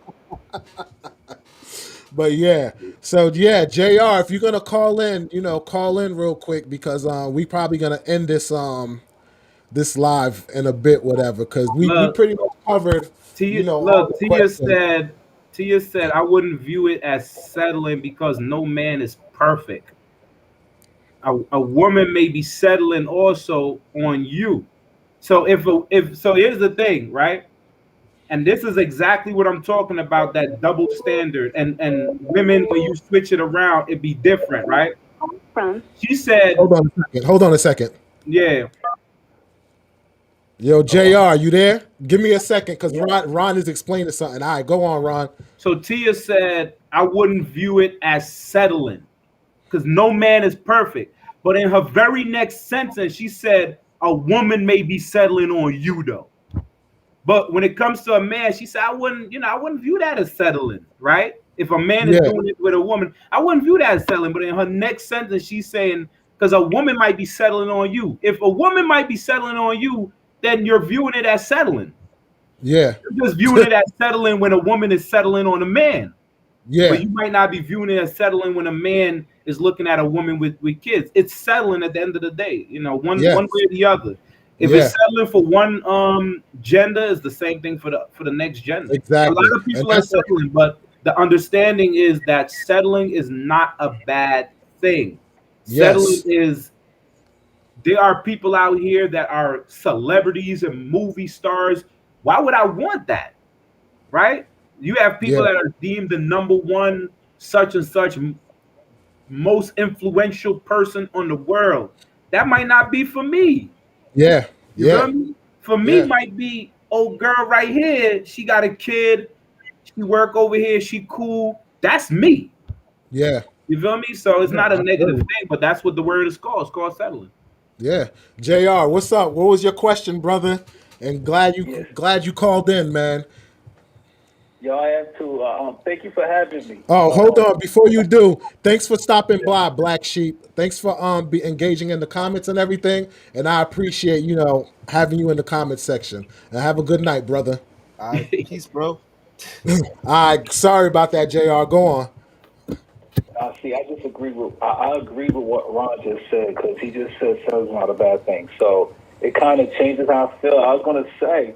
But yeah, so yeah, Jr, if you're gonna call in, call in real quick, because we probably gonna end this live in a bit, whatever, because we Look, pretty much covered, all the questions. Tia said I wouldn't view it as settling because no man is perfect. A woman may be settling also on you. So if so, here's the thing, right? And this is exactly what I'm talking about, that double standard. And women, when you switch it around, it be different, right? She said, Hold on a second. yeah. Yo, Jr, you there? Give me a second, because Ron is explaining something. All right, go on, Ron. So Tia said, I wouldn't view it as settling because no man is perfect. But in her very next sentence, she said, a woman may be settling on you, though. But when it comes to a man, she said, I wouldn't view that as settling, right? If a man is doing it with a woman, I wouldn't view that as settling. But in her next sentence, she's saying, because a woman might be settling on you. If a woman might be settling on you, then you're viewing it as settling. Yeah. You're just viewing it as settling when a woman is settling on a man. Yeah. But you might not be viewing it as settling when a man is looking at a woman with kids. It's settling at the end of the day, one way or the other. If it's settling for one gender, is the same thing for the next gender. Exactly. A lot of people are settling, but the understanding is that settling is not a bad thing. Settling is, there are people out here that are celebrities and movie stars. Why would I want that? Right? You have people that are deemed the #1 such and such most influential person on the world. That might not be for me. Yeah. You feel me? For me, might be old girl right here. She got a kid. She work over here. She cool. That's me. Yeah. You feel me? So it's not a negative thing, but that's what the word is called. It's called settling. Yeah. Jr, what's up? What was your question, brother? And glad you called in, man. Yo, I am too. Thank you for having me. Oh, hold on. Before you do, thanks for stopping by, Black Sheep. Thanks for engaging in the comments and everything. And I appreciate, having you in the comment section. And have a good night, brother. All right, peace, bro. All right. Sorry about that, JR. Go on. See, I just agree with I agree with what Ron just said, because he just said settle's not a bad thing. So it kind of changes how I feel. I was going to say,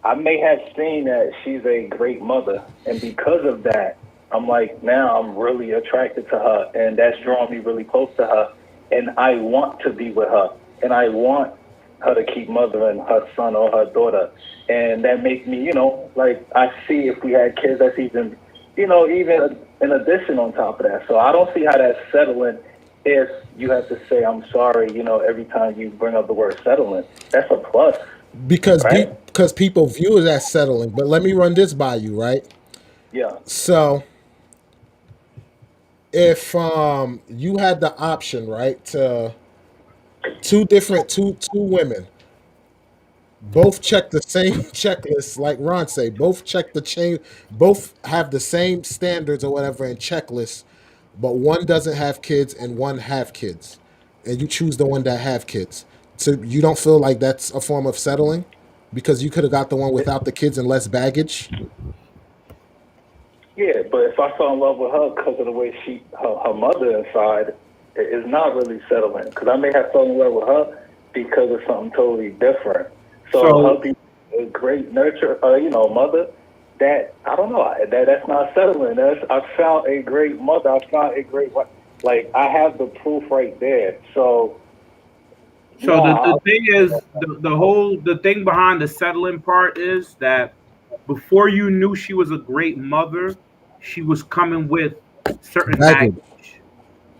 I may have seen that she's a great mother, and because of that, I'm like, now I'm really attracted to her, and that's drawing me really close to her, and I want to be with her, and I want her to keep mothering her son or her daughter, and that makes me, like, I see if we had kids, that's even, even an addition on top of that. So I don't see how that's settling if you have to say, I'm sorry, every time you bring up the word settling. That's a plus. because Right? because people view it as settling. But let me run this by you, right? Yeah. So if you had the option, right, to two women, both check the same checklist, like Ron say, both check the chain, both have the same standards or whatever in checklists, but one doesn't have kids and one have kids, and you choose the one that have kids. So you don't feel like that's a form of settling because you could have got the one without the kids and less baggage. Yeah, but if I fell in love with her because of the way her mother inside, it's not really settling. Because I may have fallen in love with her because of something totally different. So her being a great mother, that I don't know, that's not settling. I found a great mother. I found a great wife. Like I have the proof right there. So So nah, the thing is, the thing behind the settling part is that before you knew she was a great mother, she was coming with certain Baggage. baggage,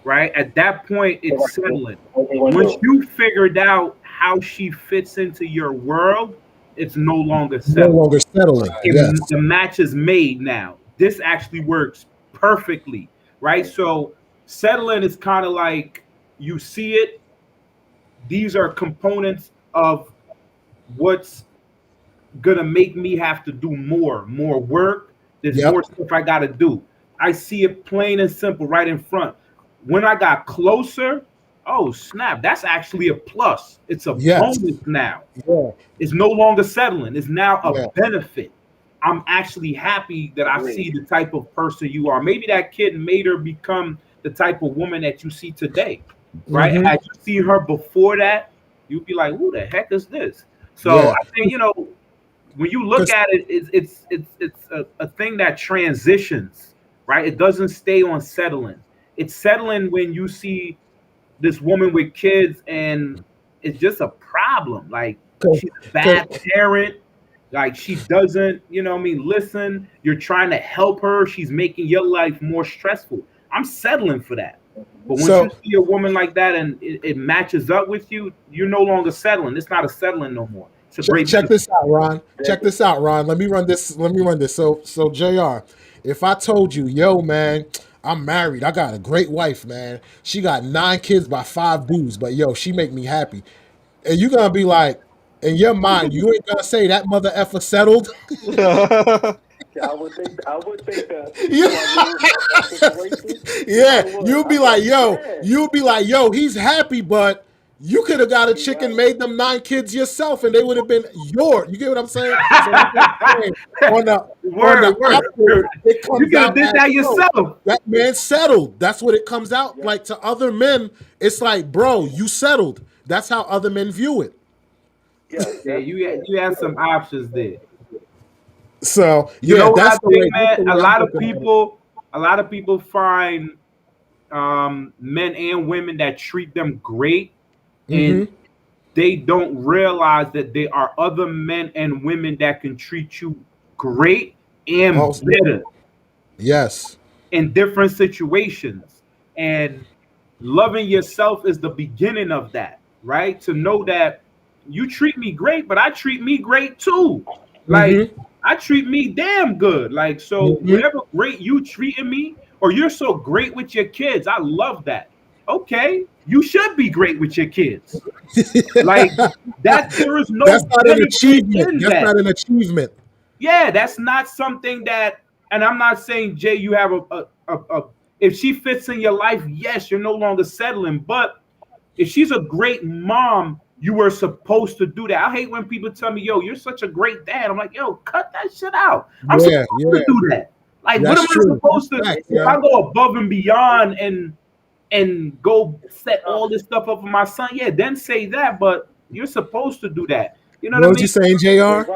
right? At that point, it's settling. Once window. you figured out how she fits into your world, it's no longer No settling. longer settling. Yes. The match is made now. This actually works perfectly, right? So settling is kind of like you see it. These are components of what's gonna make me have to do more work. There's Yep. more stuff I gotta do. I see it plain and simple right in front. When I got closer, oh snap, that's actually a plus. It's a Yes. bonus now. Yeah. It's no longer settling. It's now a Yeah. benefit. I'm actually happy that I see the type of person you are. Maybe that kid made her become the type of woman that you see today, right? Mm-hmm. Had you seen her before that, you'd be like, "Who the heck is this?" So Yeah. I think when you look 'Cause- at it, it's a thing that transitions, right? It doesn't stay on settling. It's settling when you see this woman with kids and it's just a problem. Like Cause, she's a bad 'cause- parent. Like she doesn't, listen. You're trying to help her. She's making your life more stressful. I'm settling for that. But once So you see a woman like that and it matches up with you, you're no longer settling. It's not a settling no more. It's a great check this out, Ron. Check this out, Ron. Let me run this. So Jr. If I told you, yo, man, I'm married. I got a great wife, man. She got 9 kids by 5 dudes, but yo, she make me happy. And you gonna be like, in your mind, you ain't gonna say that mother effer settled. Yeah, I would think that. Yeah, yeah. You'll be like, yo, he's happy, but you could have got a chick and made them 9 kids yourself, and they would have been yours. You get what I'm saying? So I'm just saying, on the word. opposite, it You comes could have out did as, that yo, yourself. that man settled. That's what it comes out like to other men. It's like, bro, you settled. That's how other men view it. Yeah, you had some options there. So You yeah, know what I that's the think, way. That's the man? way A I'm lot of looking at it. people find men and women that treat them great, and Mhm. they don't realize that there are other men and women that can treat you great and Also, better yes. in different situations. And loving yourself is the beginning of that, right? To know that you treat me great, but I treat me great too. Like Mhm. I treat me damn good. Like so Mhm. whatever great you treating me, or you're so great with your kids. I love that. Okay, you should be great with your kids. Like that there is That's no not an benefit achievement. in That's that. not an achievement. Yeah, that's not something that, and I'm not saying Jay, you have a if she fits in your life, yes, you're no longer settling. But if she's a great mom, you were supposed to do that. I hate when people tell me, yo, you're such a great dad. I'm like, yo, cut that shit out. I'm supposed Yeah, to yeah. do that. Like, what am That's I true. supposed That's to facts, if yeah. I go above and beyond and go set all this stuff up for my son? Yeah, then say that, but you're supposed to do that. You know what What I was mean? you saying, Wait, Jr.?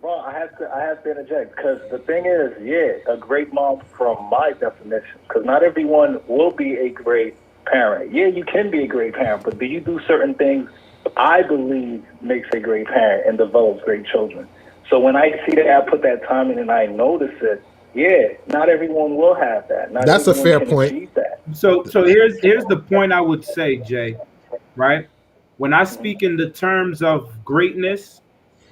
Ron, I have to interject because the thing is, yeah, a great mom from my definition, because not everyone will be a great parent. Yeah, you can be a great parent, but do you do certain things I believe makes a great parent and develops great children? So when I see that, I put that time in and I notice it. Yeah, not everyone will have that. Not That's a everyone fair can point. achieve that. So here's the point I would say, Jay, right? When I speak in the terms of greatness,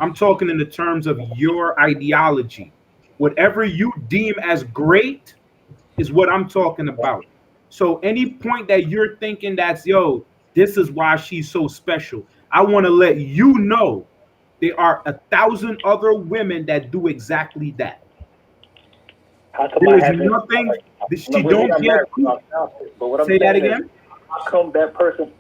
I'm talking in the terms of your ideology. Whatever you deem as great is what I'm talking about. So any point that you're thinking that's, yo, this is why she's so special, I want to let you know there are 1,000 other women that do exactly that. How come There I is haven't? nothing that she No, we don't got get. married, so I found it. But what I'm Say that saying is, again. how come that person,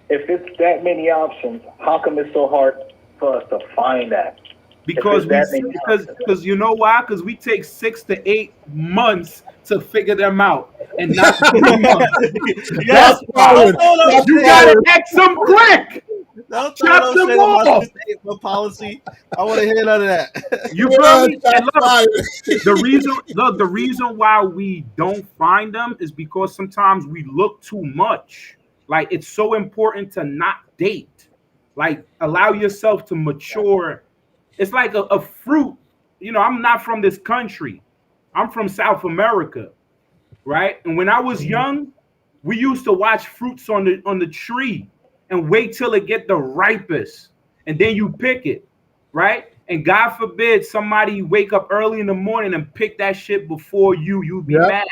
if it's that many options, how come it's so hard for us to find that? Because If it's that many because you know why? Because we take 6 to 8 months to figure them out, and not 3 months. Yes, Shots don't fired. throw no Shots You shade. gotta fired. X them quick. Don't throw Chop no them shade on my off. 6-8 policy. I want to hear none of that. You feel Yeah, me? And shots look, fired. the reason why we don't find them is because sometimes we look too much. Like, it's so important to not date. Like, allow yourself to mature. It's like a fruit. You know, I'm not from this country. I'm from South America, right? And when I was young, we used to watch fruits on the tree and wait till it get the ripest, and then you pick it, right? And God forbid somebody wake up early in the morning and pick that shit before you'd be Yep. mad.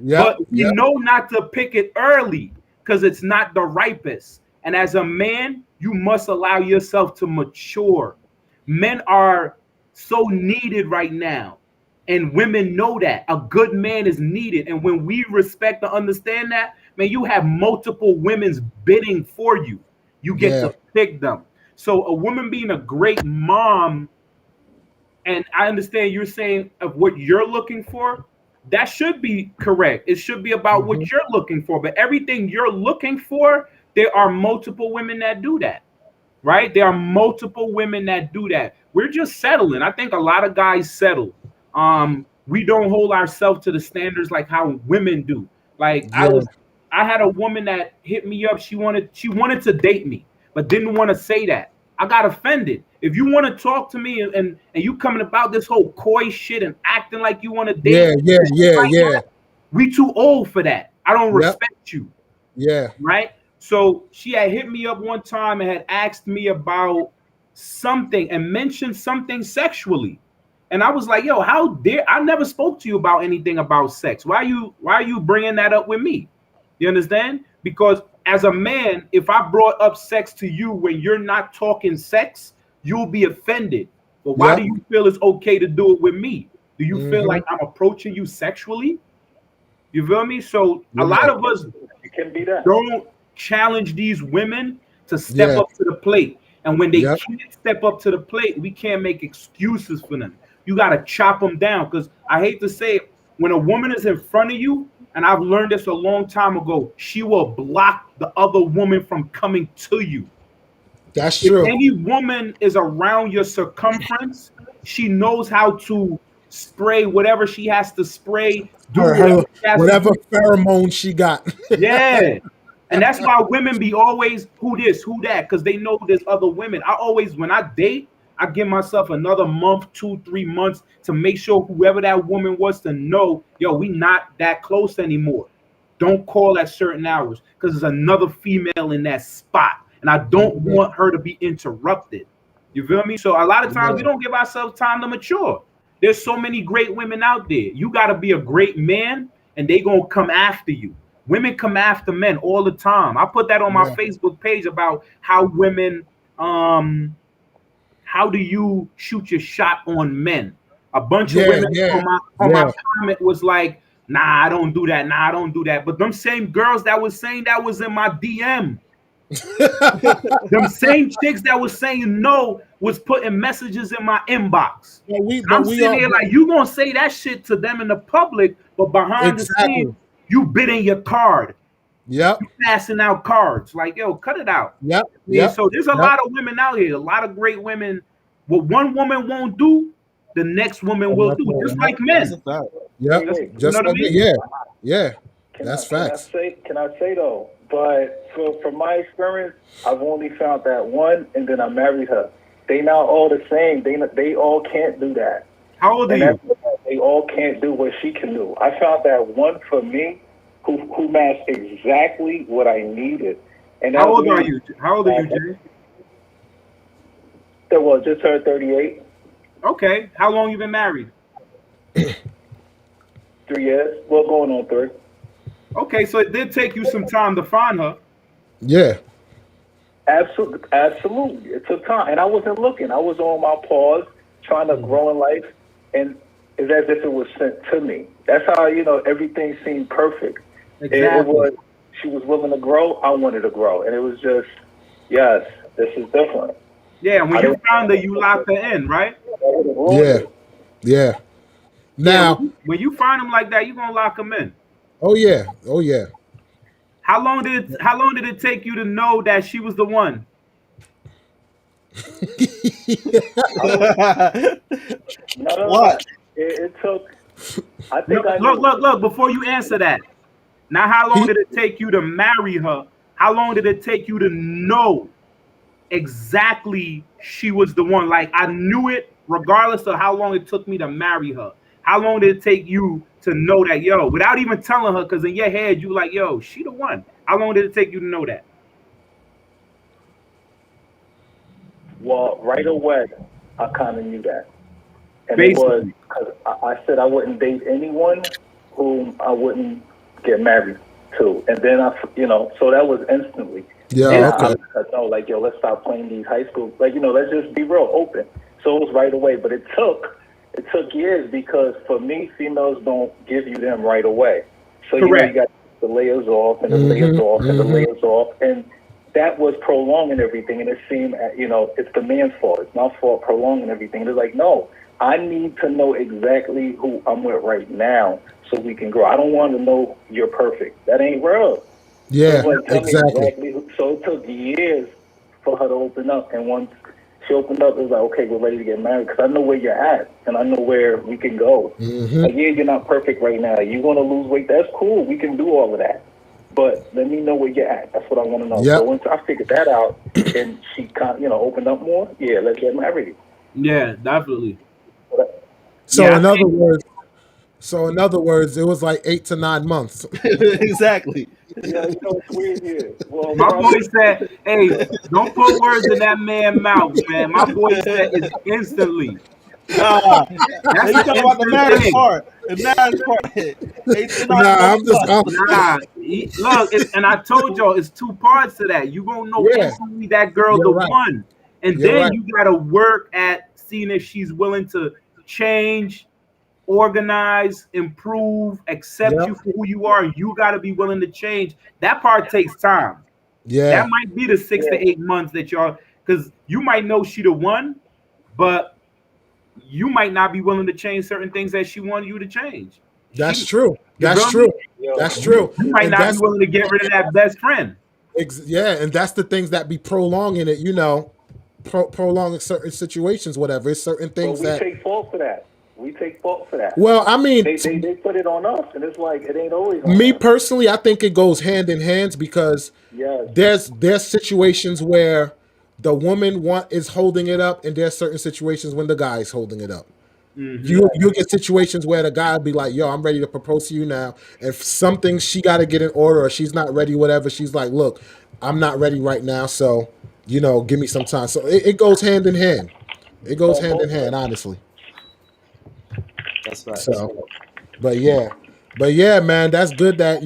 Yep. But we know not to pick it early because it's not the ripest. And as a man, you must allow yourself to mature. Men are so needed right now. And women know that a good man is needed. And when we respect and understand that, man, you have multiple women's bidding for you. You get Yeah. to pick them. So a woman being a great mom, and I understand you're saying of what you're looking for, that should be correct. It should be about Mhm. what you're looking for. But everything you're looking for, there are multiple women that do that, right? There are multiple women that do that. We're just settling. I think a lot of guys settle. We don't hold ourselves to the standards like how women do. Like Yeah. I had a woman that hit me up. She wanted to date me, but didn't want to say that. I got offended. If you want to talk to me and you coming about this whole coy shit and acting like you want to date, Yeah. Yeah. Yeah. like Yeah. that, we too old for that. I don't Yep. respect you, Yeah. right? So she had hit me up one time and had asked me about something and mentioned something sexually. And I was like, yo, how dare I never spoke to you about anything about sex. Why are you bringing that up with me? You understand? Because as a man, if I brought up sex to you when you're not talking sex, you'll be offended. But why do Yep. you feel it's okay to do it with me? Do you feel Mhm. like I'm approaching you sexually? You feel me? So a lot Yeah. of us It can be that. don't challenge these women to step Yeah. up to the plate. And when they Yep. can't step up to the plate, we can't make excuses for them. You got to chop them down. Because I hate to say it, when a woman is in front of you, and I've learned this a long time ago, she will block the other woman from coming to you. That's If true. any woman is around your circumference, she knows how to spray whatever she has to spray, do whatever Her she has to whatever do. pheromone she got. Yeah. And that's why women be always who this, who that, because they know there's other women. I always, when I date, I give myself another month, 2, 3 months to make sure whoever that woman was to know, yo, we not that close anymore. Don't call at certain hours because there's another female in that spot. And I don't Mhm. want her to be interrupted. You feel me? So a lot of times we Yeah. don't give ourselves time to mature. There's so many great women out there. You got to be a great man and they going to come after you. Women come after men all the time. I put that on my Yeah. Facebook page about how women, how do you shoot your shot on men? A bunch of Yeah. women Yeah. on my Yeah. comment was like, nah, I don't do that. Nah, I don't do that. But them same girls that was saying that was in my DM. Them same chicks that was saying no was putting messages in my inbox. I'm But we sitting all here like, you gonna say that shit to them in the public, but behind the scenes, exactly. you bidding your card, Yep. passing out cards. Like, yo, cut it out. Yep. Yeah, Yep. so there's a Yep. lot of women out here, a lot of great women. What one woman won't do, the next woman will do, just like That's men. a fact. Yep. Wait, You know Just what I like it. mean? Yeah. Yeah. Can That's I facts. say though? But from my experience, I've only found that one, and then I married her. They not all the same. They all can't do that. How old are And you? they all can't do what she can do. I found that one for me who matched exactly what I needed. And How that old are means you? How old are you, Jay? that was just turned 38, Okay. How long you been married? 3 years. Well, going on 3. Okay, so it did take you some time to find her. Yeah. Absolutely, absolutely. It took time, and I wasn't looking. I was on my pause, trying to grow in life, and it's as if it was sent to me. That's how everything seemed perfect. It Exactly. was. She was willing to grow. I wanted to grow, and it was just, yes, this is different. Yeah, when I you didn't. found her, you locked her in, right? Yeah. Yeah. Yeah, Now, when you find them like that, you're gonna lock them in. oh yeah. Oh yeah. How long did it take you to know that she was the one? No. What? It took. I think I Look, knew. look, look, before you answer that. Now, how long did it take you to marry her? How long did it take you to know exactly she was the one? Like, I knew it regardless of how long it took me to marry her. How long did it take you to know that, yo, without even telling her? Because in your head, you like, yo, she the one. How long did it take you to know that? Well, right away, I kind of knew that. And it was Basically. because I said I wouldn't date anyone whom I wouldn't get married to. And then so that was instantly. Yeah. And Okay. I know, like, yo, let's stop playing these high school. Like, let's just be real open. So it was right away. But it took years because for me, females don't give you them right away. So, Correct. you got the layers off and the layers off and the layers off. And that was prolonging everything. And it seemed, it's the man's fault. It's my fault prolonging everything. They're like, no, I need to know exactly who I'm with right now so we can grow. I don't want to know you're perfect. That ain't real. Yeah. So it's like, tell me Exactly. exactly. So it took years for her to open up. And once she opened up, it was like, okay, we're ready to get married because I know where you're at and I know where we can go. Like, yeah, you're not perfect right now. You want to lose weight? That's cool. We can do all of that. But let me know where you're at. That's what I want to know. Yep. So once I figured that out and she opened up more, yeah, let's get married. Yeah, definitely. So Yeah, in other words, it was like 8 to 9 months. Exactly. Yeah, it's weird here. Well, my boy said, hey, don't put words in that man's mouth, man. My boy said it's instantly. Nah, That's you talking an about the instant marriage thing. part. The marriage part. 8 to 9 Nah, I'm months. just. Nah, look, and I told y'all it's two parts to that. You gonna know Yeah. instantly that girl You're the right. one, and You're then right. you gotta work at seeing if she's willing to change, organize, improve, accept Yep. you for who you are. You gotta be willing to change. That part takes time. Yeah. That might be the 6 to 8 months that y'all, because you might know she the one, but you might not be willing to change certain things that she wanted you to change. That's true. You That's feel true. me? That's true. You might And not be that's willing to get rid of that best friend. yeah, and that's the things that be prolonging it. Prolonging certain situations, whatever. It's certain But things we that. take fault for that. Well, I mean, They put it on us, and it's like it ain't always on me us. personally, I think it goes hand in hand because Yes. there's situations where the woman is holding it up, and there's certain situations when the guy is holding it up. You get situations where the guy will be like, "Yo, I'm ready to propose to you now," and if something she got to get in order, or she's not ready, whatever. She's like, "Look, I'm not ready right now, so give me some time." So it goes hand in hand. It goes hand in hand, honestly. That's right. So, but yeah, man, that's good that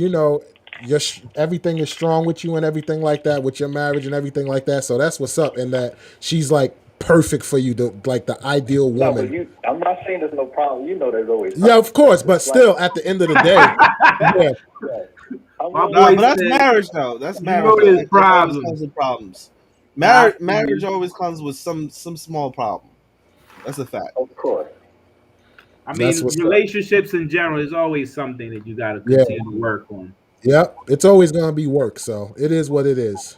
everything is strong with you and everything like that with your marriage and everything like that. So that's what's up, and that she's like perfect for you, like the ideal No, but woman. I'm not saying there's no problem. There's always Yeah, of course, but still, at the end of the day, yeah, My Nah, boy but that's said, marriage though. That's you marriage. know there's It always problems. comes with problems. Nah, Marriage always comes with some small problem. That's a fact. Of course. I That's mean, what's up. relationships in general is always something that you got to Yeah. continue to work on. Yep, it's always gonna be work. So it is what it is.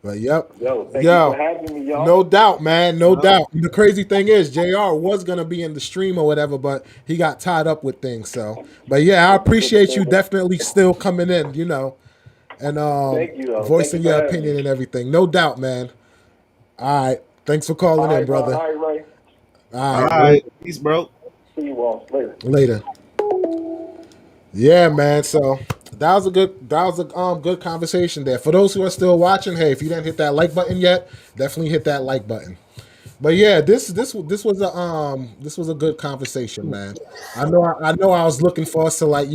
But yep, Yo, thank you for having me, y'all. no doubt, man, no doubt. The crazy thing is, Jr. was gonna be in the stream or whatever, but he got tied up with things. So, but yeah, I appreciate you definitely still coming in, and Thank you, though. voicing Thank you for your having opinion me. and everything. No doubt, man. All right, thanks for calling in, brother. All right, Ray. All All right, right, peace, bro. See you all later. later. Yeah, man. So that was a good conversation there. For those who are still watching, hey, if you didn't hit that like button yet, definitely hit that like button. But yeah, this was a good conversation, man. I know I was looking for us to like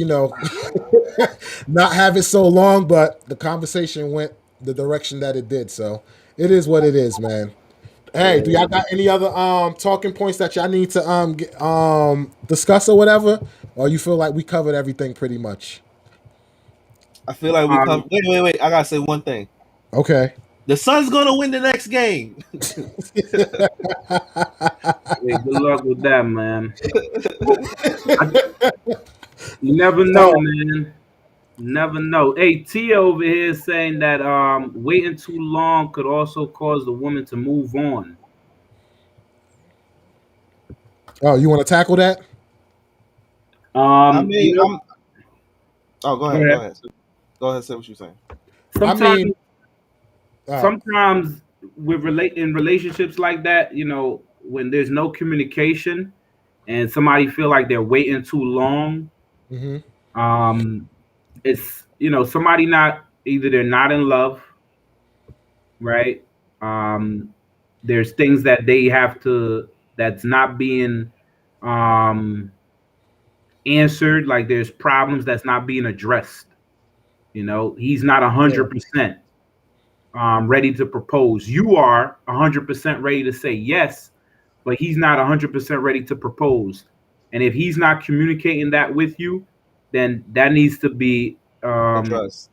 not have it so long, but the conversation went the direction that it did. So it is what it is, man. Hey, do y'all got any other talking points that y'all need to discuss or whatever? Or you feel like we covered everything pretty much? I feel like we come. Wait. I gotta say one thing. Okay. The Suns gonna win the next game. Hey, good luck with that, man. You never know, man. Never know. Hey, Tia over here is saying that waiting too long could also cause the woman to move on. Oh, you want to tackle that? I mean, I'm. Oh, go ahead. Go Go ahead. ahead. Go ahead. Say what you're saying. Sometimes, I mean, sometimes with in relationships like that, when there's no communication and somebody feel like they're waiting too long, mhm. it's somebody not either they're not in love, right? There's things that they have to that's not being answered, like there's problems that's not being addressed. He's not 100% ready to propose. You are 100% ready to say yes, but he's not 100% ready to propose. And if he's not communicating that with you, then that needs to be addressed.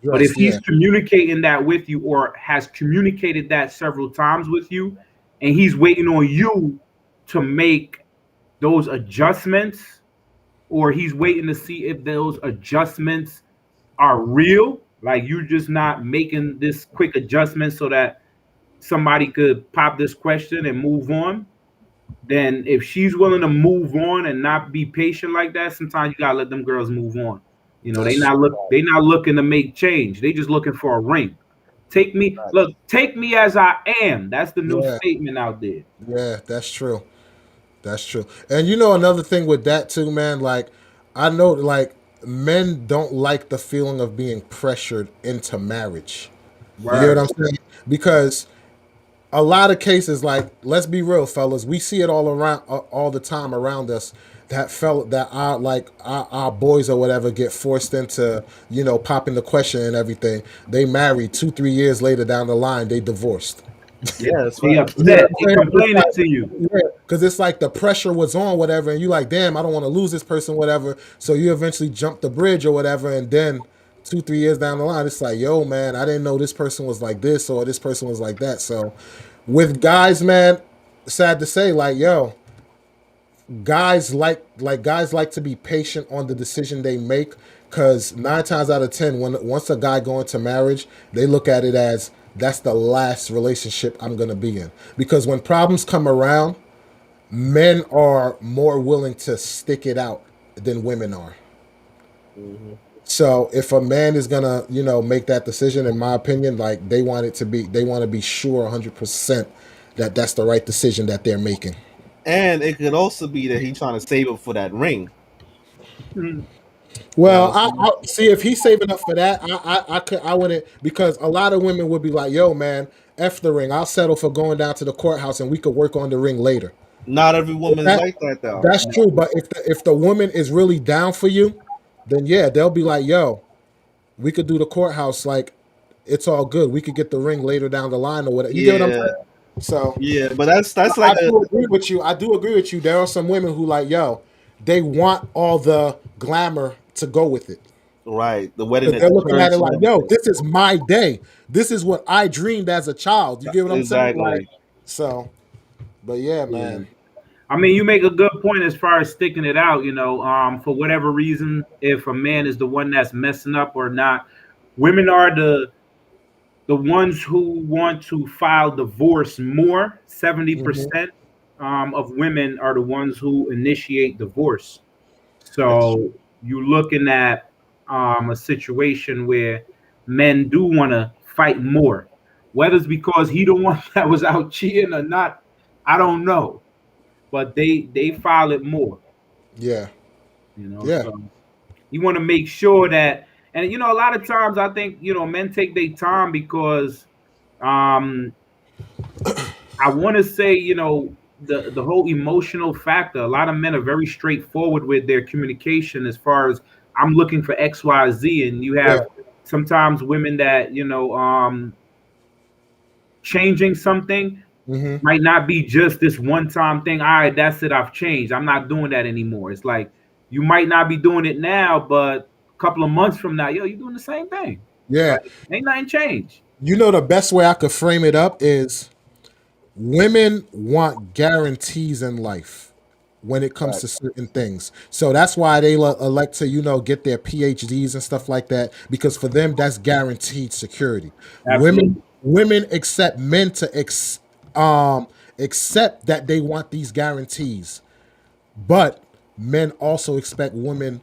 But if he's communicating that with you or has communicated that several times with you, and he's waiting on you to make those adjustments, or he's waiting to see if those adjustments are real, like you're just not making this quick adjustment so that somebody could pop this question and move on, then if she's willing to move on and not be patient like that, sometimes you gotta let them girls move on. They not looking to make change. They just looking for a ring. Take me as I am. That's the new statement out there. Yeah, that's true. That's true. And another thing with that too, man, like I know like men don't like the feeling of being pressured into marriage. You get what I'm saying? Because a lot of cases, like let's be real, fellas, we see it all around all the time around us. That our boys or whatever get forced into popping the question and everything. They married 2-3 years later down the line, they divorced. Yeah, that's He right. upset. He complaining to you. Yeah, because it's like the pressure was on, whatever, and you like, damn, I don't want to lose this person, whatever. So you eventually jump the bridge or whatever, and then 2-3 years down the line, it's like, yo, man, I didn't know this person was like this or this person was like that. So with guys, man, sad to say, like, yo, guys like to be patient on the decision they make, because 9 times out of 10, once a guy go into marriage, they look at it as that's the last relationship I'm gonna be in. Because when problems come around, men are more willing to stick it out than women are. So if a man is gonna, make that decision, in my opinion, like they want to be sure 100% that that's the right decision that they're making. And it could also be that he's trying to save up for that ring. Well, I see if he's saving up for that, I wouldn't, because a lot of women would be like, "Yo, man, f the ring. I'll settle for going down to the courthouse and we could work on the ring later." Not every woman's like that, though. That's true, but if the woman is really down for you, then yeah, they'll be like, "Yo, we could do the courthouse. Like, it's all good. We could get the ring later down the line or whatever." You get what I'm saying? So yeah, but that's I like do agree with you. I do agree with you. There are some women who like, yo, they want all the glamour to go with it. right. The wedding. They're looking at it like, yo, this is my day. This is what I dreamed as a child. You get what I'm saying? Like, so, but yeah, man. I mean, you make a good point as far as sticking it out. For whatever reason, if a man is the one that's messing up or not, women are the ones who want to file divorce more. 70% of women are the ones who initiate divorce. So you're looking at a situation where men do want to fight more. Whether it's because he the one that was out cheating or not, I don't know. But they file it more. Yeah. Yeah. So. You want to make sure that, and you know, a lot of times I think, you know, men take their time because I want to say, you know, the whole emotional factor. A lot of men are very straightforward with their communication as far as I'm looking for X, Y, Z, and you Yeah. have sometimes women that, you know, changing something Hmm. might not be just this one time thing. All right, that's it. I've changed. I'm not doing that anymore. It's like you might not be doing it now, but a couple of months from now, yo, you're doing the same thing. Yeah. Like, ain't nothing changed. You know, the best way I could frame it up is women want guarantees in life when it comes Right. to certain things. So that's why they elect to, you know, get their PhDs and stuff like that, because for them that's guaranteed security. Women Absolutely. women accept men to accept that they want these guarantees, but men also expect women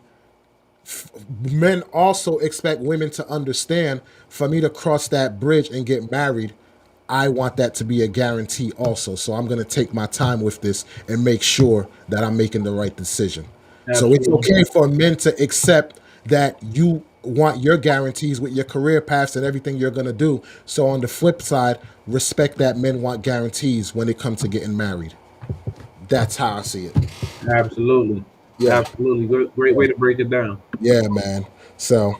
to understand, for me to cross that bridge and get married, I want that to be a guarantee also. So I'm going to take my time with this and make sure that I'm making the right decision. So it's Absolutely. okay for men to accept that you want your guarantees with your career paths and everything you're going to do. So on the flip side, respect that men want guarantees when it comes to getting married. That's how I see it. Absolutely. Yeah. Absolutely. Great way to break it down. Yeah, man. So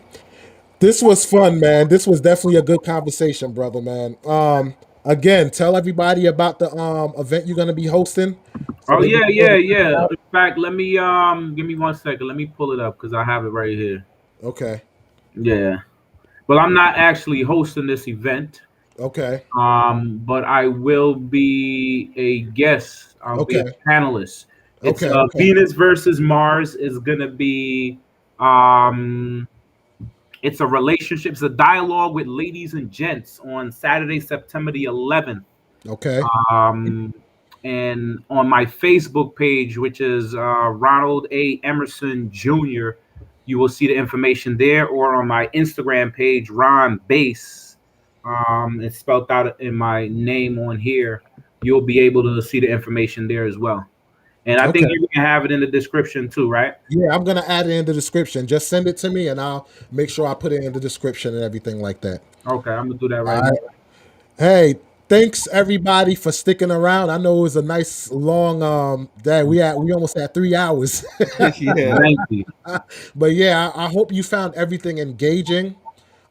this was fun, man. This was definitely a good conversation, brother, man. Again, tell everybody about the event you're gonna be hosting. So Oh they can yeah, go yeah, and check it yeah. out. In fact, let me give me 1 second. Let me pull it up because I have it right here. Okay. Yeah. Well, I'm not actually hosting this event. Okay. But I will be a guest. I'll be a Okay. panelist. It's Okay. Okay. Venus versus Mars is gonna be um it's a relationship, it's a dialogue with ladies and gents on Saturday, September the 11th. Okay. Um and on my Facebook page, which is Ronald A. Emerson Jr., you will see the information there, or on my Instagram page, Ron Base. It's spelled out in my name on here. You'll be able to see the information there as well. And I think Okay. you can have it in the description too, right? Yeah, I'm gonna add it in the description. Just send it to me, and I'll make sure I put it in the description and everything like that. Okay, I'm gonna do that All right right. now. Hey, thanks everybody for sticking around. I know it was a nice long day. We almost had 3 hours. Yeah. Thank you. But yeah, I hope you found everything engaging.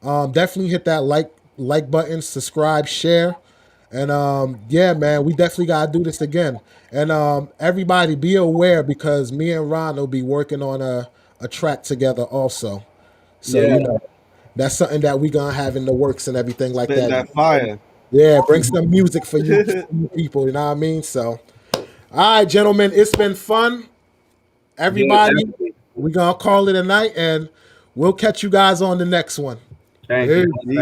Definitely hit that like button, subscribe, share. And yeah, man, we definitely gotta do this again. And everybody be aware, because me and Ron will be working on a track together also. So Yeah. you know, that's something that we gonna have in the works and everything like Spitting that. that fire. Yeah, bring some music for you people, you know what I mean? So all right, gentlemen, it's been fun. Yeah, Everybody, definitely. we're gonna call it a night, and we'll catch you guys on the next one. Thank Peace. you.